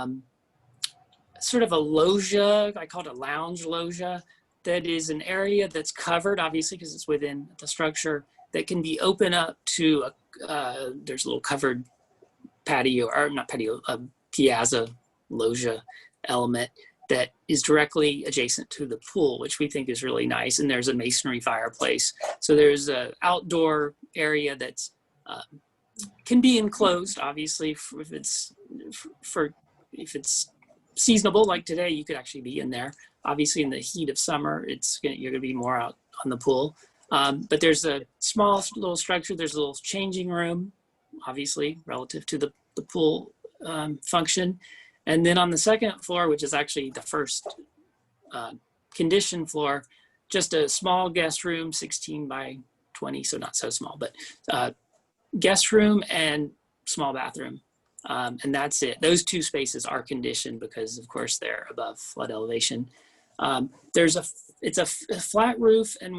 sort of a loggia, I call it a lounge loggia, that is an area that's covered, obviously, because it's within the structure, that can be open up to, there's a little covered patio, or not patio, a piazza loggia element that is directly adjacent to the pool, which we think is really nice. And there's a masonry fireplace. So there's an outdoor area that's can be enclosed, obviously, if it's seasonable, like today, you could actually be in there. Obviously, in the heat of summer, you're gonna be more out on the pool. But there's a small little structure. There's a little changing room, obviously, relative to the pool function. And then on the second floor, which is actually the first conditioned floor, just a small guest room, 16 by 20, so not so small, but guest room and small bathroom. And that's it. Those two spaces are conditioned because of course they're above flood elevation. It's a flat roof and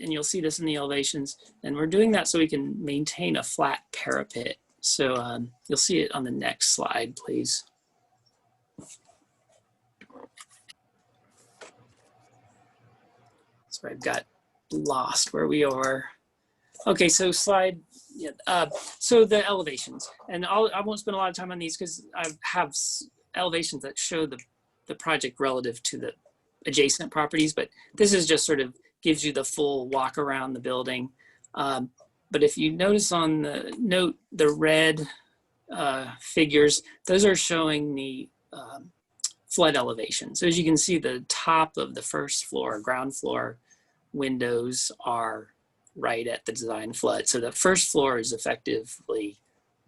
and you'll see this in the elevations, and we're doing that so we can maintain a flat parapet. So you'll see it on the next slide, please. So I've got lost where we are. Okay, so so the elevations, and I won't spend a lot of time on these because I have elevations that show the project relative to the adjacent properties, but this is just sort of gives you the full walk around the building. But if you notice on the note, the red figures, those are showing the flood elevation. So as you can see, the top of the first floor, ground floor windows are right at the design flood. So the first floor is effectively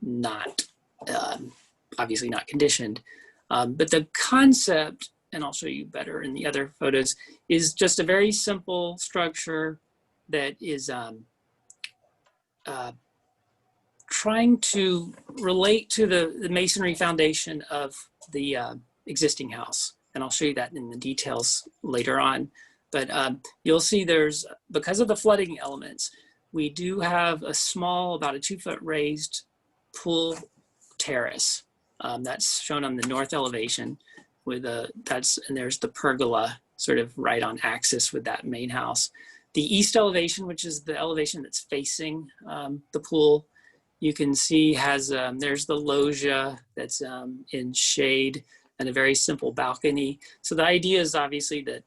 not, obviously not conditioned. But the concept, and I'll show you better in the other photos, is just a very simple structure that is trying to relate to the masonry foundation of the existing house. And I'll show you that in the details later on. But you'll see because of the flooding elements, we do have a small, about a 2-foot raised pool terrace. That's shown on the north elevation with and there's the pergola sort of right on axis with that main house. The east elevation, which is the elevation that's facing the pool, you can see there's the loggia that's in shade and a very simple balcony. So the idea is obviously that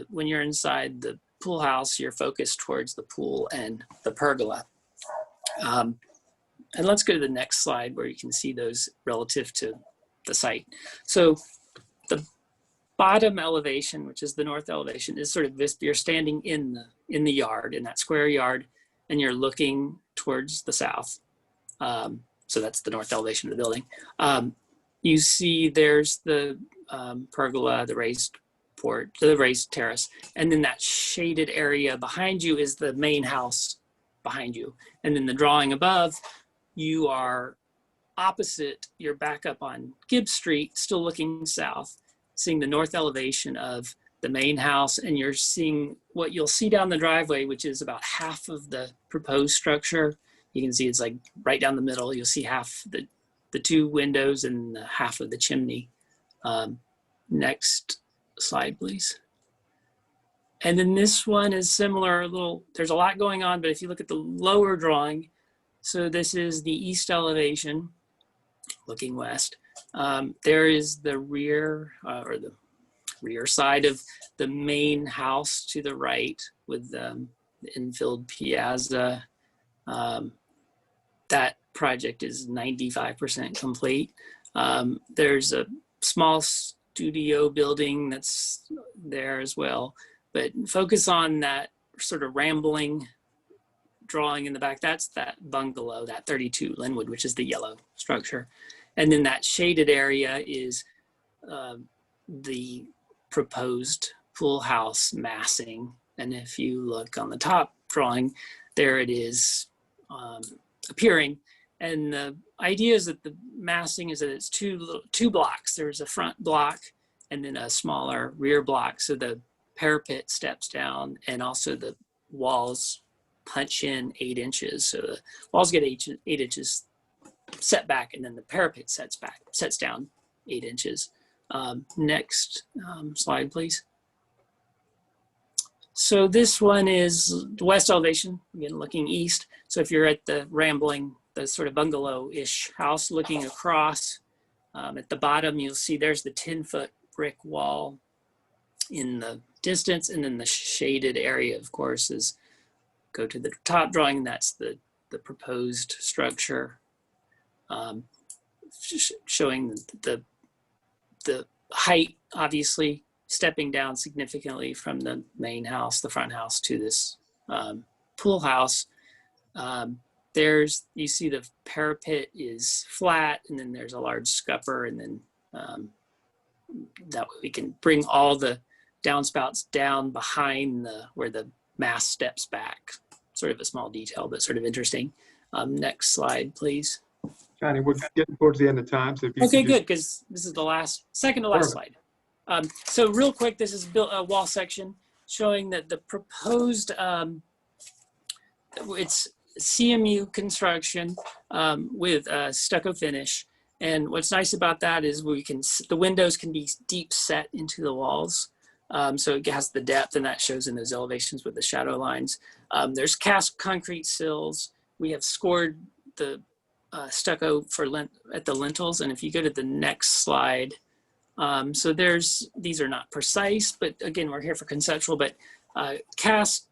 when you're inside the pool house, you're focused towards the pool and the pergola. And let's go to the next slide where you can see those relative to the site. So the bottom elevation, which is the north elevation, is sort of this, you're standing in the yard, in that square yard, and you're looking towards the south. So that's the north elevation of the building. You see there's the pergola, the raised terrace, and then that shaded area behind you is the main house behind you. And then the drawing above, you are opposite, you're back up on Gibbs Street, still looking south, seeing the north elevation of the main house, and you're seeing what you'll see down the driveway, which is about half of the proposed structure. You can see it's like right down the middle. You'll see half the two windows and half of the chimney. Next slide, please. And then this one is similar, there's a lot going on, but if you look at the lower drawing, so this is the east elevation looking west. There is the rear or the rear side of the main house to the right with the infilled piazza. That project is 95% complete. There's a small studio building that's there as well, but focus on that sort of rambling drawing in the back. That's that bungalow, that 32 Linwood, which is the yellow structure. And then that shaded area is the proposed pool house massing. And if you look on the top drawing, there it is appearing. And the idea is that the massing is that it's two blocks. There's a front block and then a smaller rear block. So the parapet steps down and also the walls punch in 8 inches. So the walls get 8 inches set back, and then the parapet sets down 8 inches. Next slide, please. So this one is the west elevation, again, looking east. So if you're at the rambling, the sort of bungalow-ish house looking across, at the bottom, you'll see there's the 10-foot brick wall in the distance, and then the shaded area, of course, is go to the top drawing, and that's the proposed structure, showing the height, obviously, stepping down significantly from the main house, the front house, to this pool house. You see the parapet is flat, and then there's a large scupper, and then that way we can bring all the downspouts down behind where the mast steps back. Sort of a small detail, but sort of interesting. Next slide, please. Johnny, we're getting towards the end of time, so if you Okay, could good, because this is the second to last slide. So real quick, this is built a wall section showing that the proposed, it's CMU construction with stucco finish. And what's nice about that is the windows can be deep set into the walls. So it has the depth, and that shows in those elevations with the shadow lines. There's cast concrete sills. We have scored the stucco at the lintels. And if you go to the next slide, so these are not precise, but again, we're here for conceptual, but cast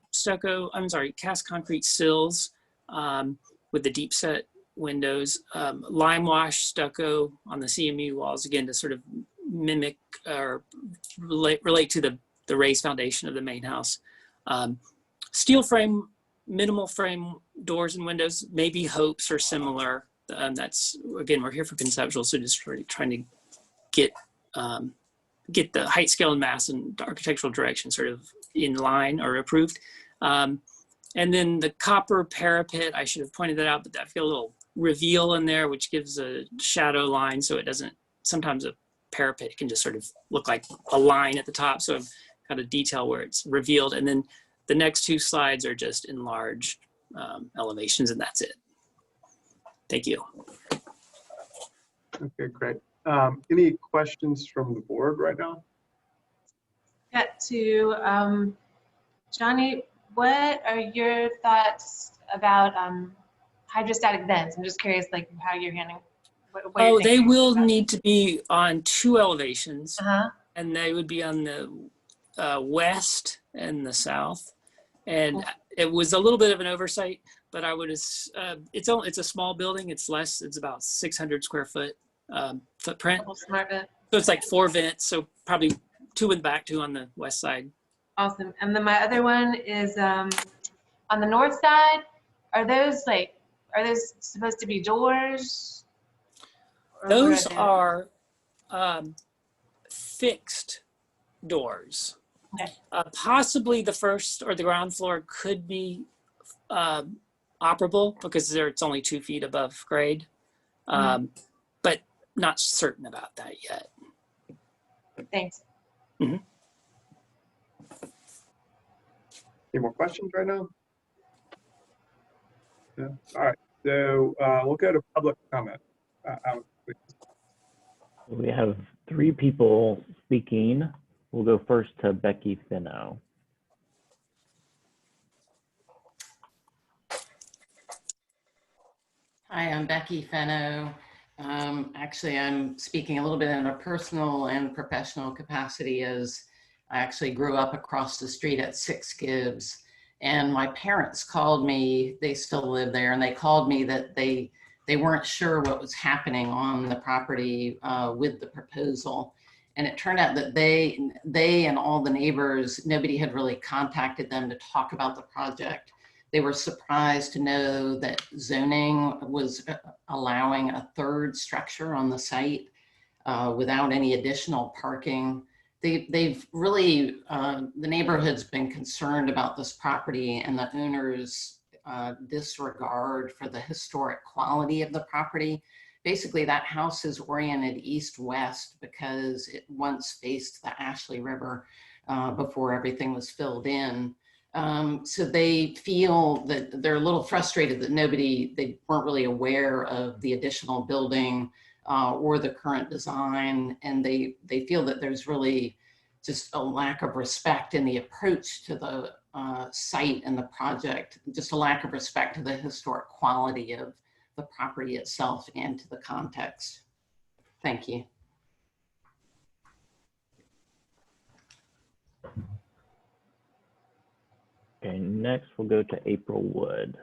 concrete sills with the deep set windows, lime wash stucco on the CMU walls, again, to sort of mimic or relate to the raised foundation of the main house. Steel frame, minimal frame doors and windows, maybe hopes or similar. That's, again, we're here for conceptual, so just trying to get the height, scale, and mass and architectural direction sort of in line or approved. And then the copper parapet, I should have pointed that out, but I feel a little reveal in there, which gives a shadow line, so it doesn't, sometimes a parapet can just sort of look like a line at the top, so I've got a detail where it's revealed. And then the next two slides are just enlarged elevations, and that's it. Thank you. Okay, great. Any questions from the board right now? Got to Johnny, what are your thoughts about hydrostatic vents? I'm just curious, like how you're handling. Oh, they will need to be on two elevations, and they would be on the west and the south. And it was a little bit of an oversight, but I would, it's a small building. It's about 600 square foot footprint. Smart vent. So it's like 4 vents, so probably 2 in the back, 2 on the west side. Awesome. And then my other one is on the north side. Are those supposed to be doors? Those are fixed doors. Okay. Possibly the first or the ground floor could be operable because it's only 2 feet above grade, but not certain about that yet. Thanks. Mm-hmm. Any more questions right now? Yeah. All right. So we'll go to public comment. Alex, please. We have 3 people speaking. We'll go first to Becky Finno. Hi, I'm Becky Fenno. Actually, I'm speaking a little bit in a personal and professional capacity, as I actually grew up across the street at 6 Gibbs. And my parents called me, they still live there, and they called me that they weren't sure what was happening on the property with the proposal. And it turned out that they and all the neighbors, nobody had really contacted them to talk about the project. They were surprised to know that zoning was allowing a 3rd structure on the site without any additional parking. They've really, the neighborhood's been concerned about this property and the owner's disregard for the historic quality of the property. Basically, that house is oriented east-west because it once faced the Ashley River before everything was filled in. So they feel that they're a little frustrated that they weren't really aware of the additional building or the current design. And they feel that there's really just a lack of respect in the approach to the site and the project, just a lack of respect to the historic quality of the property itself and to the context. Thank you. Okay, next we'll go to April Wood.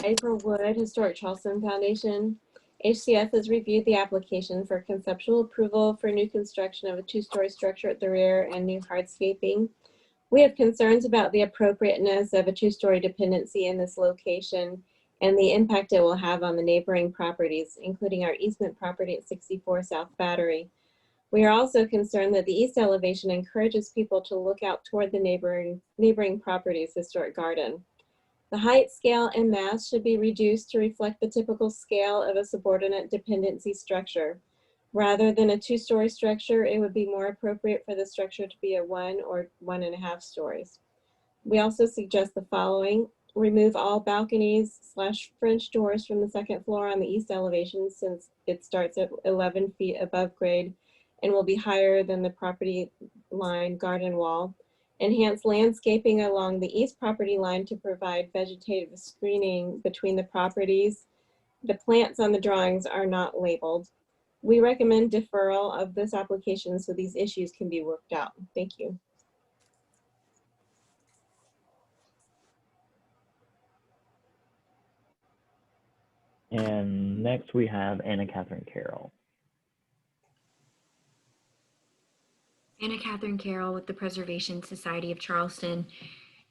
April Wood, Historic Charleston Foundation. HCF has reviewed the application for conceptual approval for new construction of a 2-story structure at the rear and new hardscaping. We have concerns about the appropriateness of a 2-story dependency in this location and the impact it will have on the neighboring properties, including our easement property at 64 South Battery. We are also concerned that the east elevation encourages people to look out toward the neighboring property's historic garden. The height, scale, and mass should be reduced to reflect the typical scale of a subordinate dependency structure. Rather than a 2-story structure, it would be more appropriate for the structure to be a 1 or 1.5 stories. We also suggest the following: remove all balconies/French doors from the second floor on the east elevation, since it starts at 11 feet above grade and will be higher than the property line garden wall. Enhance landscaping along the east property line to provide vegetative screening between the properties. The plants on the drawings are not labeled. We recommend deferral of this application so these issues can be worked out. Thank you. And next we have Anna Catherine Carroll. Anna Catherine Carroll with the Preservation Society of Charleston.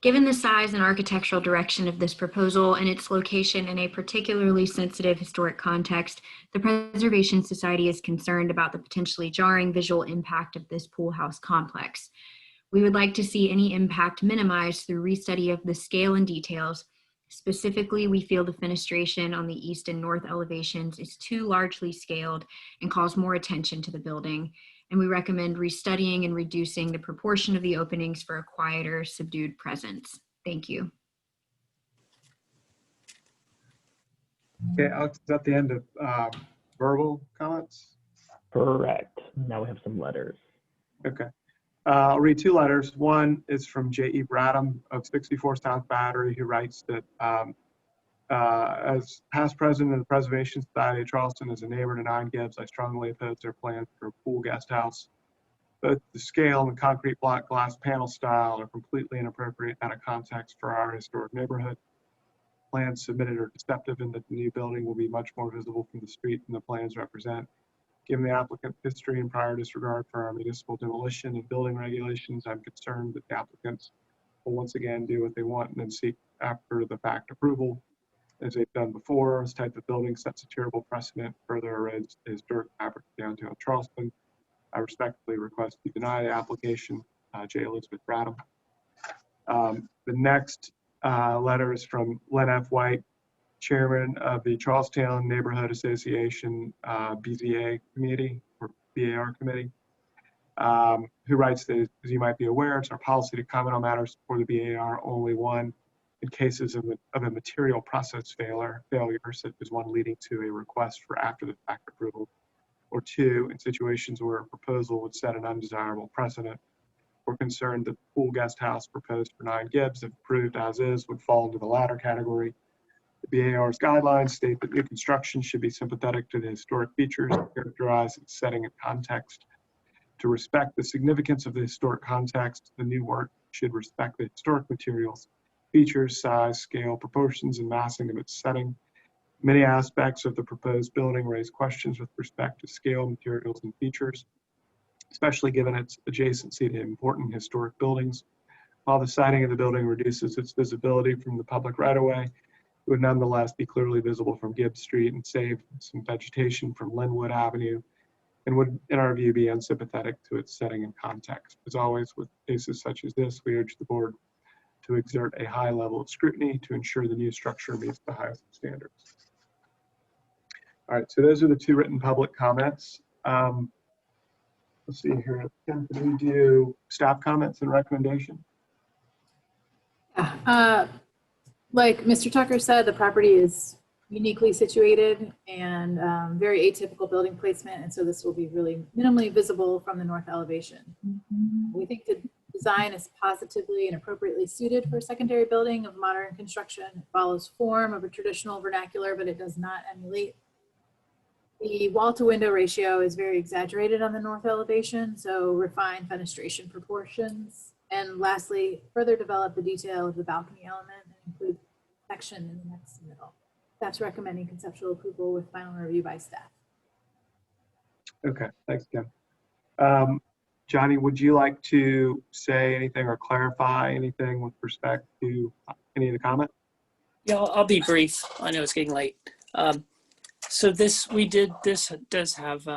Given the size and architectural direction of this proposal and its location in a particularly sensitive historic context, the Preservation Society is concerned about the potentially jarring visual impact of this pool house complex. We would like to see any impact minimized through restudy of the scale and details. Specifically, we feel the fenestration on the east and north elevations is too largely scaled and calls more attention to the building. And we recommend restudying and reducing the proportion of the openings for a quieter, subdued presence. Thank you. Okay, Alex, is that the end of verbal comments? Correct. Now we have some letters. Okay. I'll read 2 letters. One is from J.E. Bradham of 64 South Battery, who writes that as past president of the Preservation Society of Charleston, as a neighbor to 9 Gibbs, I strongly oppose their plans for a pool guest house. Both the scale and the concrete block glass panel style are completely inappropriate out of context for our historic neighborhood. Plans submitted are deceptive in that the new building will be much more visible from the street than the plans represent. Given the applicant's history and prior disregard for our municipal demolition and building regulations, I'm concerned that the applicants will once again do what they want and then seek after the fact approval. As they've done before, this type of building sets a terrible precedent, further erodes the historic fabric of downtown Charleston. I respectfully request you deny the application. J. Elizabeth Bradham. The next letter is from Len F. White, chairman of the Charlestown Neighborhood Association BZA committee, or BAR committee, who writes that, as you might be aware, it's our policy to comment on matters before the BAR only one in cases of a material process failure, such as one leading to a request for after the fact approval, or 2, in situations where a proposal would set an undesirable precedent. We're concerned that the pool guest house proposed for 9 Gibbs, if approved as is, would fall into the latter category. The BAR's guidelines state that new construction should be sympathetic to the historic features, characterize its setting and context. To respect the significance of the historic context, the new work should respect the historic materials, features, size, scale, proportions, and massing of its setting. Many aspects of the proposed building raise questions with respect to scale, materials, and features, especially given its adjacency to important historic buildings. While the siting of the building reduces its visibility from the public right-of-way, it would nonetheless be clearly visible from Gibbs Street and save some vegetation from Linwood Avenue, and would, in our view, be unsympathetic to its setting and context. As always, with cases such as this, we urge the board to exert a high level of scrutiny to ensure the new structure meets the highest standards. All right, so those are the 2 written public comments. Let's see here. Can we do staff comments and recommendation? Like Mr. Tucker said, the property is uniquely situated and very atypical building placement, and so this will be really minimally visible from the north elevation. We think the design is positively and appropriately suited for a secondary building of modern construction. It follows form of a traditional vernacular, but it does not emulate. The wall-to-window ratio is very exaggerated on the north elevation, so refine fenestration proportions. And lastly, further develop the detail of the balcony element and include section in the next submittal. Staff's recommending conceptual approval with final review by staff. Okay, thanks, Kim. Johnny, would you like to say anything or clarify anything with respect to any of the comments? Yeah, I'll be brief. I know it's getting late. So this does have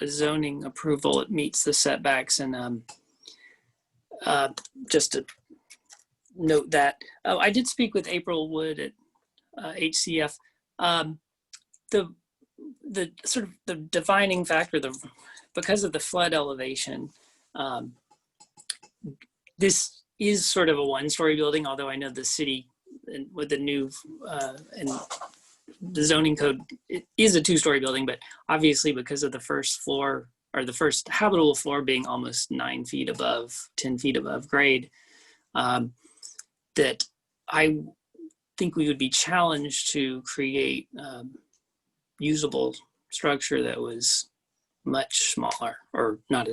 a zoning approval, it meets the setbacks. And just to note that, I did speak with April Wood at HCF. The sort of the defining factor, because of the flood elevation, this is sort of a one-story building, although I know the city with the new and the zoning code, it is a two-story building, but obviously because of the first floor, or the first habitable floor being almost 9 feet above, 10 feet above grade, that I think we would be challenged to create usable structure that was much smaller, or not,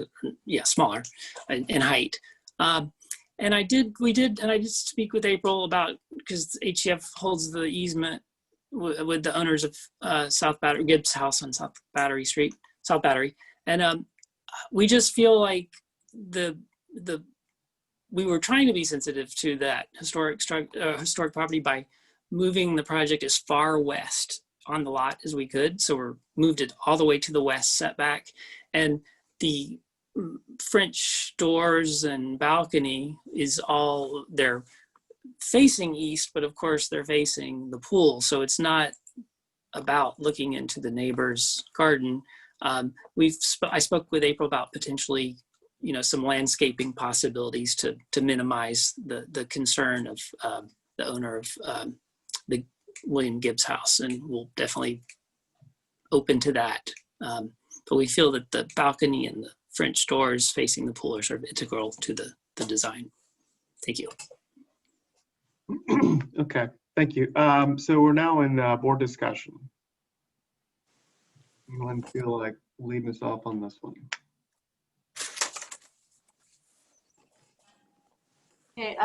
smaller in height. And I did speak with April about, because HCF holds the easement with the owners of South Battery, Gibbs House on South Battery Street, South Battery. And we just feel like we were trying to be sensitive to that historic property by moving the project as far west on the lot as we could. So we're moved it all the way to the west setback, and the French doors and balcony is all, they're facing east, but of course they're facing the pool. So it's not about looking into the neighbor's garden. I spoke with April about potentially, some landscaping possibilities to minimize the concern of the owner of the William Gibbs House, and we'll definitely open to that. But we feel that the balcony and the French doors facing the pool are sort of integral to the design. Thank you. Okay, thank you. So we're now in board discussion. Anyone feel like leading us off on this one? Okay,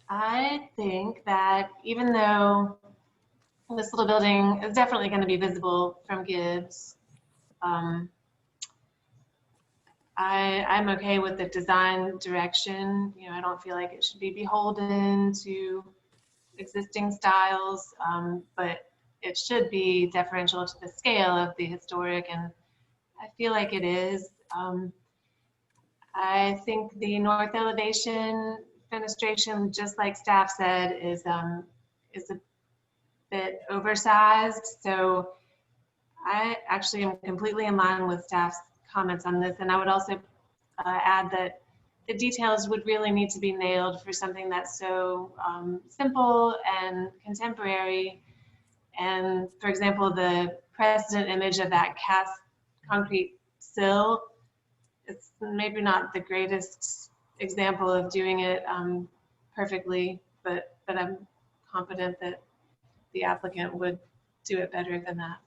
I think that even though this little building is definitely going to be visible from Gibbs, I'm okay with the design direction. I don't feel like it should be beholden to existing styles, but it should be deferential to the scale of the historic, and I feel like it is. I think the north elevation fenestration, just like staff said, is a bit oversized. So I actually am completely in line with staff's comments on this. And I would also add that the details would really need to be nailed for something that's so simple and contemporary. And for example, the precedent image of that cast concrete sill, it's maybe not the greatest example of doing it perfectly, but I'm confident that the applicant would do it better than that.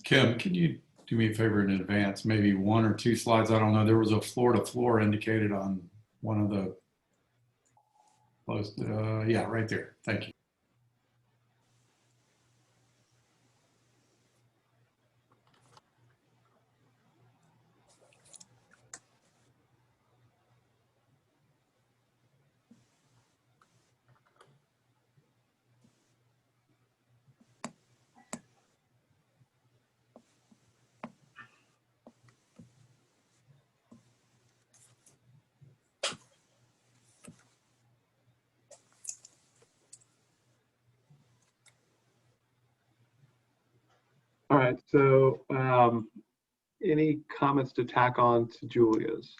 Kim, can you do me a favor in advance, maybe 1 or 2 slides? I don't know. There was a floor to floor indicated on one of the yeah, right there. Thank you. All right, so any comments to tack on to Julia's?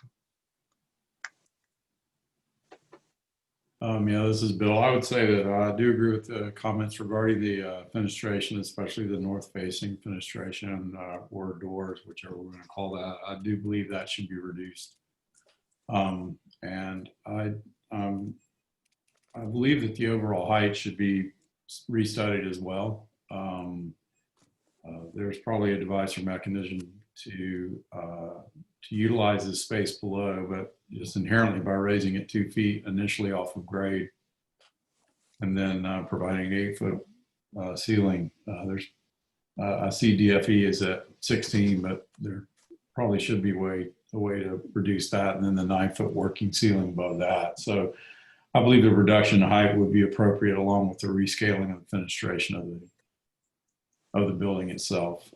Yeah, this is Bill. I would say that I do agree with the comments regarding the fenestration, especially the north-facing fenestration or doors, whichever we're going to call that. I do believe that should be reduced. And I believe that the overall height should be restudied as well. There's probably a device or mechanism to utilize the space below, but just inherently by raising it 2 feet initially off of grade, and then providing an 8-foot ceiling. I see DFE is at 16, but there probably should be a way the way to reduce that, and then the 9-foot working ceiling above that. So I believe the reduction in height would be appropriate along with the rescaling of the fenestration of the building itself.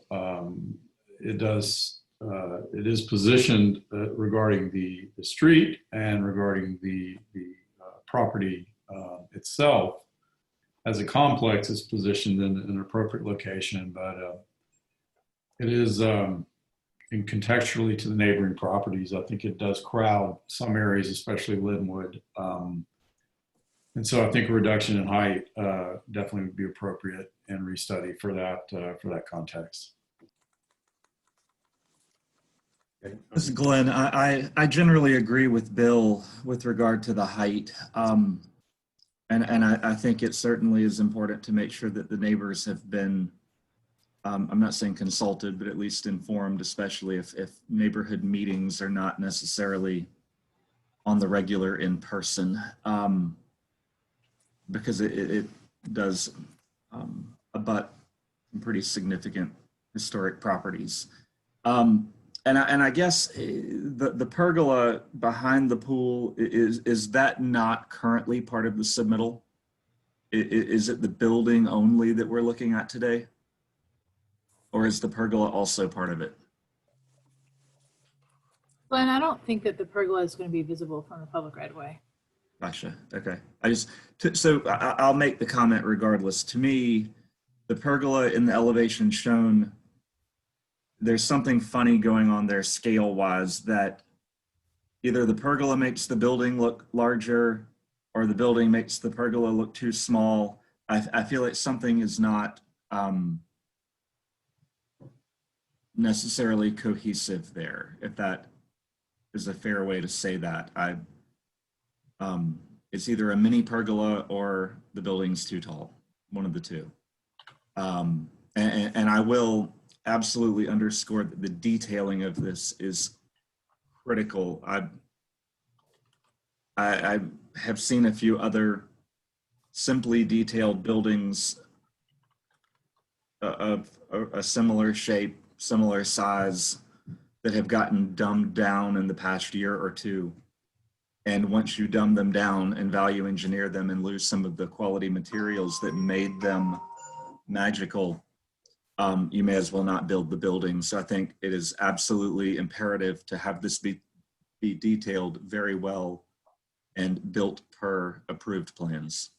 It is positioned regarding the street and regarding the property itself as a complex is positioned in an appropriate location, but it is and contextually to the neighboring properties, I think it does crowd some areas, especially Linwood. And so I think a reduction in height definitely would be appropriate and restudy for that context. This is Glenn. I generally agree with Bill with regard to the height. And I think it certainly is important to make sure that the neighbors have been, I'm not saying consulted, but at least informed, especially if neighborhood meetings are not necessarily on the regular in person, because it does abut some pretty significant historic properties. And I guess the pergola behind the pool, is that not currently part of the submittal? Is it the building only that we're looking at today? Or is the pergola also part of it? Glenn, I don't think that the pergola is going to be visible from the public right away. Gotcha. Okay. I'll make the comment regardless. To me, the pergola in the elevation shown, there's something funny going on there scale-wise, that either the pergola makes the building look larger or the building makes the pergola look too small. I feel like something is not necessarily cohesive there, if that is a fair way to say that. It's either a mini pergola or the building's too tall, one of the two. And I will absolutely underscore that the detailing of this is critical. I have seen a few other simply detailed buildings of a similar shape, similar size, that have gotten dumbed down in the past year or two. And once you dumb them down and value engineer them and lose some of the quality materials that made them magical, you may as well not build the building. So I think it is absolutely imperative to have this be detailed very well and built per approved plans.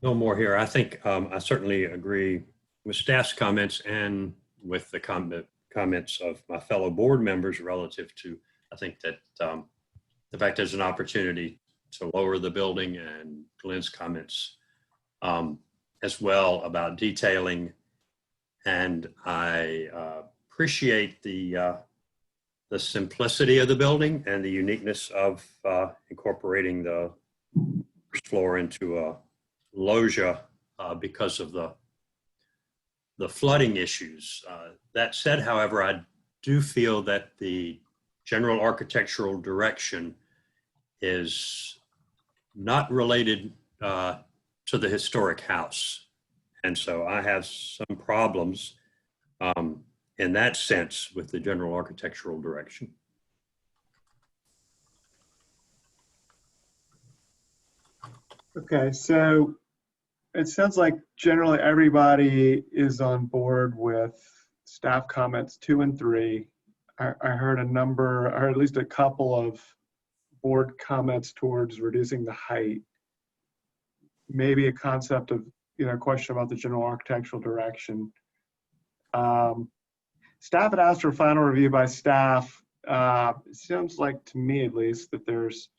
No more here. I think I certainly agree with staff's comments and with the comments of my fellow board members relative to, I think that the fact there's an opportunity to lower the building, and Glenn's comments as well about detailing. And I appreciate the simplicity of the building and the uniqueness of incorporating the first floor into a loggia because of the flooding issues. That said, however, I do feel that the general architectural direction is not related to the historic house. And so I have some problems in that sense with the general architectural direction. Okay, so it sounds like generally everybody is on board with staff comments 2 and 3. I heard a number, or at least a couple of board comments towards reducing the height. Maybe a concept of, question about the general architectural direction. Staff had asked for a final review by staff. It sounds like, to me at least, that there's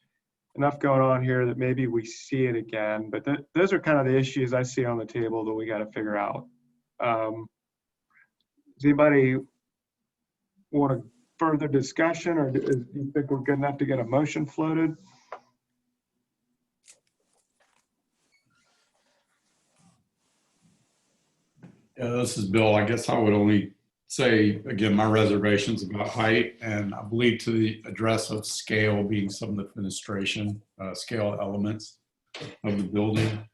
enough going on here that maybe we see it again, but those are kind of the issues I see on the table that we got to figure out. Does anybody want a further discussion, or do you think we're good enough to get a motion floated? Yeah, this is Bill. I guess I would only say, again, my reservations about height, and I believe to the address of scale being some of the fenestration scale elements of the building.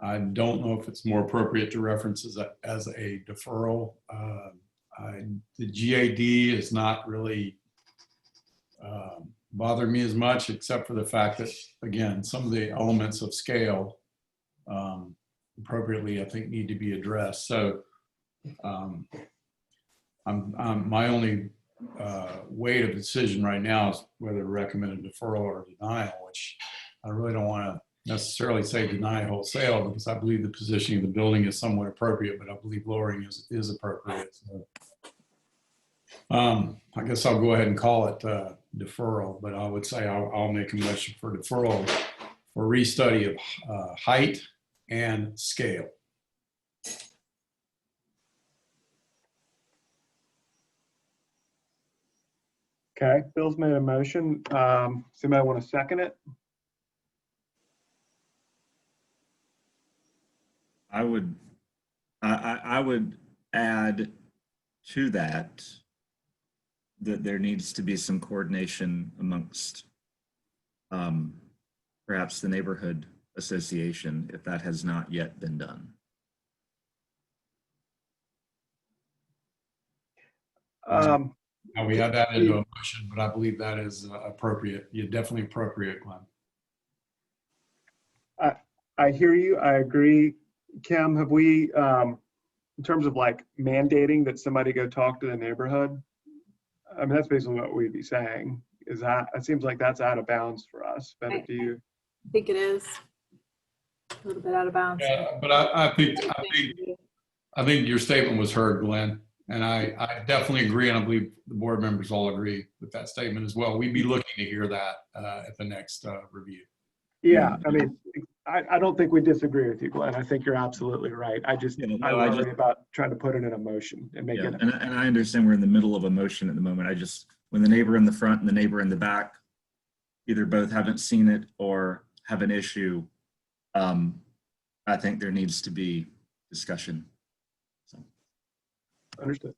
I don't know if it's more appropriate to reference as a deferral. The GAD is not really bothering me as much, except for the fact that, again, some of the elements of scale appropriately, I think, need to be addressed. So my only weight of decision right now is whether to recommend a deferral or denial, which I really don't want to necessarily say deny wholesale, because I believe the positioning of the building is somewhat appropriate, but I believe lowering is appropriate. So, I guess I'll go ahead and call it deferral, but I would say I'll make a motion for deferral for restudy of height and scale. Okay, Bill's made a motion. Somebody want to second it? I would add to that there needs to be some coordination amongst perhaps the neighborhood association, if that has not yet been done. Now we add that into a motion, but I believe that is appropriate. You're definitely appropriate, Glenn. I hear you. I agree. Kim, have we, in terms of like mandating that somebody go talk to the neighborhood? I mean, that's basically what we'd be saying. Is that, it seems like that's out of bounds for us. Bennett, do you? I think it is a little bit out of bounds. Yeah, but I think your statement was heard, Glenn, and I definitely agree, and I believe the board members all agree with that statement as well. We'd be looking to hear that at the next review. Yeah, I mean, I don't think we disagree with you, Glenn. I think you're absolutely right. I worry about trying to put it in a motion and make it. And I understand we're in the middle of a motion at the moment. When the neighbor in the front and the neighbor in the back, either both haven't seen it or have an issue, I think there needs to be discussion. So. Understood.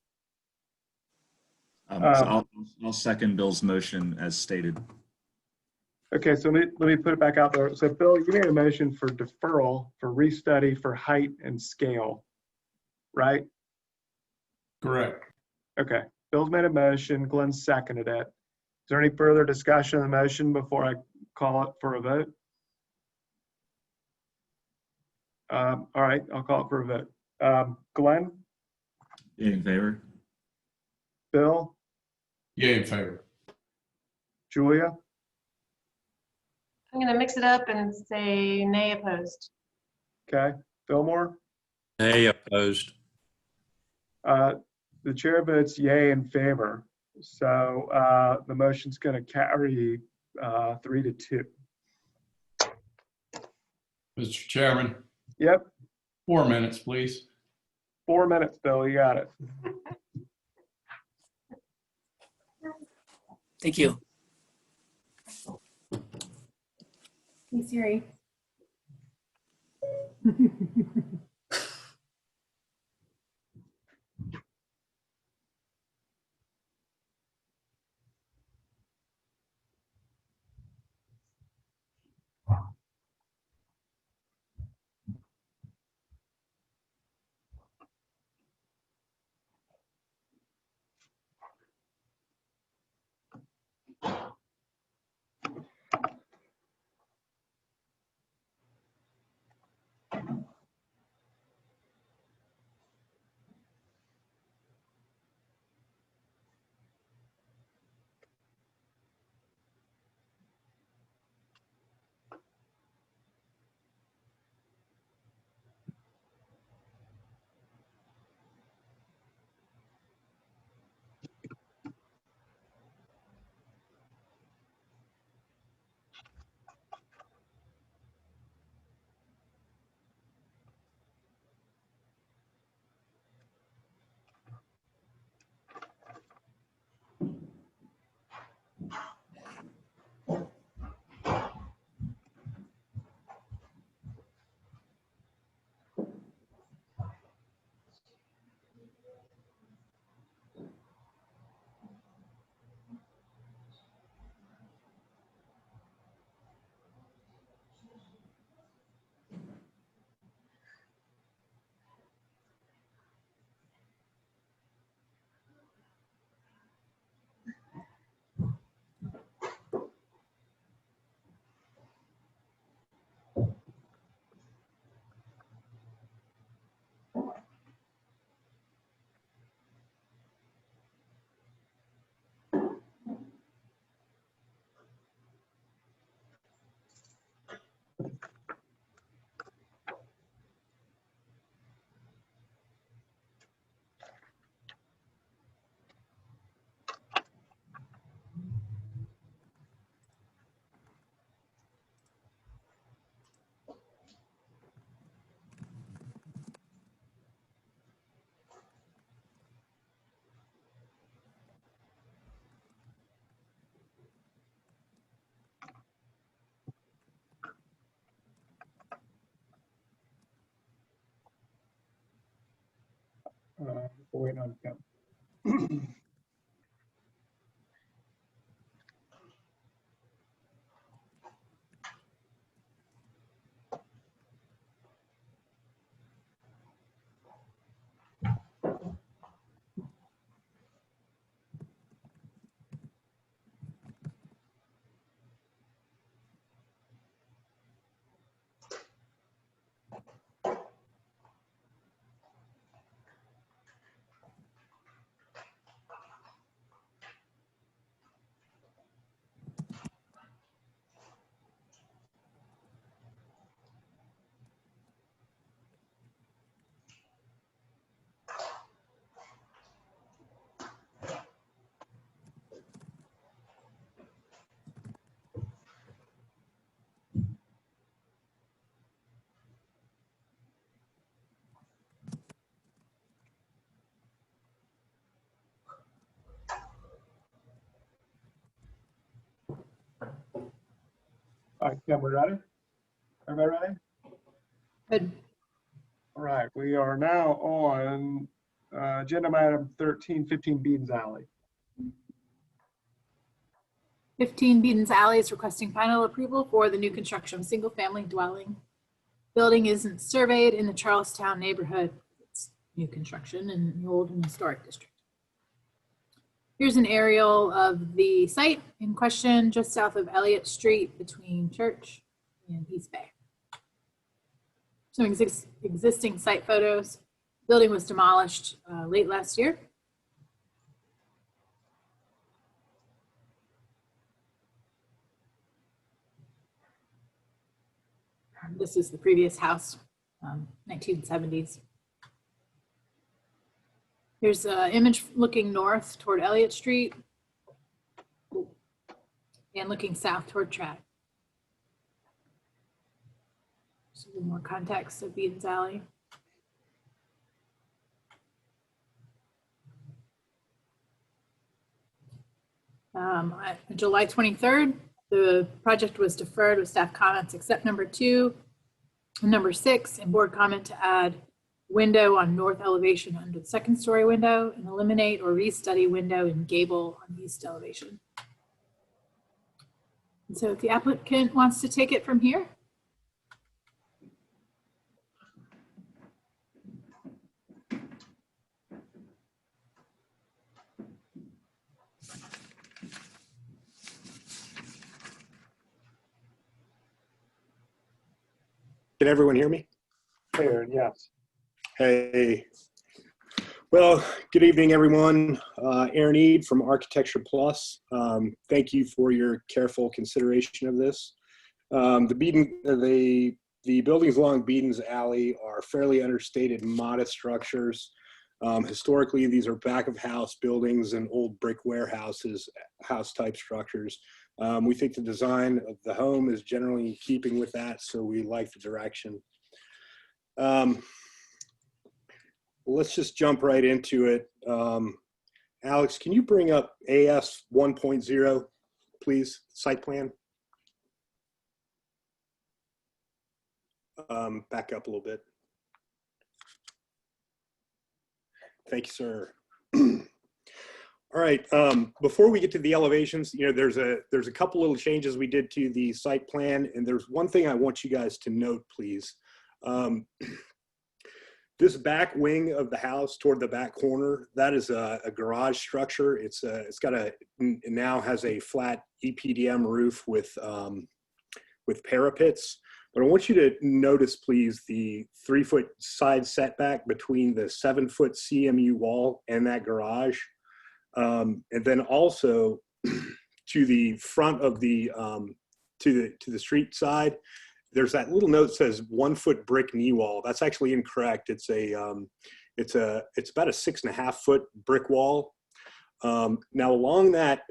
So I'll second Bill's motion as stated. Okay, so let me put it back out there. So Bill, you made a motion for deferral for restudy for height and scale, right? Correct. Okay, Bill's made a motion, Glenn seconded it. Is there any further discussion on the motion before I call it for a vote? All right, I'll call it for a vote. Glenn? Yay in favor. Bill? Yay in favor. Julia? I'm going to mix it up and say nay opposed. Okay, Fillmore? Nay opposed. The chair votes yay in favor. So the motion's going to carry 3-2. Mr. Chairman. Yep. 4 minutes, please. 4 minutes, Bill, you got it. Thank you. Hey, Siri. We're waiting on Kevin. All right, Kim, we ready? Everybody ready? Good. All right, we are now on agenda item 13, 15 Beans Alley. 15 Beaton's Alley is requesting final approval for the new construction of a single-family dwelling. Building isn't surveyed in the Charlestown neighborhood. It's new construction in the old and historic district. Here's an aerial of the site in question, just south of Elliott Street between Church and East Bay. Some existing site photos. Building was demolished late last year. This is the previous house, 1970s. Here's an image looking north toward Elliott Street and looking south toward Track. Just a little more context of Beaton's Alley. On July 23rd, the project was deferred with staff comments except number 2 and number 6, and board comment to add window on north elevation under the second story window and eliminate or restudy window in gable on east elevation. And so if the applicant wants to take it from here. Can everyone hear me? Aaron, yes. Hey. Well, good evening, everyone. Aaron Eade from Architecture Plus. Thank you for your careful consideration of this. The buildings along Beaton's Alley are fairly understated, modest structures. Historically, these are back of house buildings and old brick warehouses, house type structures. We think the design of the home is generally in keeping with that, so we like the direction. Let's just jump right into it. Alex, can you bring up AS 1.0, please, site plan? Back up a little bit. Thank you, sir. All right, before we get to the elevations, you know, there's a couple little changes we did to the site plan, and there's one thing I want you guys to note, please. This back wing of the house toward the back corner, that is a garage structure. It now has a flat EPDM roof with parapets. But I want you to notice, please, the 3-foot side setback between the 7-foot CMU wall and that garage. And then also to the front of the to the street side, there's that little note that says 1-foot brick knee wall. That's actually incorrect. It's about a 6.5-foot brick wall. Now along that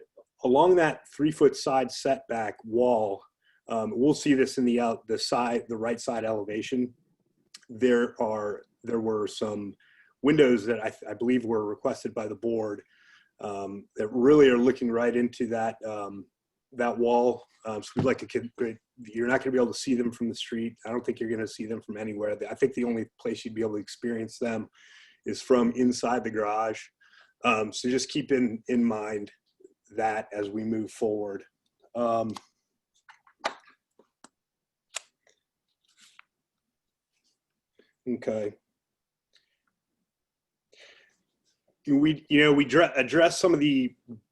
3-foot side setback wall, we'll see this in the right side elevation. There were some windows that I believe were requested by the board that really are looking right into that wall. So we'd like to, you're not going to be able to see them from the street. I don't think you're going to see them from anywhere. I think the only place you'd be able to experience them is from inside the garage. So just keep in mind that as we move forward. Okay. We addressed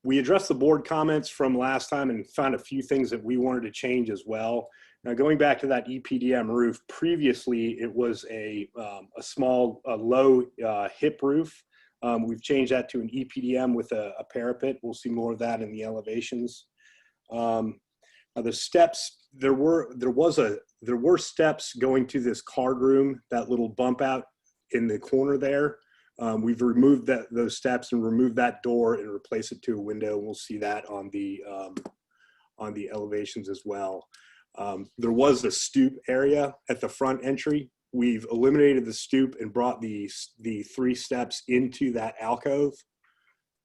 we addressed the board comments from last time and found a few things that we wanted to change as well. Now, going back to that EPDM roof, previously it was a low hip roof. We've changed that to an EPDM with a parapet. We'll see more of that in the elevations. The steps, there were steps going to this card room, that little bump out in the corner there. We've removed those steps and removed that door and replaced it to a window. We'll see that on the elevations as well. There was a stoop area at the front entry. We've eliminated the stoop and brought the 3 steps into that alcove.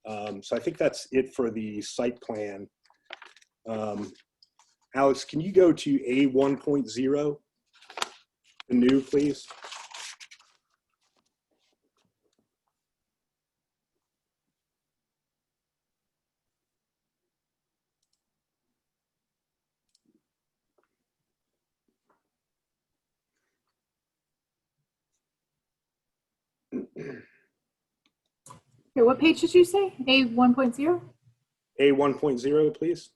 So I think that's it for the site plan. Alex, can you go to A1.0, the new, please? Okay, what page did you say? A 1.0? A 1.0, please.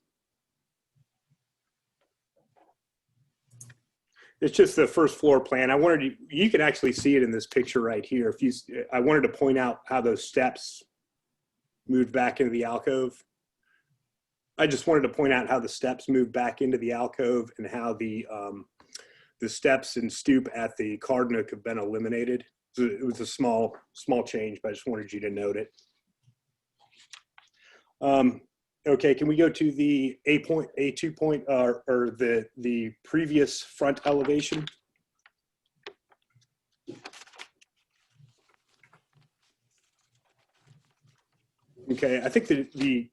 It's just the first floor plan. You can actually see it in this picture right here. I wanted to point out how those steps moved back into the alcove. I just wanted to point out how the steps moved back into the alcove and how the steps and stoop at the card nook have been eliminated. So it was a small change, but I just wanted you to note it. Okay, can we go to the A2 point, or the previous front elevation? Okay, I think the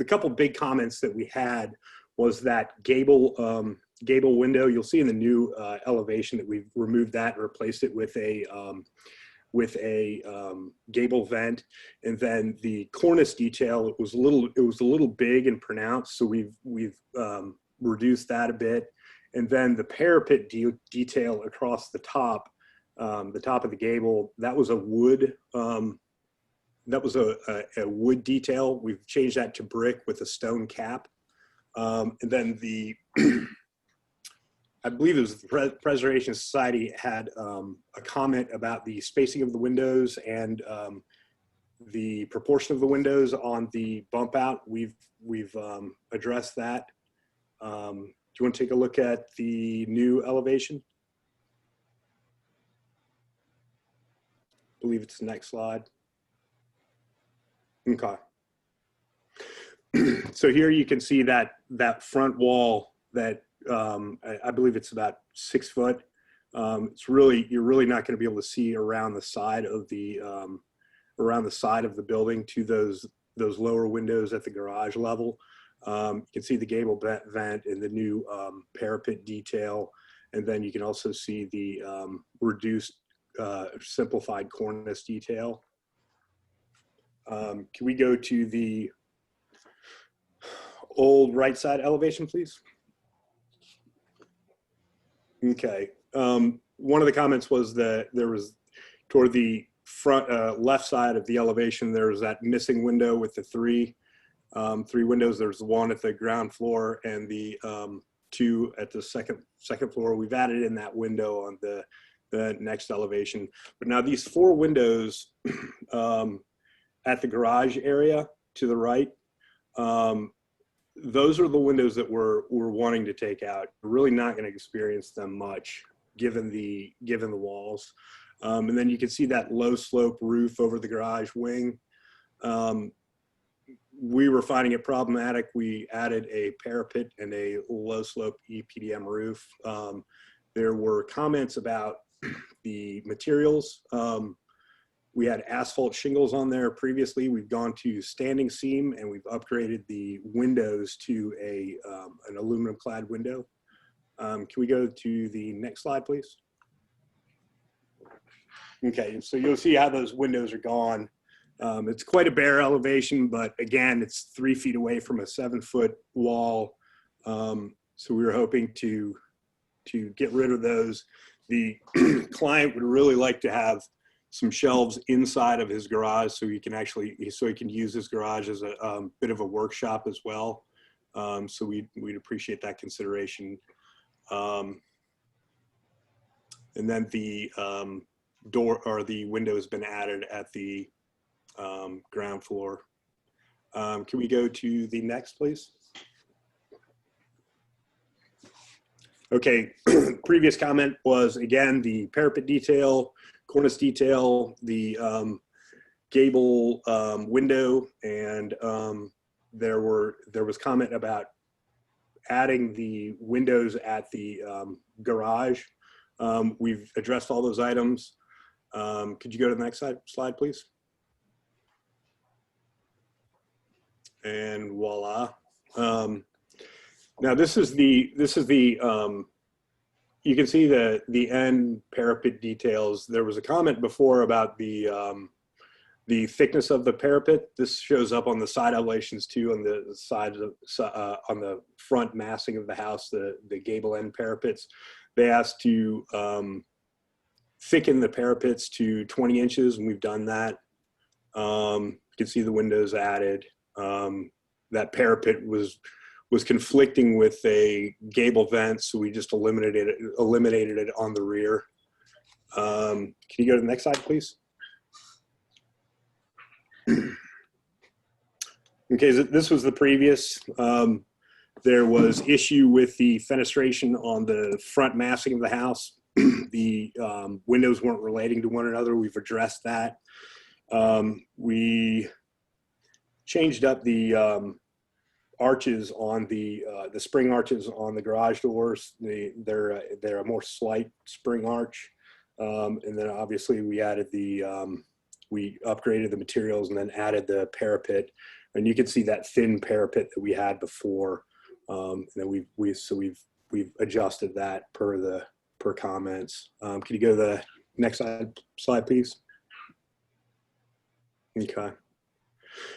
couple big comments that we had was that gable window. You'll see in the new elevation that we've removed that and replaced it with a gable vent, and then the cornice detail, it was a little big and pronounced, so we've reduced that a bit, and then the parapet detail across the top of the gable, that was a wood wood detail. We've changed that to brick with a stone cap, and then I believe it was the Preservation Society had a comment about the spacing of the windows and the proportion of the windows on the bump out. We've addressed that. Do you want to take a look at the new elevation? I believe it's the next slide. Okay. So here you can see that front wall that I believe it's about 6 foot. You're really not going to be able to see around the side of the building to those lower windows at the garage level. You can see the gable vent and the new parapet detail, and then you can also see the reduced simplified cornice detail. Can we go to the old right side elevation, please? Okay. One of the comments was that there was, toward the front left side of the elevation, there was that missing window with the three windows. There's one at the ground floor and the 2 at the second floor. We've added in that window on the next elevation. But now these 4 windows at the garage area to the right, those are the windows that we're wanting to take out. We're really not going to experience them much given the walls. And then you can see that low slope roof over the garage wing. We were finding it problematic. We added a parapet and a low slope EPDM roof. There were comments about the materials. We had asphalt shingles on there previously. We've gone to standing seam and we've upgraded the windows to an aluminum clad window. Can we go to the next slide, please? Okay, so you'll see how those windows are gone. It's quite a bare elevation, but again, it's 3 feet away from a 7-foot wall. So we were hoping to get rid of those. The client would really like to have some shelves inside of his garage so he can use his garage as a bit of a workshop as well. So we'd appreciate that consideration. And then the door or the window has been added at the ground floor. Can we go to the next, please? Okay, previous comment was, again, the parapet detail, cornice detail, the gable window, and there was comment about adding the windows at the garage. We've addressed all those items. Could you go to the next slide, please? And voila. Now this is the you can see the end parapet details. There was a comment before about the thickness of the parapet. This shows up on the side elevations too, on the sides of, on the front massing of the house, the gable end parapets. They asked to thicken the parapets to 20 inches, and we've done that. You can see the windows added. That parapet was conflicting with a gable vent, so we just eliminated it on the rear. Can you go to the next slide, please? Okay, this was the previous. There was issue with the fenestration on the front massing of the house. The windows weren't relating to one another. We've addressed that. We changed up the arches on the spring arches on the garage doors. They're a more slight spring arch, and then obviously we added we upgraded the materials and then added the parapet, and you can see that thin parapet that we had before. And then we've adjusted that per comments. Can you go to the next slide, please? Okay.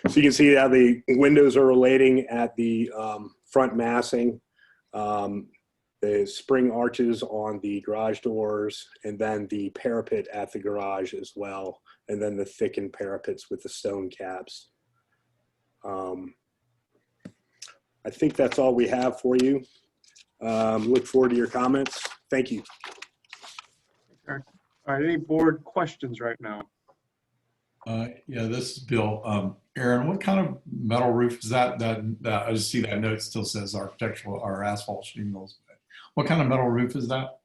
So you can see how the windows are relating at the front massing, the spring arches on the garage doors, and then the parapet at the garage as well, and then the thickened parapets with the stone caps. I think that's all we have for you. Look forward to your comments. Thank you. Okay. All right, any board questions right now? Yeah, this is Bill. Aaron, what kind of metal roof is that? I just see that note still says architectural or asphalt shingles. What kind of metal roof is that?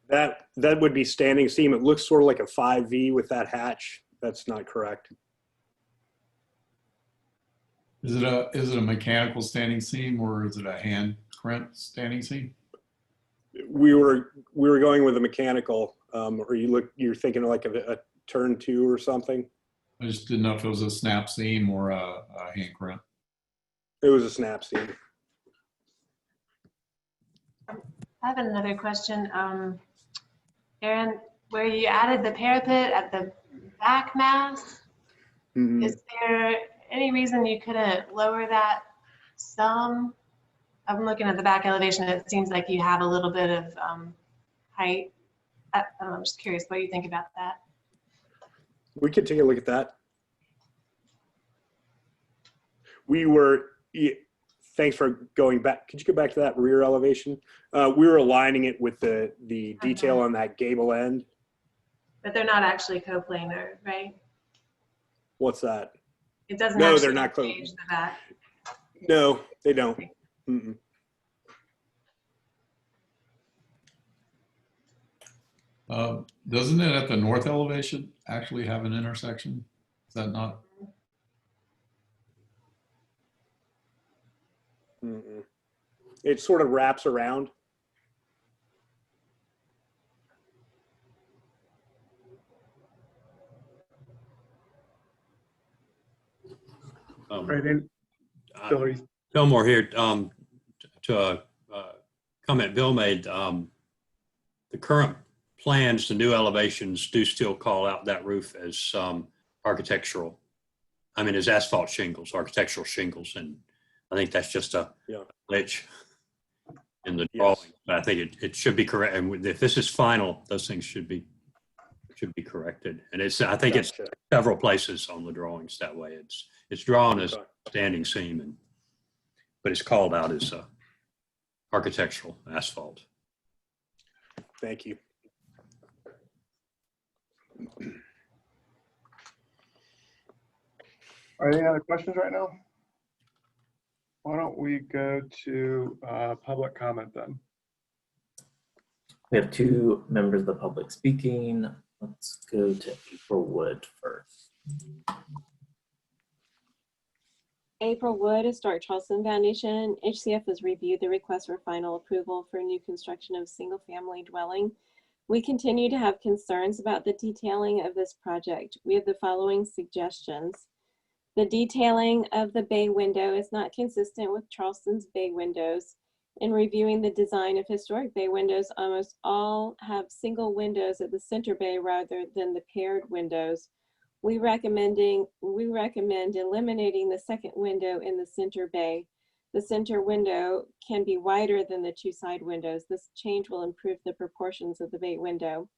That would be standing seam. It looks sort of like a 5V with that hatch. That's not correct. Is it a mechanical standing seam or is it a hand crimp standing seam? We were going with a mechanical, or you're thinking like a turn 2 or something. I just didn't know if it was a snap seam or a hand crimp. It was a snap seam. I have another question. Aaron, where you added the parapet at the back mass, is there any reason you couldn't lower that some? I'm looking at the back elevation. It seems like you have a little bit of height. I'm just curious what you think about that. We could take a look at that. Thanks for going back. Could you go back to that rear elevation? We were aligning it with the detail on that gable end. But they're not actually coplanar, right? What's that? It doesn't. No, they're not change the back. No, they don't. Doesn't it at the north elevation actually have an intersection? Is that not? It sort of wraps around. Right. Fillmore here, to a comment Bill made, the current plans, the new elevations do still call out that roof as architectural. I mean, as asphalt shingles, architectural shingles. And I think that's just a glitch in the drawing. Yes. But I think it should be correct. And if this is final, those things should be corrected. And I think it's several places on the drawings that way. It's drawn as standing seam, but it's called out as architectural asphalt. Thank you. Are there any other questions right now? Why don't we go to public comment then? We have 2 members of the public speaking. Let's go to April Wood first. April Wood, Historic Charleston Foundation. HCF has reviewed the request for final approval for new construction of single-family dwelling. We continue to have concerns about the detailing of this project. We have the following suggestions. The detailing of the bay window is not consistent with Charleston's bay windows. In reviewing the design of historic bay windows, almost all have single windows at the center bay rather than the paired windows. We recommend eliminating the second window in the center bay. The center window can be wider than the 2 side windows. This change will improve the proportions of the bay window.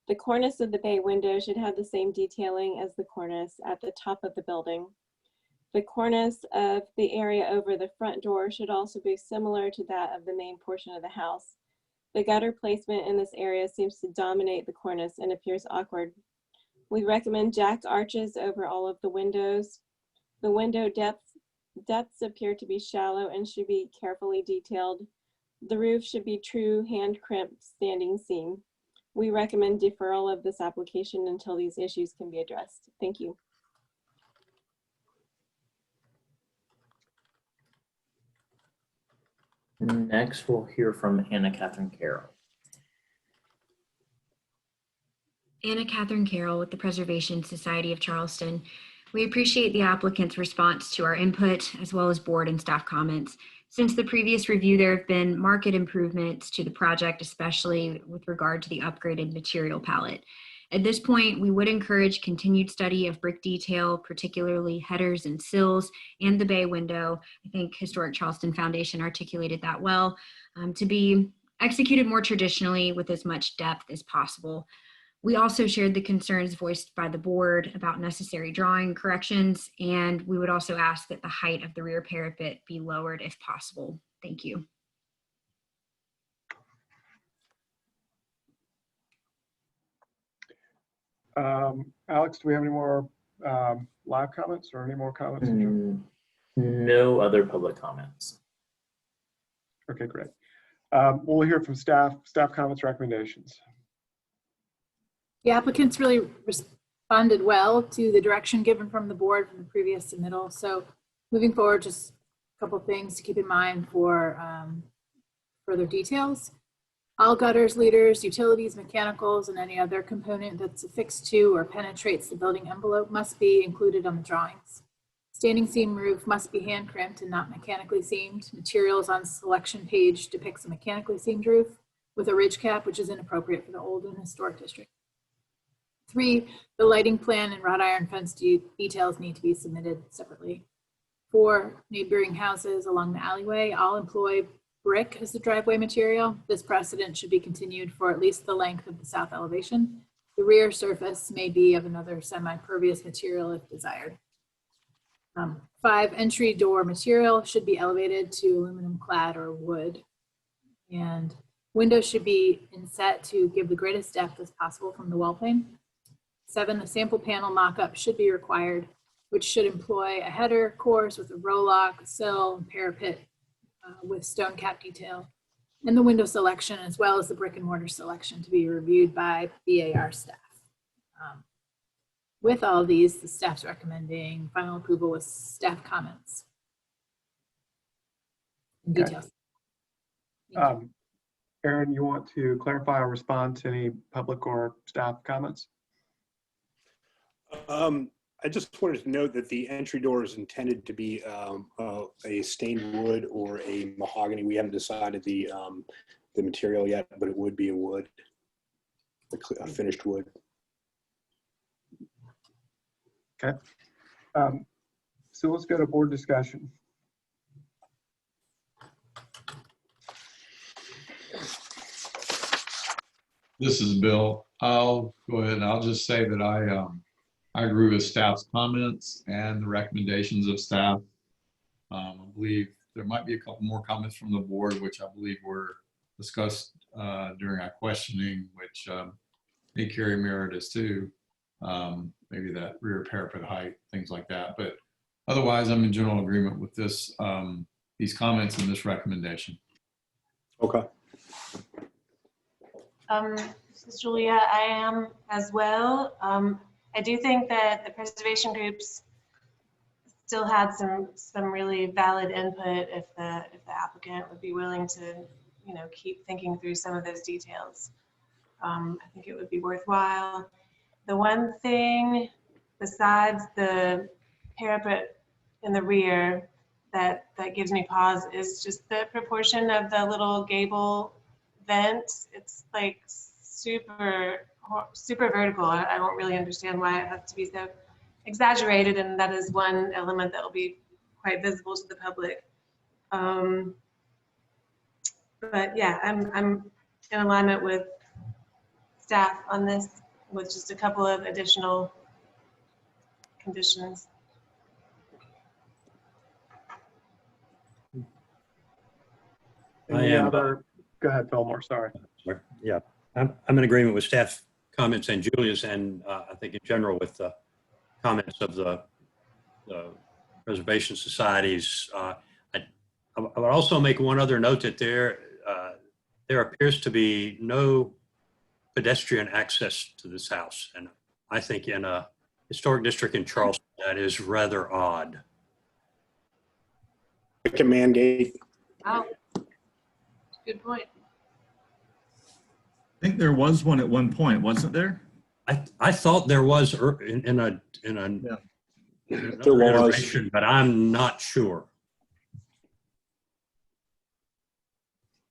The cornice of the bay window should have the same detailing as the cornice at the top of the building. The cornice of the area over the front door should also be similar to that of the main portion of the house. The gutter placement in this area seems to dominate the cornice and appears awkward. We recommend jack arches over all of the windows. The window depths appear to be shallow and should be carefully detailed. The roof should be true hand-crimped standing seam. We recommend deferral of this application until these issues can be addressed. Thank you. Next, we'll hear from Anna Catherine Carroll. Anna Catherine Carroll with the Preservation Society of Charleston. We appreciate the applicant's response to our input as well as board and staff comments. Since the previous review, there have been marked improvements to the project, especially with regard to the upgraded material palette. At this point, we would encourage continued study of brick detail, particularly headers and sills, and the bay window. I think Historic Charleston Foundation articulated that well, to be executed more traditionally with as much depth as possible. We also shared the concerns voiced by the board about necessary drawing corrections, and we would also ask that the height of the rear parapet be lowered if possible. Thank you. Alex, do we have any more live comments or any more comments? No other public comments. Okay, great. We'll hear from staff comments, recommendations. The applicants really responded well to the direction given from the board from the previous submittal. So moving forward, just a couple of things to keep in mind for further details. All gutters, leaders, utilities, mechanicals, and any other component that's affixed to or penetrates the building envelope must be included on the drawings. Standing seam roof must be hand crimped and not mechanically seamed. Materials on selection page depicts a mechanically seamed roof with a ridge cap, which is inappropriate for the old and historic district. 3, the lighting plan and wrought iron fence details need to be submitted separately. 4, neighboring houses along the alleyway all employ brick as the driveway material. This precedent should be continued for at least the length of the south elevation. The rear surface may be of another semi-pervious material if desired. 5, entry door material should be elevated to aluminum clad or wood. And windows should be inset to give the greatest depth as possible from the wall plane. 7, a sample panel mock-up should be required, which should employ a header course with a row lock, sill, and parapet with stone cap detail, and the window selection as well as the brick and mortar selection to be reviewed by BAR staff. With all of these, the staff's recommending final approval with staff comments and details. Aaron, you want to clarify or respond to any public or staff comments? I just wanted to note that the entry door is intended to be a stained wood or a mahogany. We haven't decided the material yet, but it would be a wood. finished wood. Okay. So let's go to board discussion. This is Bill. I'll go ahead and I'll just say that I agree with staff's comments and the recommendations of staff. I believe there might be a couple more comments from the board, which I believe were discussed during our questioning, which may carry merit as too. Maybe that rear parapet height, things like that. But otherwise, I'm in general agreement with this, these comments and this recommendation. Okay. This is Julia. I am as well. I do think that the preservation groups still had some really valid input if the applicant would be willing to, you know, keep thinking through some of those details. I think it would be worthwhile. The one thing besides the parapet in the rear that gives me pause is just the proportion of the little gable vent. It's like super vertical. I don't really understand why it has to be so exaggerated, and that is one element that will be quite visible to the public. But yeah, I'm in alignment with staff on this, with just a couple of additional conditions. Any other? Go ahead, Fillmore. Sorry. Yeah, I'm in agreement with staff comments and Julia's, and I think in general with the comments of the preservation societies. I would also make one other note that there appears to be no pedestrian access to this house, and I think in a historic district in Charleston that is rather odd. Like a man gate. Oh, good point. I think there was one at one point, wasn't there? I thought there was in a There was, iteration, but I'm not sure.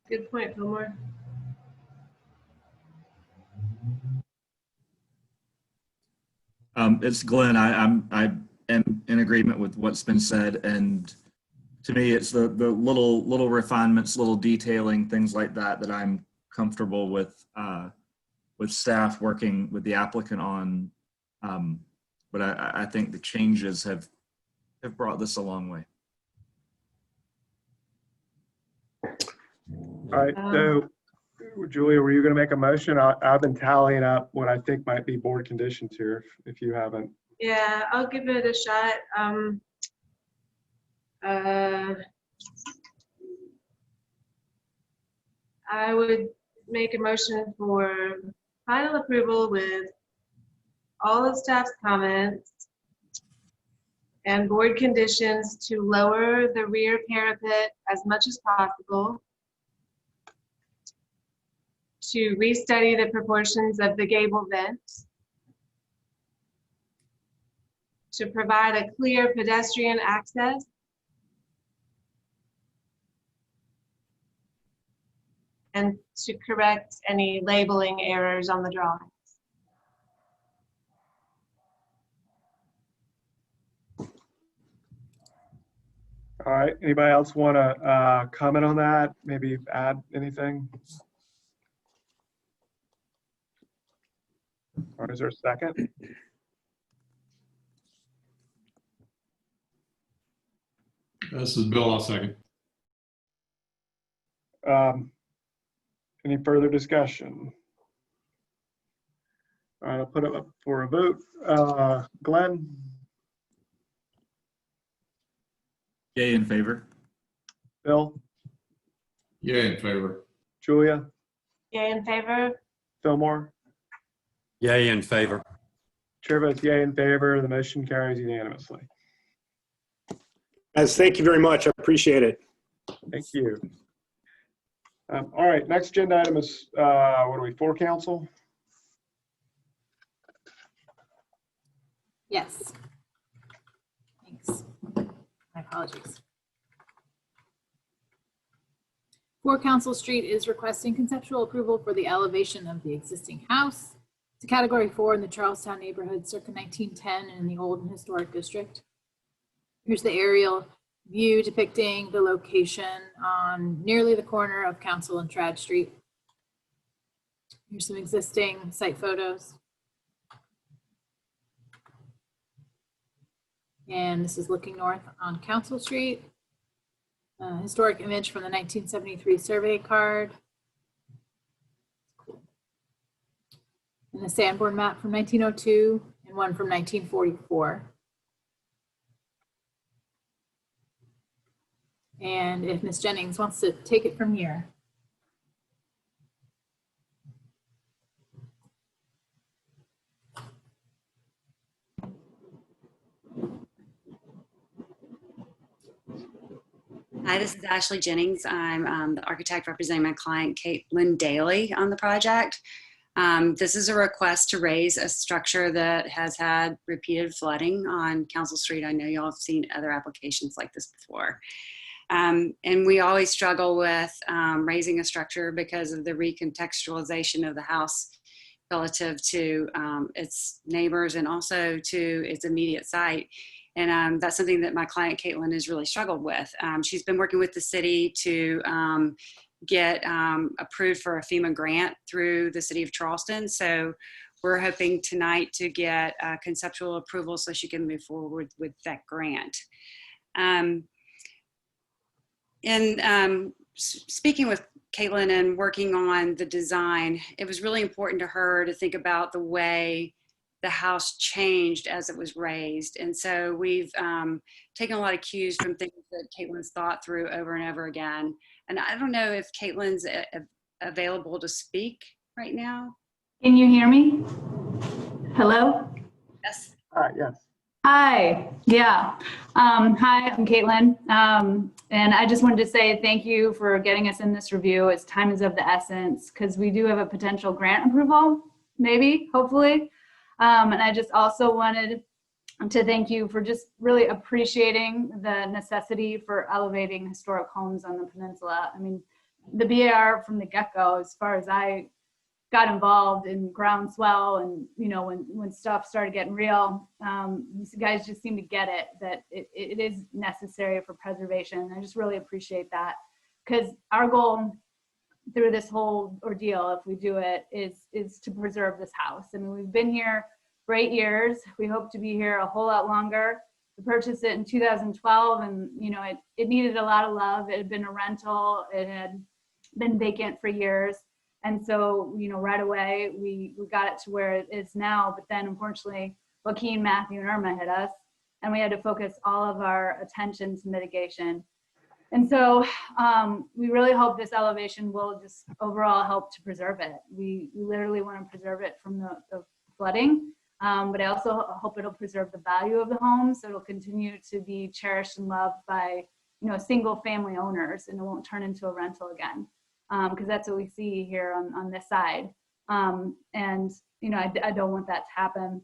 Good point, Fillmore. It's Glenn. I am in agreement with what's been said, and to me, it's the little refinements, little detailing, things like that that I'm comfortable with staff working with the applicant on. But I think the changes have brought this a long way. All right. So, Julia, were you going to make a motion? I've been tallying up what I think might be board conditions here, if you haven't. Yeah, I'll give it a shot. I would make a motion for final approval with all of staff's comments and board conditions to lower the rear parapet as much as possible, to restudy the proportions of the gable vent, to provide a clear pedestrian access, and to correct any labeling errors on the drawings. All right. Anybody else want to comment on that? Maybe add anything? Or is there a second? This is Bill. I'll second. Any further discussion? All right, I'll put it up for a vote. Glenn? Yay in favor. Bill? Yay in favor. Julia? Yay in favor? Fillmore? Yay in favor. Chair votes yay in favor. The motion carries unanimously. Guys, thank you very much. I appreciate it. Thank you. All right, next agenda item is, what are we, for council? Yes. Thanks. My apologies. 4 Council Street is requesting conceptual approval for the elevation of the existing house to Category 4 in the Charlestown neighborhood circa 1910 and in the Old and Historic District. Here's the aerial view depicting the location on nearly the corner of Council and Trad Street. Here's some existing site photos. And this is looking north on Council Street. Historic image from the 1973 survey card. Cool. And a Sanborn map from 1902 and one from 1944. And if Ms. Jennings wants to take it from here. Hi, this is Ashley Jennings. I'm the architect representing my client, Caitlin Daly, on the project. This is a request to raise a structure that has had repeated flooding on Council Street. I know y'all have seen other applications like this before. And we always struggle with raising a structure because of the recontextualization of the house relative to its neighbors and also to its immediate site. And that's something that my client, Caitlin, has really struggled with. She's been working with the city to get approved for a FEMA grant through the city of Charleston. So we're hoping tonight to get conceptual approval so she can move forward with that grant. Speaking with Caitlin and working on the design, it was really important to her to think about the way the house changed as it was raised. And so we've taken a lot of cues from things that Caitlin's thought through over and over again. And I don't know if Caitlin's available to speak right now. Can you hear me? Hello? Yes. Yes. Hi. Yeah. Hi, I'm Caitlin. And I just wanted to say thank you for getting us in this review. As time is of the essence, because we do have a potential grant approval, maybe, hopefully. And I just also wanted to thank you for just really appreciating the necessity for elevating historic homes on the peninsula. I mean, the BAR from the get-go, as far as I got involved in groundswell and, you know, when stuff started getting real, these guys just seem to get it, that it is necessary for preservation. I just really appreciate that, because our goal through this whole ordeal, if we do it, is to preserve this house. I mean, we've been here for 8 years. We hope to be here a whole lot longer. We purchased it in 2012, and you know, it needed a lot of love. It had been a rental. It had been vacant for years. And so, you know, right away, we got it to where it is now. But then, unfortunately, Joaquin, Matthew, and Irma hit us, and we had to focus all of our attention to mitigation. And so we really hope this elevation will just overall help to preserve it. We literally want to preserve it from the flooding, but I also hope it'll preserve the value of the home, so it'll continue to be cherished and loved by, you know, single family owners, and it won't turn into a rental again, because that's what we see here on this side. And, you know, I don't want that to happen.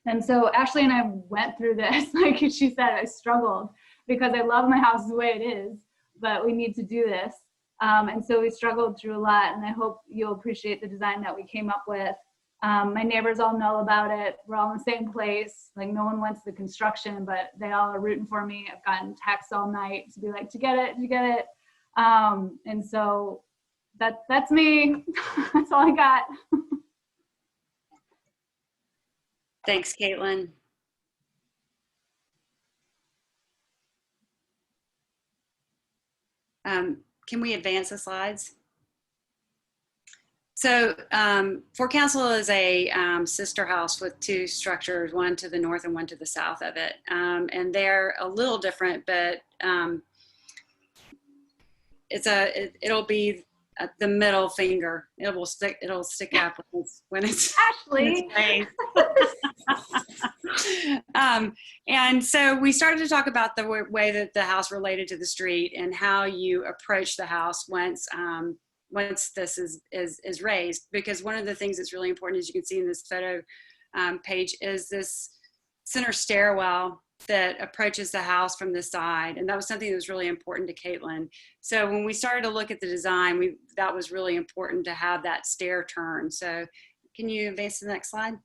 And so Ashley and I went through this, like she said, I struggled, because I love my house the way it is, but we need to do this. And so we struggled through a lot, and I hope you'll appreciate the design that we came up with. My neighbors all know about it. We're all in the same place. Like, no one wants the construction, but they all are rooting for me. I've gotten texts all night to be like, "Did you get it? Did you get it?" And so that's me. That's all I got. Thanks, Caitlin. Can we advance the slides? So Fort Council is a sister house with 2 structures, one to the north and one to the south of it. And they're a little different, but it'll be the middle finger. It'll stick up when it's Ashley. And so we started to talk about the way that the house related to the street and how you approach the house once this is raised, because one of the things that's really important, as you can see in this photo page, is this center stairwell that approaches the house from the side. And that was something that was really important to Caitlin. So when we started to look at the design, that was really important to have that stair turn. So can you advance to the next slide?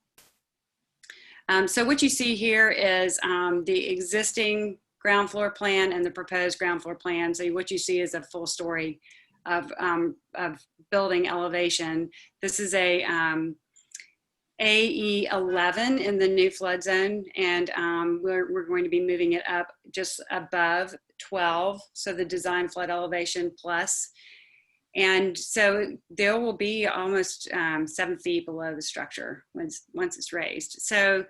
So what you see here is the existing ground floor plan and the proposed ground floor plan. So what you see is a full story of building elevation. This is a AE11 in the new flood zone, and we're going to be moving it up just above 12, so the design flood elevation plus. And so there will be almost 7 feet below the structure once it's raised. So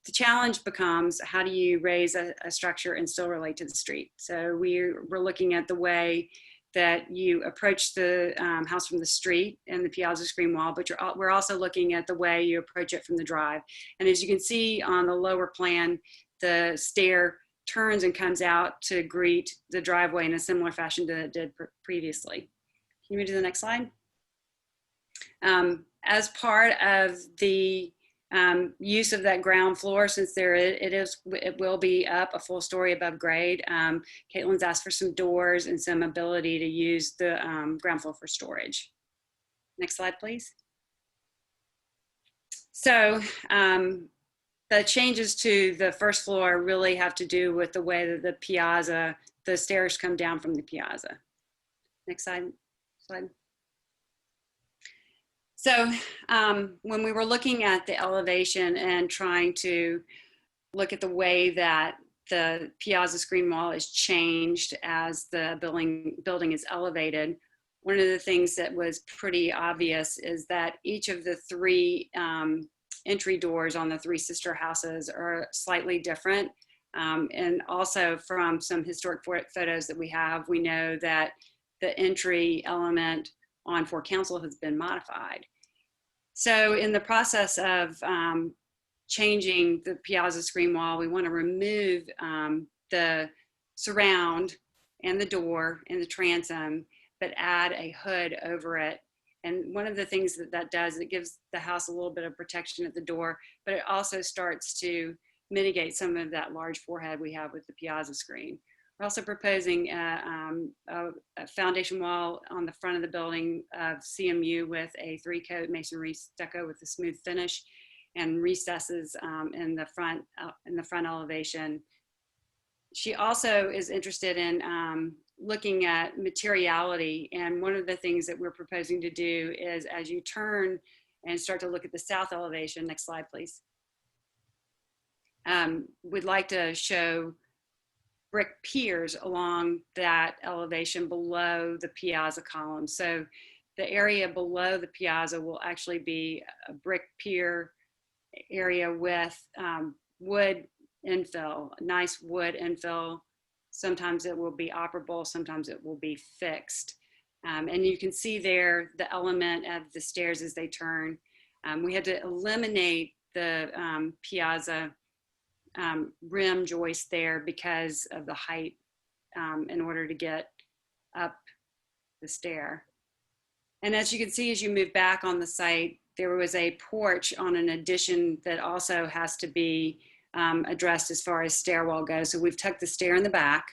the challenge becomes, how do you raise a structure and still relate to the street? So we're looking at the way that you approach the house from the street and the piazza screen wall, but we're also looking at the way you approach it from the drive. And as you can see on the lower plan, the stair turns and comes out to greet the driveway in a similar fashion to it did previously. Can you move to the next slide? As part of the use of that ground floor, since it will be up a full story above grade, Caitlin's asked for some doors and some ability to use the ground floor for storage. Next slide, please. So the changes to the first floor really have to do with the way that the stairs come down from the piazza. Next slide. So when we were looking at the elevation and trying to look at the way that the piazza screen wall is changed as the building is elevated, one of the things that was pretty obvious is that each of the 3 entry doors on the 3 sister houses are slightly different. And also from some historic photos that we have, we know that the entry element on Fort Council has been modified. So in the process of changing the piazza screen wall, we want to remove the surround and the door and the transom, but add a hood over it. And one of the things that does, it gives the house a little bit of protection at the door, but it also starts to mitigate some of that large forehead we have with the piazza screen. We're also proposing a foundation wall on the front of the building of CMU with a 3-coat masonry stucco with a smooth finish, and recesses in the front elevation. She also is interested in looking at materiality, and one of the things that we're proposing to do is, as you turn and start to look at the south elevation, next slide please, we'd like to show brick piers along that elevation below the piazza column. So the area below the piazza will actually be a brick pier area with wood infill, nice wood infill. Sometimes it will be operable, sometimes it will be fixed. And you can see there the element of the stairs as they turn. We had to eliminate the piazza rim joist there because of the height in order to get up the stair. And as you can see, as you move back on the site, there was a porch on an addition that also has to be addressed as far as stairwell goes. So we've tucked the stair in the back,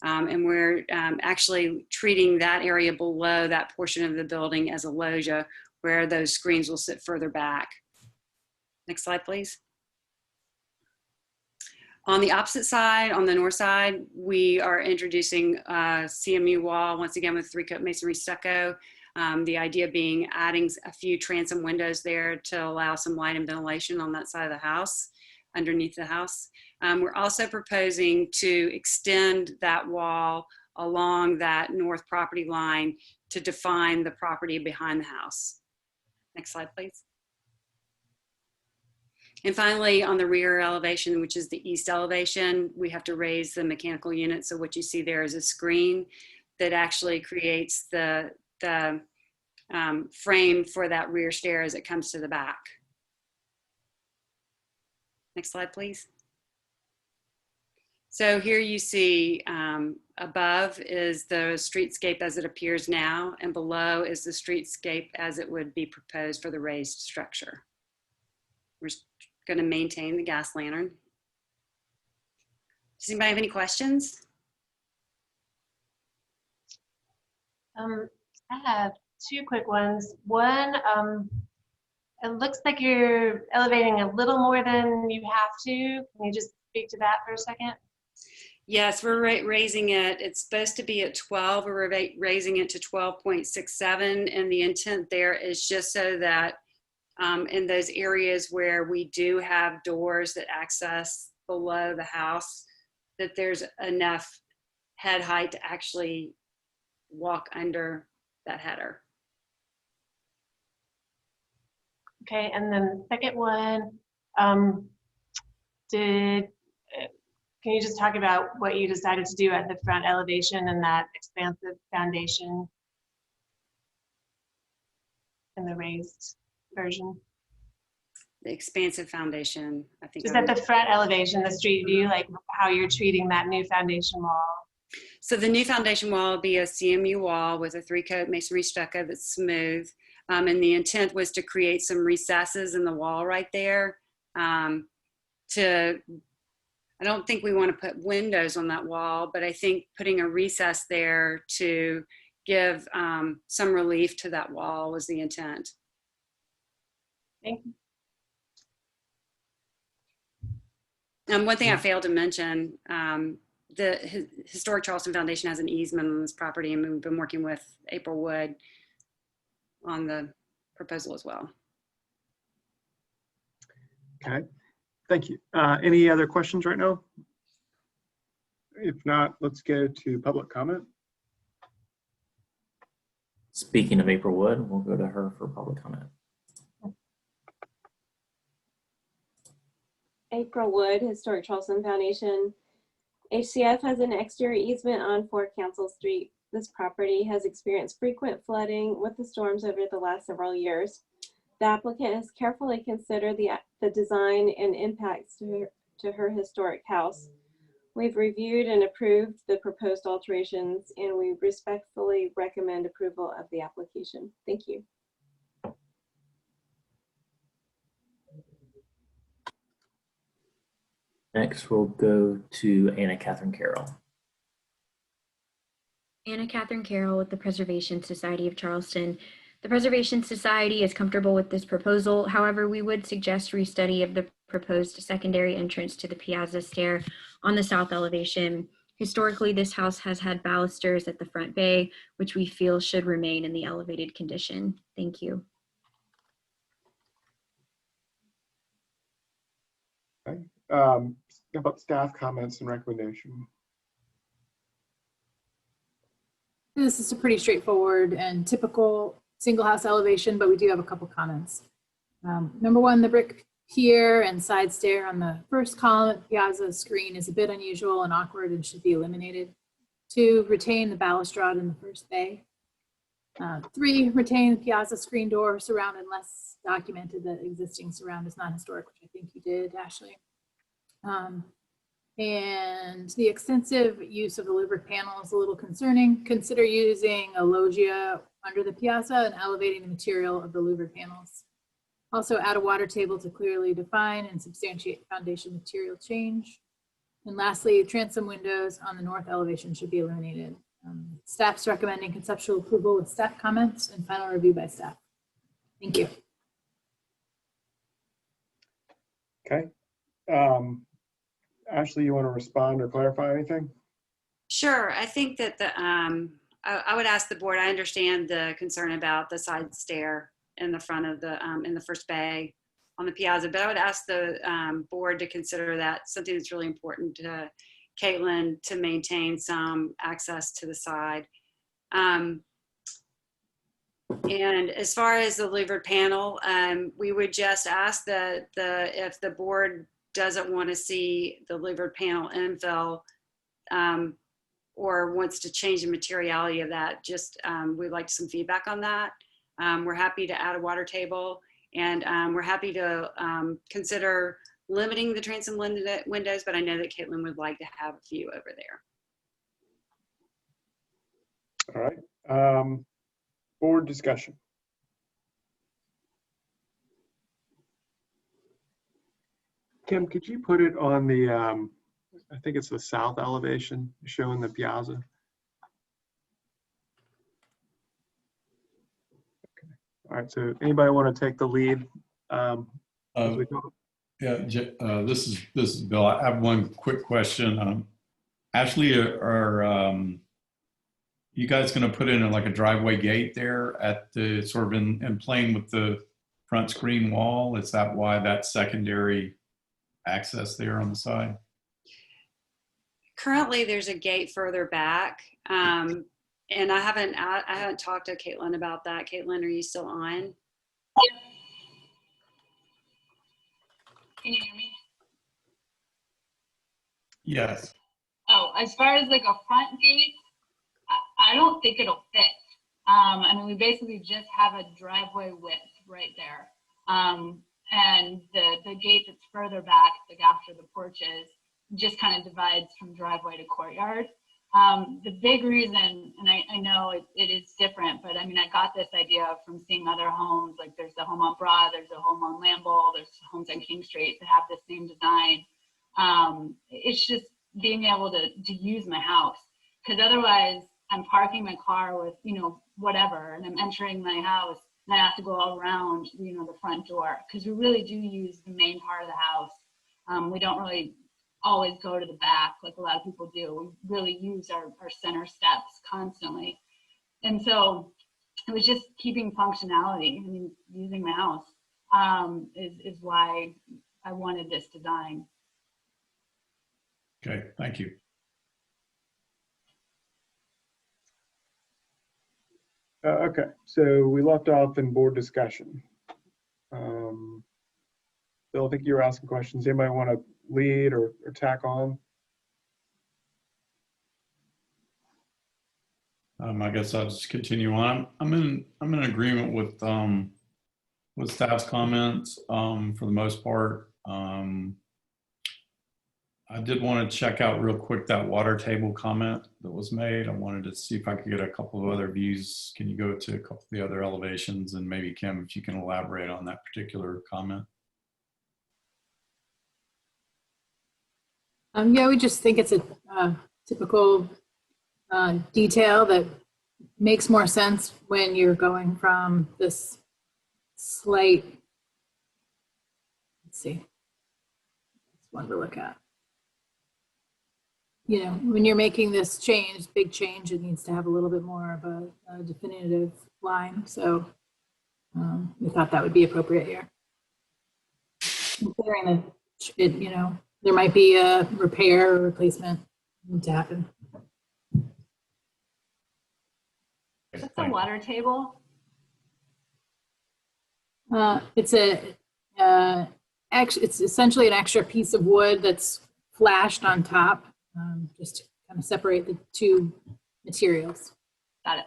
and we're actually treating that area below that portion of the building as a loggia where those screens will sit further back. Next slide, please. On the opposite side, on the north side, we are introducing a CMU wall, once again with 3-coat masonry stucco. The idea being adding a few transom windows there to allow some light and ventilation on that side of the house, underneath the house. We're also proposing to extend that wall along that north property line to define the property behind the house. Next slide, please. And finally, on the rear elevation, which is the east elevation, we have to raise the mechanical unit. So what you see there is a screen that actually creates the frame for that rear stair as it comes to the back. Next slide, please. So here you see above is the streetscape as it appears now, and below is the streetscape as it would be proposed for the raised structure. We're going to maintain the gas lantern. Does anybody have any questions? I have two quick ones. One, it looks like you're elevating a little more than you have to. Can you just speak to that for a second? Yes, we're raising it. It's supposed to be at 12. We're raising it to 12.67. And the intent there is just so that in those areas where we do have doors that access below the house, that there's enough head height to actually walk under that header. Okay, and then second one, can you just talk about what you decided to do at the front elevation and that expansive foundation in the raised version? The expansive foundation, I think. Just at the front elevation, the street view, like how you're treating that new foundation wall. So the new foundation wall will be a CMU wall with a 3-coat masonry stucco that's smooth. And the intent was to create some recesses in the wall right there. I don't think we want to put windows on that wall, but I think putting a recess there to give some relief to that wall was the intent. Thank you. One thing I failed to mention, the Historic Charleston Foundation has an easement on this property, and we've been working with April Wood on the proposal as well. Okay, thank you. Any other questions right now? If not, let's go to public comment. Speaking of April Wood, we'll go to her for public comment. April Wood, Historic Charleston Foundation. HCF has an exterior easement on 4 Council Street. This property has experienced frequent flooding with the storms over the last several years. The applicant has carefully considered the design and impacts to her historic house. We've reviewed and approved the proposed alterations, and we respectfully recommend approval of the application. Thank you. Next, we'll go to Anna Catherine Carroll. Anna Catherine Carroll with the Preservation Society of Charleston. The Preservation Society is comfortable with this proposal. However, we would suggest restudy of the proposed secondary entrance to the piazza stair on the south elevation. Historically, this house has had balusters at the front bay, which we feel should remain in the elevated condition. Thank you. Okay. How about staff comments and recommendation? This is a pretty straightforward and typical single house elevation, but we do have a couple comments. Number one, the brick pier and side stair on the first column at piazza screen is a bit unusual and awkward and should be eliminated. 2, retain the balustrade in the first bay. 3, retain the piazza screen door surround unless documented that existing surround is not historic, which I think you did, Ashley. And the extensive use of the louvered panel is a little concerning. Consider using a loggia under the piazza and elevating the material of the louvered panels. Also add a water table to clearly define and substantiate foundation material change. And lastly, transom windows on the north elevation should be eliminated. Staff's recommending conceptual approval with staff comments and final review by staff. Thank you. Okay. Ashley, you want to respond or clarify anything? Sure. I think that I would ask the board, I understand the concern about the side stair in the front of the, in the first bay on the piazza, but I would ask the board to consider that something that's really important to Caitlin to maintain some access to the side. And as far as the louvered panel, we would just ask that if the board doesn't want to see the louvered panel infill or wants to change the materiality of that, just we'd like some feedback on that. We're happy to add a water table, and we're happy to consider limiting the transom windows, but I know that Caitlin would like to have a few over there. All right. Board discussion. Kim, could you put it on the I think it's the south elevation showing the piazza. All right, so anybody want to take the lead? As we go? Yeah, this is Bill. I have one quick question. Ashley, are you guys going to put in like a driveway gate there at the sort of in plane with the front screen wall? Is that why that secondary access there on the side? Currently, there's a gate further back, and I haven't talked to Caitlin about that. Caitlin, are you still on? Can you hear me? Yes. Oh, as far as like a front gate, I don't think it'll fit. I mean, we basically just have a driveway width right there. And the gate that's further back, like after the porches, just kind of divides from driveway to courtyard. The big reason, and I know it is different, but I mean, I got this idea from seeing other homes, like there's a home on Broad, there's a home on Lambeau, there's homes on King Street that have the same design. It's just being able to use my house, because otherwise I'm parking my car with, you know, whatever, and I'm entering my house and I have to go all around, you know, the front door, because we really do use the main part of the house. We don't really always go to the back like a lot of people do. We really use our center steps constantly. And so it was just keeping functionality. I mean, using my house is why I wanted this design. Okay, thank you. Okay, so we left off in board discussion. Bill, I think you were asking questions. Anybody want to lead or tack on? I guess I'll just continue on. I'm in agreement with staff's comments for the most part. I did want to check out real quick that water table comment that was made. I wanted to see if I could get a couple of other views. Can you go to a couple of the other elevations, and maybe Kim, if you can elaborate on that particular comment? Yeah, we just think it's a typical detail that makes more sense when you're going from this slight, let's see, that's one to look at. You know, when you're making this change, big change, it needs to have a little bit more of a definitive line. So we thought that would be appropriate here. Considering that it, you know, there might be a repair or replacement need to happen. What's a water table? It's it's essentially an extra piece of wood that's flashed on top, just to kind of separate the two materials. Got it.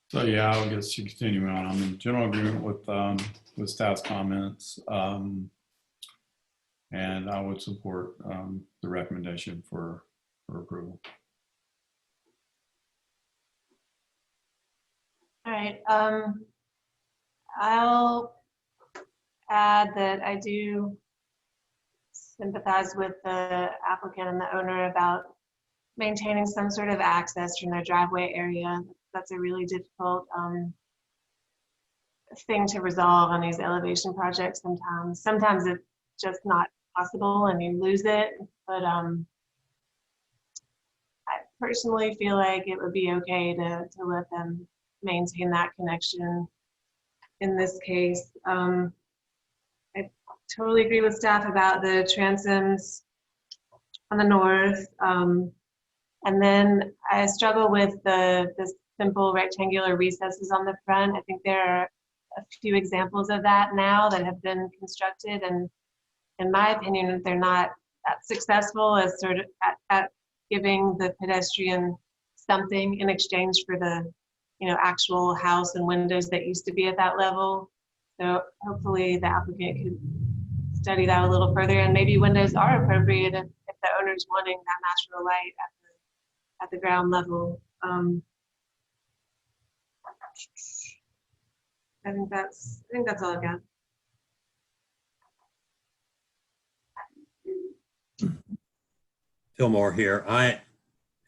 So yeah, I'll guess you continue on. I'm in general agreement with staff's comments, and I would support the recommendation for approval. All right. I'll add that I do sympathize with the applicant and the owner about maintaining some sort of access from their driveway area. That's a really difficult thing to resolve on these elevation projects sometimes. Sometimes it's just not possible and you lose it, but I personally feel like it would be okay to let them maintain that connection in this case. I totally agree with staff about the transoms on the north. And then I struggle with the simple rectangular recesses on the front. I think there are a few examples of that now that have been constructed, and in my opinion, they're not that successful as sort of at giving the pedestrian something in exchange for the, you know, actual house and windows that used to be at that level. So hopefully the applicant could study that a little further, and maybe windows are appropriate if the owner's wanting that natural light at the ground level. I think that's all I've got. Fillmore here. I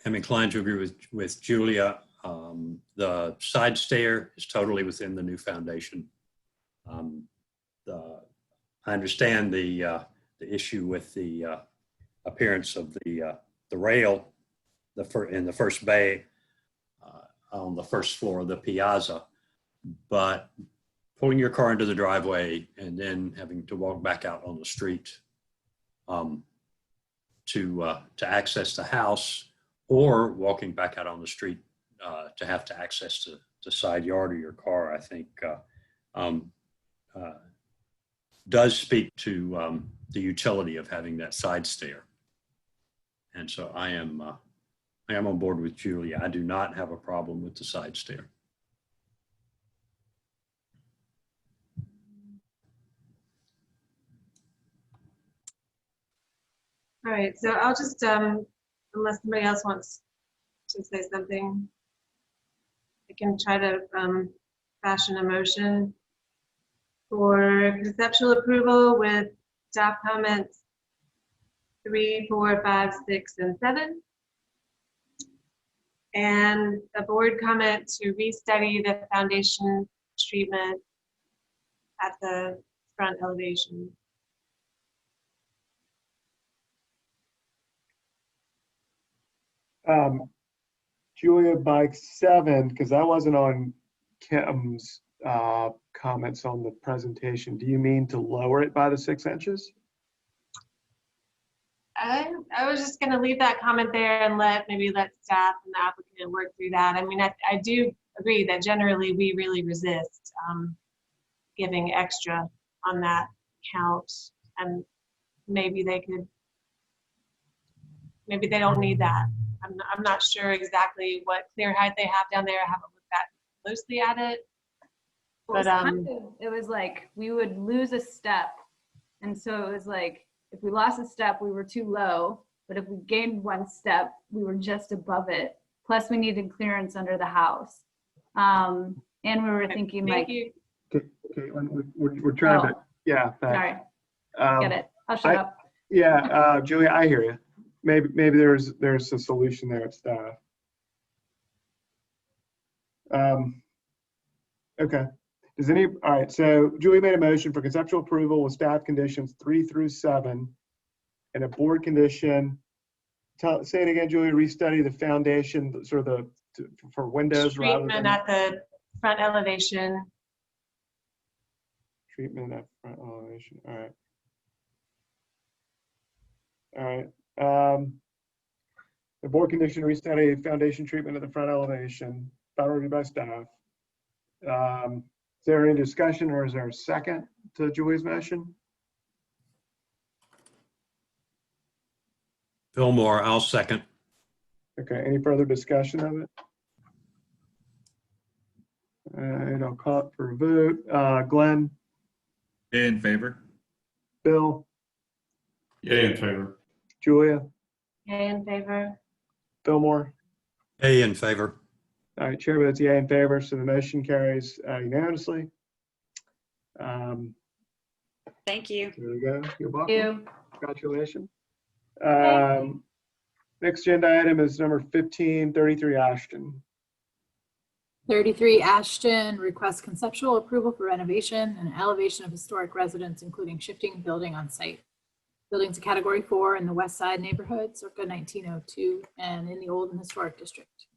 am inclined to agree with Julia. The side stair is totally within the new foundation. I understand the issue with the appearance of the rail in the first bay on the first floor of the piazza, but pulling your car into the driveway and then having to walk back out on the street to access the house, or walking back out on the street to have to access the side yard of your car, I think does speak to the utility of having that side stair. And so I am on board with Julia. I do not have a problem with the side stair. All right, so I'll just, unless somebody else wants to say something, I can try to fashion a motion for conceptual approval with staff comments 3, 4, 5, 6, and 7. And a board comment to restudy the foundation treatment at the front elevation. Julia, by 7, because I wasn't on Kim's comments on the presentation, do you mean to lower it by the 6 inches? I was just going to leave that comment there and maybe let staff and the applicant work through that. I mean, I do agree that generally we really resist giving extra on that count, and maybe they don't need that. I'm not sure exactly what clear height they have down there. I haven't looked that closely at it. But it was like we would lose a step, and so it was like if we lost a step, we were too low. But if we gained 1 step, we were just above it. Plus, we needed clearance under the house, and we were thinking Thank like, you. Caitlin, we're trying to, yeah. Sorry, get it. I'll shut up. Yeah, Julia, I hear you. Maybe there's a solution there at staff. Okay. All right, so Julie made a motion for conceptual approval with staff conditions 3 through 7 and a board condition. Say it again, Julie, restudy the foundation, sort of for windows rather Treatment than. at the front elevation. Treatment at front elevation, all right. All right. The board condition restudy foundation treatment at the front elevation, followed by staff. Is there any discussion, or is there a second to Julie's motion? Fillmore, I'll second. Okay, any further discussion of it? And I'll call it for a vote. Glenn? In favor. Bill? Yay in favor. Julia? Yay in favor. Fillmore? Yay in favor. All right, chair votes yay in favor, so the motion carries unanimously. Thank you. There we go. You're welcome. Thank you. Congratulations. Next agenda item is number 15, 33 Ashton. 33 Ashton requests conceptual approval for renovation and elevation of historic residence, including shifting building on site. Building's a category 4 in the West Side neighborhood, circa 1902, and in the Old and Historic District.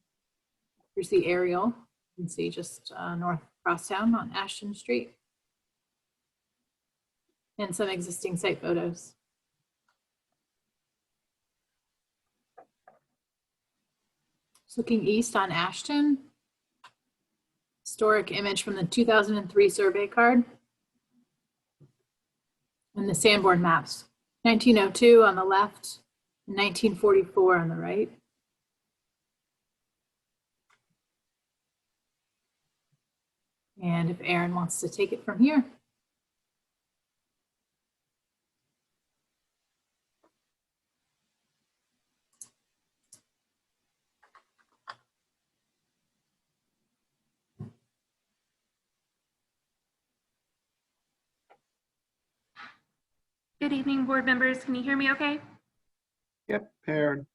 Here's the aerial. You can see just north crosstown on Ashton Street. And some existing site photos. Just looking east on Ashton. Historic image from the 2003 survey card. And the Sanborn maps. 1902 on the left, 1944 on the right. And if Aaron wants to take it from here. Good evening, board members. Can you hear me okay? Yep, prepared.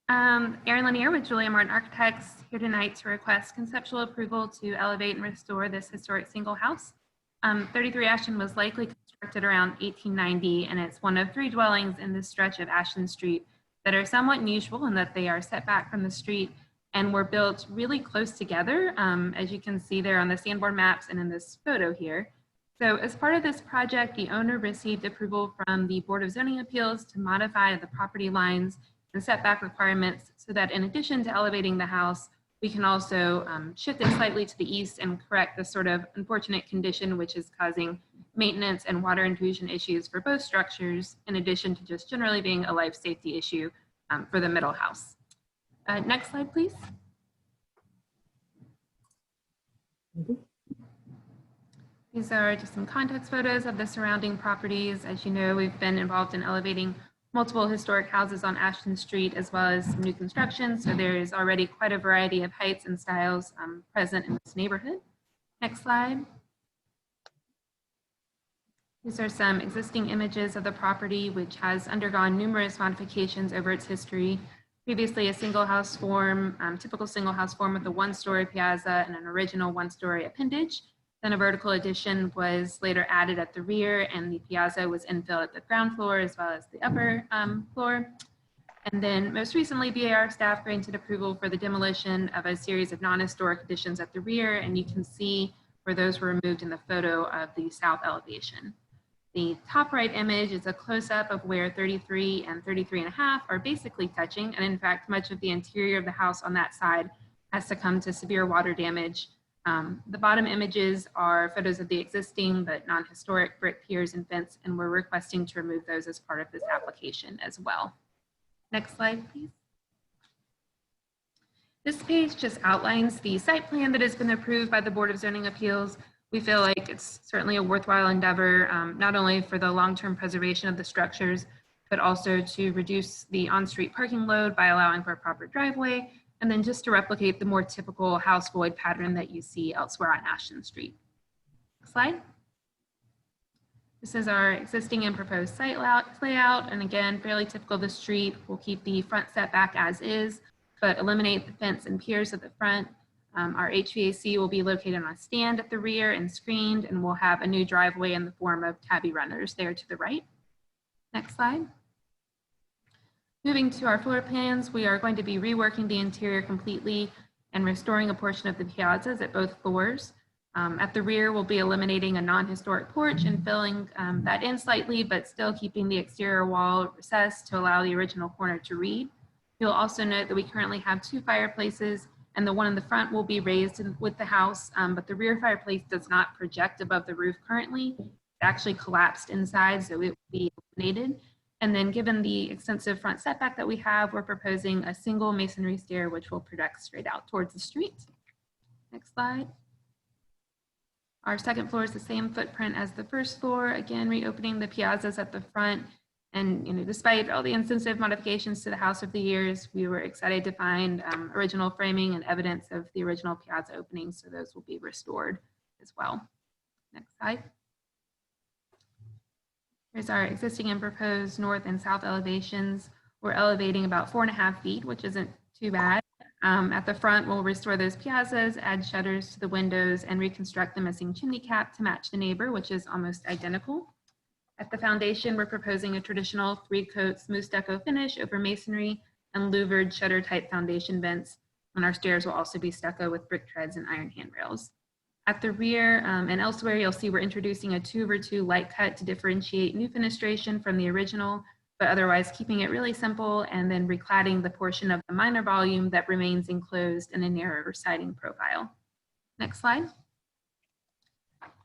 Erin Lanier with Julia Martin Architects here tonight to request conceptual approval to elevate and restore this historic single house. 33 Ashton was likely constructed around 1890, and it's one of 3 dwellings in this stretch of Ashton Street that are somewhat unusual in that they are set back from the street and were built really close together, as you can see there on the Sanborn maps and in this photo here. So as part of this project, the owner received approval from the Board of Zoning Appeals to modify the property lines and setback requirements so that in addition to elevating the house, we can also shift it slightly to the east and correct this sort of unfortunate condition which is causing maintenance and water intrusion issues for both structures, in addition to just generally being a life safety issue for the middle house. Next slide, please. These are just some context photos of the surrounding properties. As you know, we've been involved in elevating multiple historic houses on Ashton Street, as well as some new construction. So there is already quite a variety of heights and styles present in this neighborhood. Next slide. These are some existing images of the property, which has undergone numerous modifications over its history. Previously a single house form, typical single house form with a 1-story piazza and an original 1-story appendage. Then a vertical addition was later added at the rear, and the piazza was infilled at the ground floor as well as the upper floor. And then most recently, BAR staff granted approval for the demolition of a series of non-historic additions at the rear, and you can see where those were removed in the photo of the south elevation. The top right image is a close-up of where 33 and 33.5 are basically touching, and in fact, much of the interior of the house on that side has succumbed to severe water damage. The bottom images are photos of the existing but non-historic brick piers and fence, and we're requesting to remove those as part of this application as well. Next slide, please. This page just outlines the site plan that has been approved by the Board of Zoning Appeals. We feel like it's certainly a worthwhile endeavor, not only for the long-term preservation of the structures, but also to reduce the on-street parking load by allowing for a proper driveway, and then just to replicate the more typical house void pattern that you see elsewhere on Ashton Street. Next slide. This is our existing and proposed site layout, and again, fairly typical of the street. We'll keep the front setback as is, but eliminate the fence and piers at the front. Our HVAC will be located on a stand at the rear and screened, and we'll have a new driveway in the form of tabby runners there to the right. Next slide. Moving to our floor plans, we are going to be reworking the interior completely and restoring a portion of the piazzas at both floors. At the rear, we'll be eliminating a non-historic porch and filling that in slightly, but still keeping the exterior wall recessed to allow the original corner to read. You'll also note that we currently have 2 fireplaces, and the one in the front will be raised with the house, but the rear fireplace does not project above the roof currently. It actually collapsed inside, so it will be eliminated. And then given the extensive front setback that we have, we're proposing a single masonry stair, which will project straight out towards the street. Next slide. Our second floor is the same footprint as the first floor, again, reopening the piazzas at the front. And despite all the extensive modifications to the house over the years, we were excited to find original framing and evidence of the original piazza opening, so those will be restored as well. Next slide. Here's our existing and proposed north and south elevations. We're elevating about 4.5 feet, which isn't too bad. At the front, we'll restore those piazzas, add shutters to the windows, and reconstruct the missing chimney cap to match the neighbor, which is almost identical. At the foundation, we're proposing a traditional 3-coat smooth stucco finish over masonry and louvered shutter-type foundation vents, and our stairs will also be stucco with brick treads and iron handrails. At the rear and elsewhere, you'll see we're introducing a 2-over-2 light cut to differentiate new fenestration from the original, but otherwise keeping it really simple, and then recladding the portion of the minor volume that remains enclosed in a narrower siding profile. Next slide.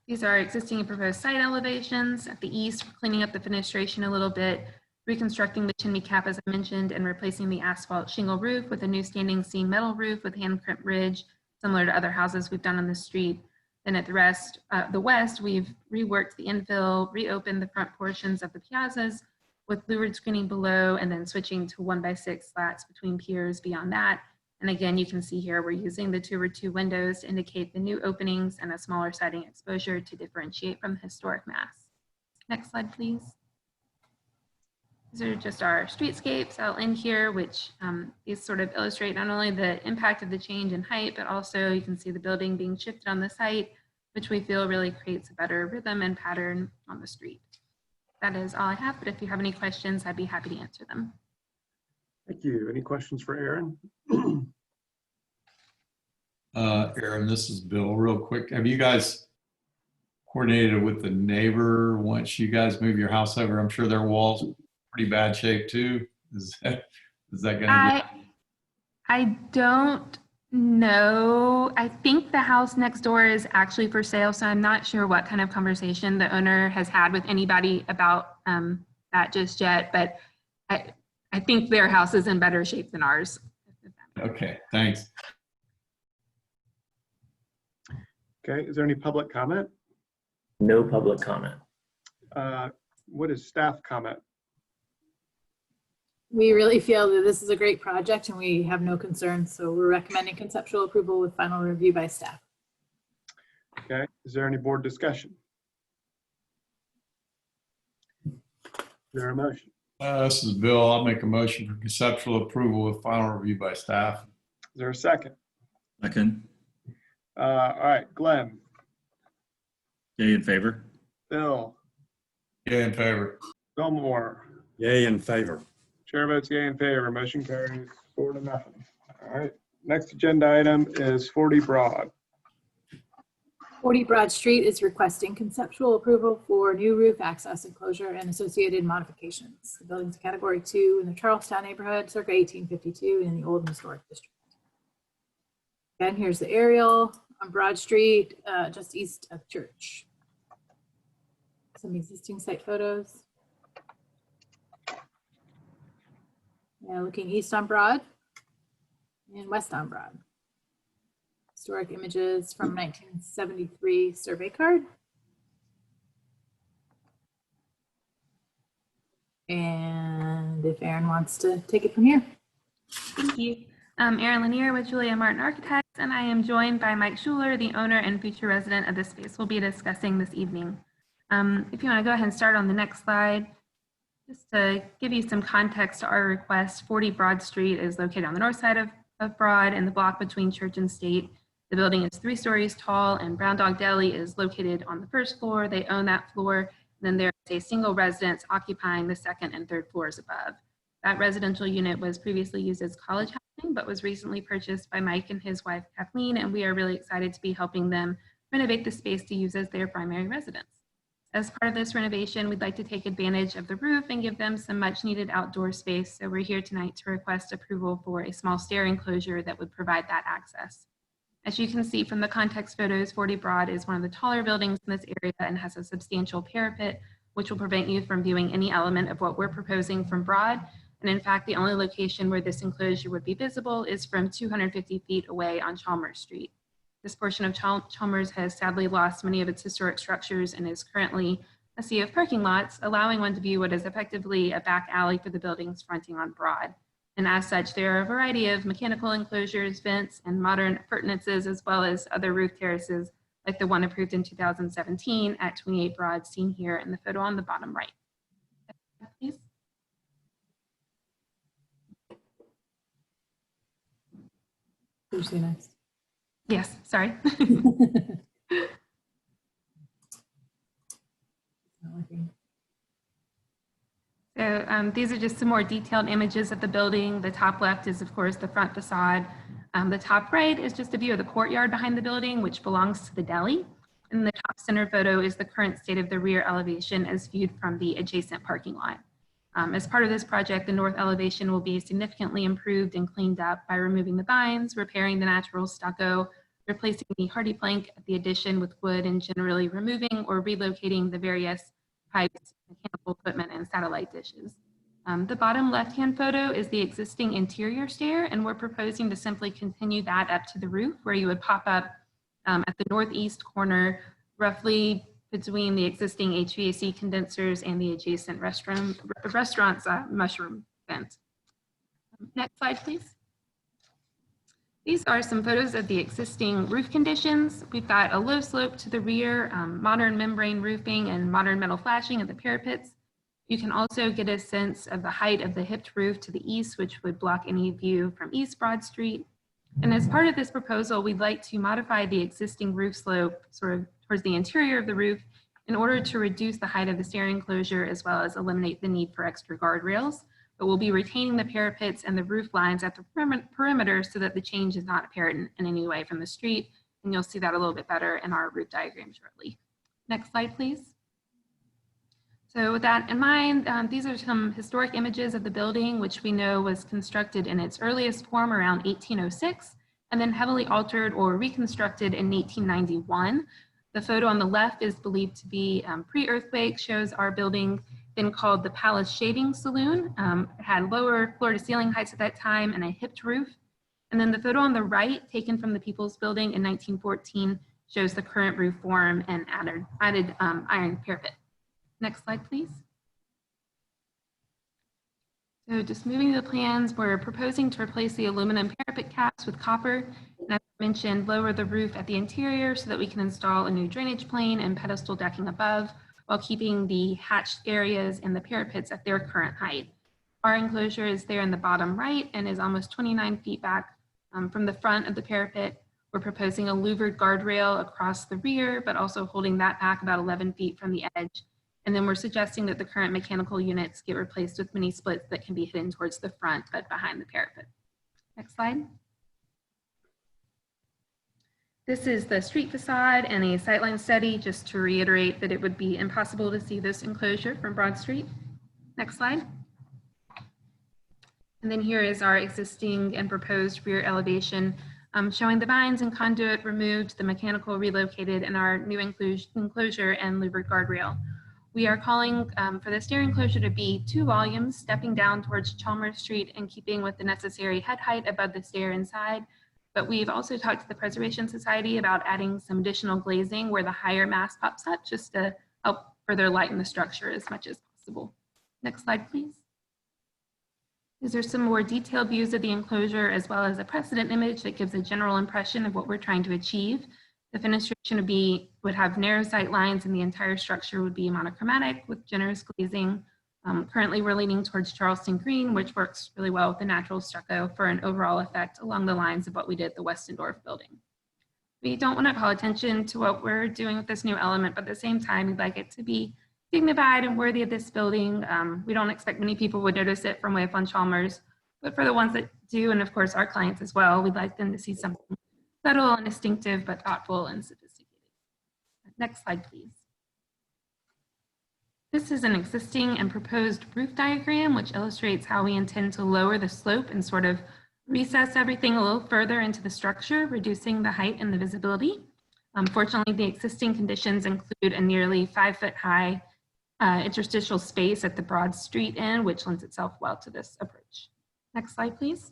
These are existing and proposed site elevations. At the east, we're cleaning up the fenestration a little bit, reconstructing the chimney cap as I mentioned, and replacing the asphalt shingle roof with a new standing seam metal roof with hand crimp ridge, similar to other houses we've done on the street. Then at the west, we've reworked the infill, reopened the front portions of the piazzas with louvered screening below, and then switching to 1x6 slats between piers beyond that. And again, you can see here, we're using the 2-over-2 windows to indicate the new openings and a smaller siding exposure to differentiate from the historic mass. Next slide, please. These are just our streetscapes outlined here, which these sort of illustrate not only the impact of the change in height, but also you can see the building being shifted on the site, which we feel really creates a better rhythm and pattern on the street. That is all I have, but if you have any questions, I'd be happy to answer them. Thank you. Any questions for Aaron? Aaron, this is Bill. Real quick, have you guys coordinated with the neighbor once you guys move your house over? I'm sure their walls are pretty bad shape too. Is that going to be? I don't know. I think the house next door is actually for sale, so I'm not sure what kind of conversation the owner has had with anybody about that just yet, but I think their house is in better shape than ours. Okay, thanks. Okay, is there any public comment? No public comment. What is staff comment? We really feel that this is a great project and we have no concerns, so we're recommending conceptual approval with final review by staff. Okay, is there any board discussion? Is there a motion? This is Bill. I'll make a motion for conceptual approval with final review by staff. Is there a second? Second. All right, Glenn. Yay in favor. Bill. Yay in favor. Fillmore. Yay in favor. Chair votes yay in favor. Motion carries 4-0. All right. Next agenda item is 40 Broad. 40 Broad Street is requesting conceptual approval for new roof access enclosure and associated modifications. The building's category 2 in the Charleston neighborhood, circa 1852 in the Old Historic District. Again, here's the aerial on Broad Street, just east of Church. Some existing site photos. Yeah, looking east on Broad and west on Broad. Historic images from 1973 survey card. And if Aaron wants to take it from here. Thank you. Erin Lanier with Julia Martin Architects, and I am joined by Mike Schuler, the owner and future resident of this space we'll be discussing this evening. If you want to go ahead and start on the next slide, just to give you some context to our request, 40 Broad Street is located on the north side of Broad in the block between Church and State. The building is 3 stories tall, and Brown Dog Deli is located on the first floor. They own that floor. Then there is a single residence occupying the 2nd and 3rd floors above. That residential unit was previously used as college housing, but was recently purchased by Mike and his wife, Kathleen, and we are really excited to be helping them renovate the space to use as their primary residence. As part of this renovation, we'd like to take advantage of the roof and give them some much needed outdoor space. So we're here tonight to request approval for a small stair enclosure that would provide that access. As you can see from the context photos, 40 Broad is one of the taller buildings in this area and has a substantial parapet, which will prevent you from viewing any element of what we're proposing from Broad. And in fact, the only location where this enclosure would be visible is from 250 feet away on Chalmers Street. This portion of Chalmers has sadly lost many of its historic structures and is currently a sea of parking lots, allowing one to view what is effectively a back alley for the buildings fronting on Broad. And as such, there are a variety of mechanical enclosures, vents, and modern appurtenances, as well as other roof terraces, like the one approved in 2017 at 28 Broad, seen here in the photo on the bottom right. Please. Nice. Yes, sorry. So these are just some more detailed images of the building. The top left is, of course, the front facade. The top right is just a view of the courtyard behind the building, which belongs to the deli. And the top center photo is the current state of the rear elevation as viewed from the adjacent parking lot. As part of this project, the north elevation will be significantly improved and cleaned up by removing the vines, repairing the natural stucco, replacing the hardy plank at the addition with wood, and generally removing or relocating the various pipes, mechanical equipment, and satellite dishes. The bottom left-hand photo is the existing interior stair, and we're proposing to simply continue that up to the roof, where you would pop up at the northeast corner, roughly between the existing HVAC condensers and the adjacent restaurant's mushroom vent. Next slide, please. These are some photos of the existing roof conditions. We've got a low slope to the rear, modern membrane roofing, and modern metal flashing at the parapets. You can also get a sense of the height of the hipped roof to the east, which would block any view from East Broad Street. And as part of this proposal, we'd like to modify the existing roof slope sort of towards the interior of the roof in order to reduce the height of the stair enclosure as well as eliminate the need for extra guardrails. But we'll be retaining the parapets and the roof lines at the perimeter so that the change is not apparent in any way from the street. And you'll see that a little bit better in our roof diagram shortly. Next slide, please. So with that in mind, these are some historic images of the building, which we know was constructed in its earliest form around 1806, and then heavily altered or reconstructed in 1891. The photo on the left is believed to be pre-earthquake, shows our building then called the Palace Shaving Saloon. It had lower floor to ceiling heights at that time and a hipped roof. And then the photo on the right, taken from the People's Building in 1914, shows the current roof form and added iron parapet. Next slide, please. So just moving to the plans, we're proposing to replace the aluminum parapet caps with copper. And as I mentioned, lower the roof at the interior so that we can install a new drainage plane and pedestal decking above, while keeping the hatched areas and the parapets at their current height. Our enclosure is there in the bottom right and is almost 29 feet back from the front of the parapet. We're proposing a louvered guardrail across the rear, but also holding that back about 11 feet from the edge. And then we're suggesting that the current mechanical units get replaced with mini splits that can be hidden towards the front, but behind the parapet. Next slide. This is the street facade and a sightline study, just to reiterate that it would be impossible to see this enclosure from Broad Street. Next slide. And then here is our existing and proposed rear elevation, showing the vines and conduit removed, the mechanical relocated, and our new enclosure and louvered guardrail. We are calling for the stair enclosure to be 2 volumes, stepping down towards Chalmers Street and keeping with the necessary head height above the stair inside. But we've also talked to the Preservation Society about adding some additional glazing where the higher mass pops up, just to help further lighten the structure as much as possible. Next slide, please. These are some more detailed views of the enclosure, as well as a precedent image that gives a general impression of what we're trying to achieve. The fenestration would have narrow sight lines, and the entire structure would be monochromatic with generous glazing. Currently, we're leaning towards Charleston green, which works really well with the natural stucco for an overall effect along the lines of what we did at the Westendorf building. We don't want to call attention to what we're doing with this new element, but at the same time, we'd like it to be dignified and worthy of this building. We don't expect many people would notice it from way up on Chalmers, but for the ones that do, and of course our clients as well, we'd like them to see something subtle and distinctive, but thoughtful and sophisticated. Next slide, please. This is an existing and proposed roof diagram, which illustrates how we intend to lower the slope and sort of recess everything a little further into the structure, reducing the height and the visibility. Fortunately, the existing conditions include a nearly 5-foot high interstitial space at the Broad Street end, which lends itself well to this approach. Next slide, please.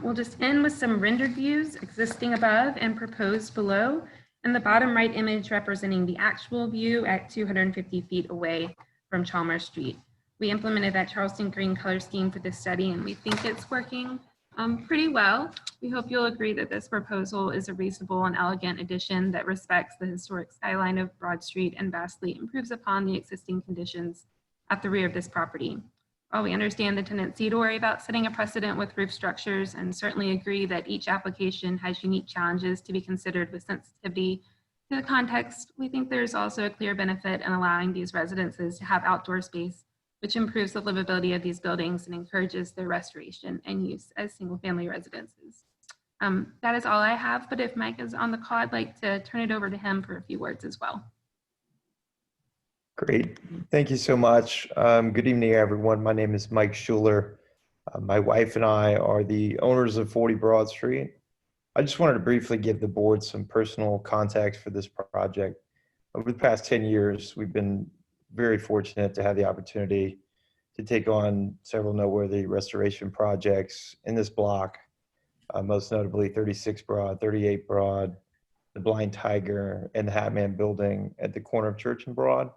We'll just end with some rendered views existing above and proposed below, and the bottom right image representing the actual view at 250 feet away from Chalmers Street. We implemented that Charleston green color scheme for this study, and we think it's working pretty well. We hope you'll agree that this proposal is a reasonable and elegant addition that respects the historic skyline of Broad Street and vastly improves upon the existing conditions at the rear of this property. While we understand the tendency to worry about setting a precedent with roof structures, and certainly agree that each application has unique challenges to be considered with sensitivity to the context, we think there's also a clear benefit in allowing these residences to have outdoor space, which improves the livability of these buildings and encourages their restoration and use as single-family residences. That is all I have, but if Mike is on the call, I'd like to turn it over to him for a few words as well. Great. Thank you so much. Good evening, everyone. My name is Mike Schuler. My wife and I are the owners of 40 Broad Street. I just wanted to briefly give the board some personal context for this project. Over the past 10 years, we've been very fortunate to have the opportunity to take on several noteworthy restoration projects in this block, most notably 36 Broad, 38 Broad, the Blind Tiger, and the Hatman building at the corner of Church and Broad.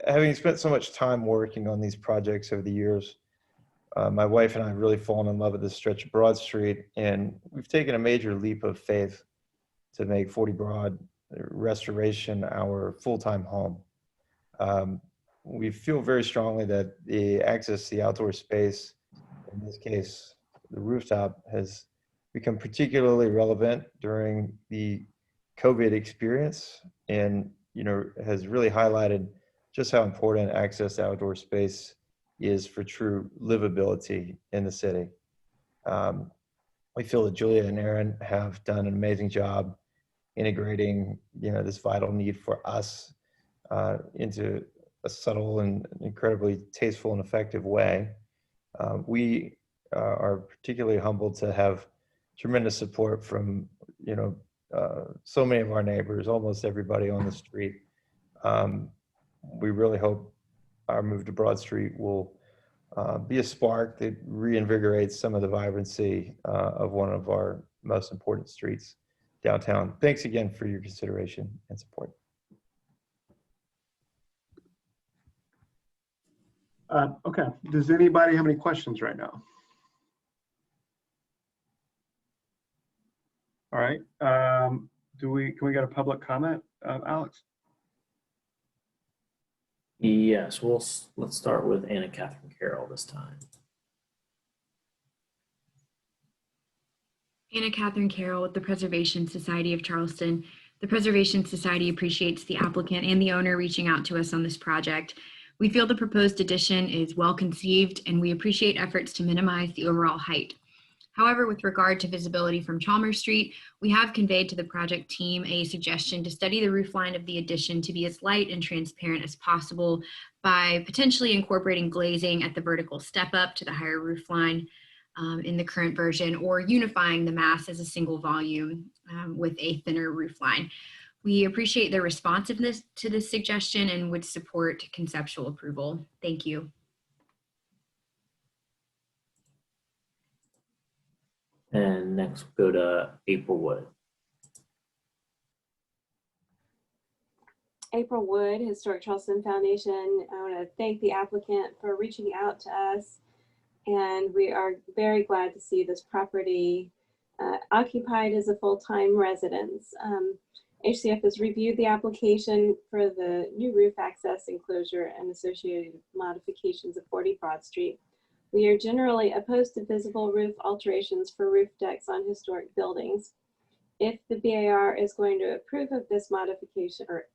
Having spent so much time working on these projects over the years, my wife and I have really fallen in love with this stretch of Broad Street, and we've taken a major leap of faith to make 40 Broad restoration our full-time home. We feel very strongly that the access to the outdoor space, in this case, the rooftop, has become particularly relevant during the COVID experience, and has really highlighted just how important access to outdoor space is for true livability in the city. We feel that Julia and Aaron have done an amazing job integrating, this vital need for us into a subtle and incredibly tasteful and effective way. We are particularly humbled to have tremendous support from, so many of our neighbors, almost everybody on the street. We really hope our move to Broad Street will be a spark that reinvigorates some of the vibrancy of one of our most important streets downtown. Thanks again for your consideration and support. Okay, does anybody have any questions right now? All right, can we get a public comment, Alex? Yes, let's start with Anna Catherine Carroll this time. Anna Catherine Carroll with the Preservation Society of Charleston. The Preservation Society appreciates the applicant and the owner reaching out to us on this project. We feel the proposed addition is well conceived, and we appreciate efforts to minimize the overall height. However, with regard to visibility from Chalmers Street, we have conveyed to the project team a suggestion to study the roofline of the addition to be as light and transparent as possible by potentially incorporating glazing at the vertical step up to the higher roofline in the current version, or unifying the mass as a single volume with a thinner roofline. We appreciate their responsiveness to this suggestion and would support conceptual approval. Thank you. And next we'll go to April Wood. April Wood, Historic Charleston Foundation. I want to thank the applicant for reaching out to us, and we are very glad to see this property occupied as a full-time residence. HCF has reviewed the application for the new roof access enclosure and associated modifications of 40 Broad Street. We are generally opposed to visible roof alterations for roof decks on historic buildings. If the BAR is going to approve of this modification or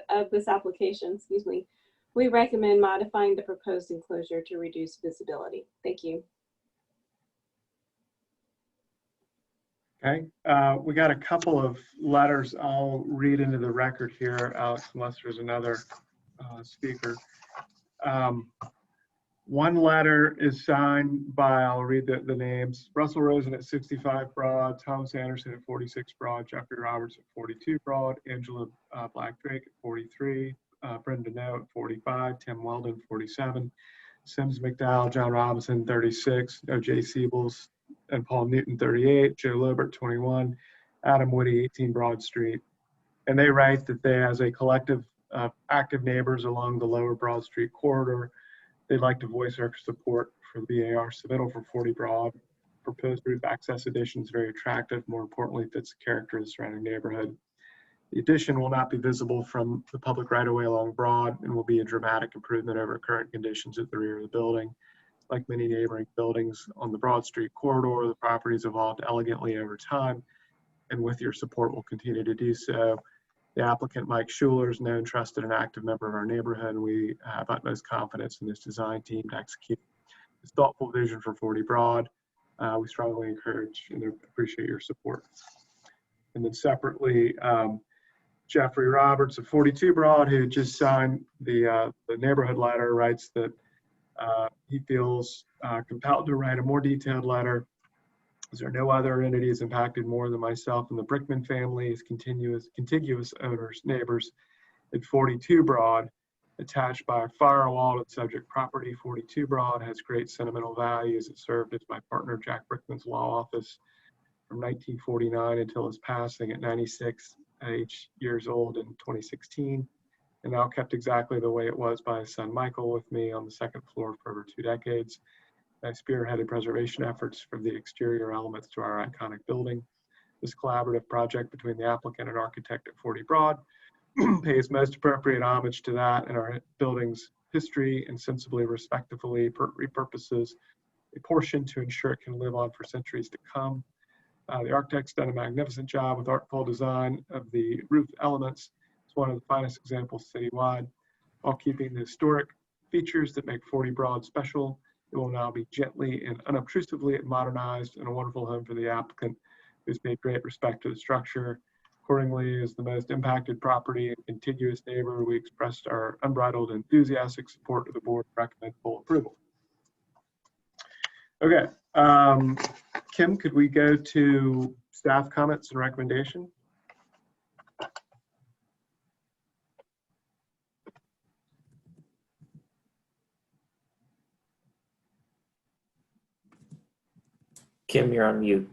of this application, excuse me, we recommend modifying the proposed enclosure to reduce visibility. Thank you. Okay, we got a couple of letters I'll read into the record here, Alex, unless there's another speaker. One letter is signed by, I'll read the names, Russell Rosen at 65 Broad, Thomas Anderson at 46 Broad, Jeffrey Roberts at 42 Broad, Angela Black-Drake at 43, Brenda No at 45, Tim Weldon 47, Sims McDowell, John Robinson 36, O.J. Siebels and Paul Newton 38, Joe Lobert 21, Adam Woody 18 Broad Street. And they write that they, as a collective of active neighbors along the lower Broad Street corridor, they'd like to voice our support for the BAR submittal for 40 Broad. Proposed roof access addition is very attractive. More importantly, fits the character of the surrounding neighborhood. The addition will not be visible from the public right-of-way along Broad and will be a dramatic improvement over current conditions at the rear of the building. Like many neighboring buildings on the Broad Street corridor, the property has evolved elegantly over time, and with your support, will continue to do so. The applicant, Mike Schuler, is a known, trusted, and active member of our neighborhood, and we have utmost confidence in this design team to execute this thoughtful vision for 40 Broad. We strongly encourage and appreciate your support. And then separately, Jeffrey Roberts of 42 Broad, who just signed the neighborhood letter, writes that he feels compelled to write a more detailed letter. As there are no other entities impacted more than myself and the Brickman family as contiguous owners, neighbors at 42 Broad, attached by a firewall to the subject property. 42 Broad has great sentimental value as it served as my partner Jack Brickman's law office from 1949 until his passing at 96 years old in 2016. And now kept exactly the way it was by his son Michael with me on the second floor for over 2 decades. I spearheaded preservation efforts for the exterior elements to our iconic building. This collaborative project between the applicant and architect at 40 Broad pays most appropriate homage to that and our building's history, and sensibly, respectfully repurposes a portion to ensure it can live on for centuries to come. The architect's done a magnificent job with artful design of the roof elements. It's one of the finest examples citywide. While keeping the historic features that make 40 Broad special, it will now be gently and unobtrusively modernized and a wonderful home for the applicant, who's paid great respect to the structure. Accordingly, as the most impacted property and contiguous neighbor, we expressed our unbridled enthusiastic support to the board and recommend full approval. Okay, Kim, could we go to staff comments and recommendation? Kim, you're on mute.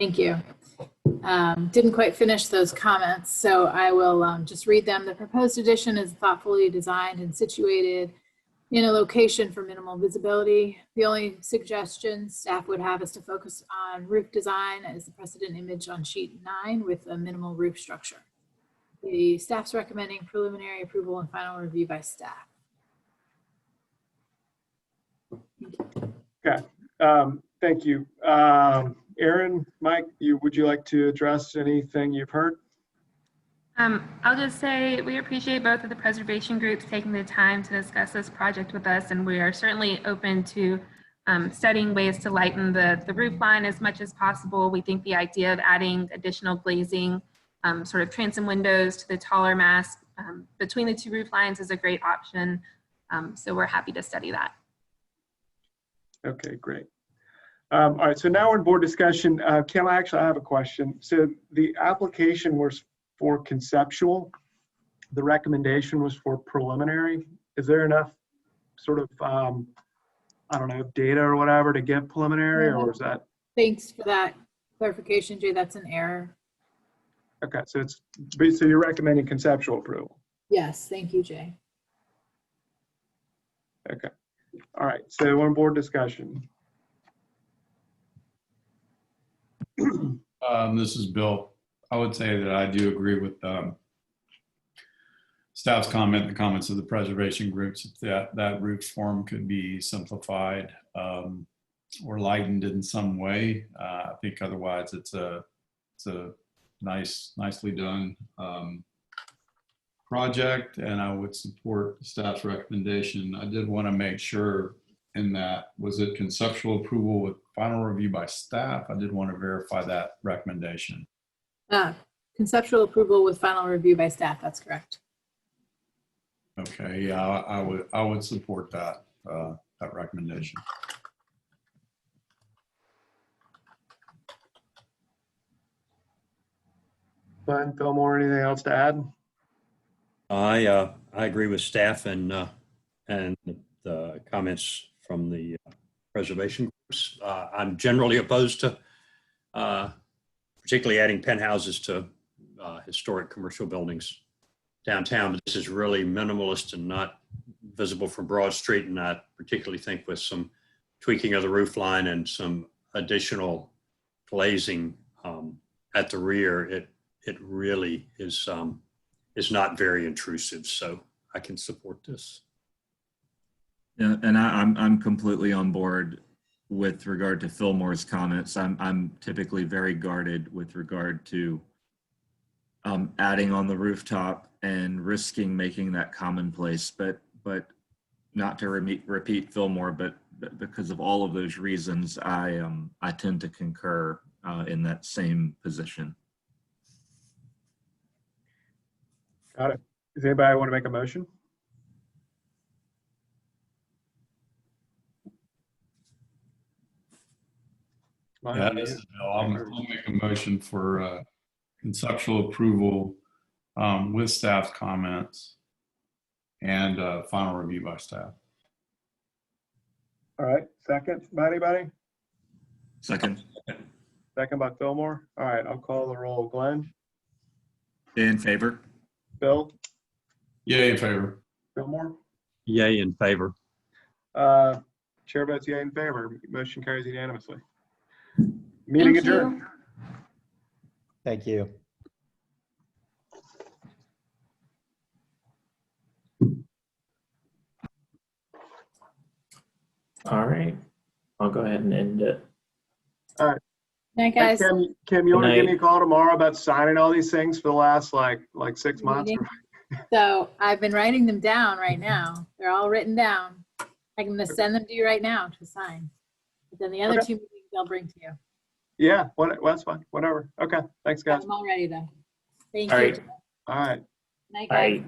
Thank you. Didn't quite finish those comments, so I will just read them. The proposed addition is thoughtfully designed and situated in a location for minimal visibility. The only suggestion staff would have is to focus on roof design as the precedent image on sheet 9 with a minimal roof structure. The staff's recommending preliminary approval and final review by staff. Okay, thank you. Aaron, Mike, would you like to address anything you've heard? I'll just say we appreciate both of the preservation groups taking the time to discuss this project with us, and we are certainly open to studying ways to lighten the roof line as much as possible. We think the idea of adding additional glazing, sort of transom windows to the taller mast between the two roof lines is a great option. So we're happy to study that. Okay, great. All right, so now we're in board discussion. Kim, I have a question. So the application was for conceptual. The recommendation was for preliminary. Is there enough sort of, I don't know, data or whatever to get preliminary, or is that? Thanks for that clarification, Jay. That's an error. Okay, so so you're recommending conceptual approval. Yes, thank you, Jay. Okay. All right, so we're in board discussion. This is Bill. I would say that I do agree with staff's comment, the comments of the preservation groups, that roof form could be simplified or lightened in some way. I think otherwise it's a nicely done project, and I would support the staff's recommendation. I did want to make sure in that, was it conceptual approval with final review by staff? I did want to verify that recommendation. Conceptual approval with final review by staff, that's correct. Okay, yeah, I would support that, that recommendation. Glenn, Fillmore, anything else to add? I agree with staff and the comments from the preservation groups. I'm generally opposed to particularly adding penthouses to historic commercial buildings downtown, but this is really minimalist and not visible from Broad Street, and I particularly think with some tweaking of the roof line and some additional glazing at the rear, it really is not very intrusive, so I can support this. Yeah, and I'm completely on board with regard to Fillmore's comments. I'm typically very guarded with regard to adding on the rooftop and risking making that commonplace, but not to repeat Fillmore, but because of all of those reasons, I tend to concur in that same position. Got it. Does anybody want to make a motion? Yeah, this is Bill. I'll make a motion for conceptual approval with staff's comments and final review by staff. All right, second by anybody? Second. Second by Fillmore. All right, I'll call the roll. Glenn? In favor. Bill? Yay, in favor. Fillmore? Yay, in favor. Chair votes yea in favor. Motion carries unanimously. Meeting adjourned. Thank you. All right, I'll go ahead and end it. All right. Night, Thanks, guys. Kim, you Good want to give night. me a call tomorrow about signing all these things for the last like 6 months? Meeting. So I've been writing them down right now. They're all written down. I'm going to send them to you right now to sign. But then the other Okay. two meetings I'll bring to you. Yeah, that's fine. Whatever. Okay. Thanks, guys. I'm all ready though. Thank All you. right. All right. Night, guys. Bye.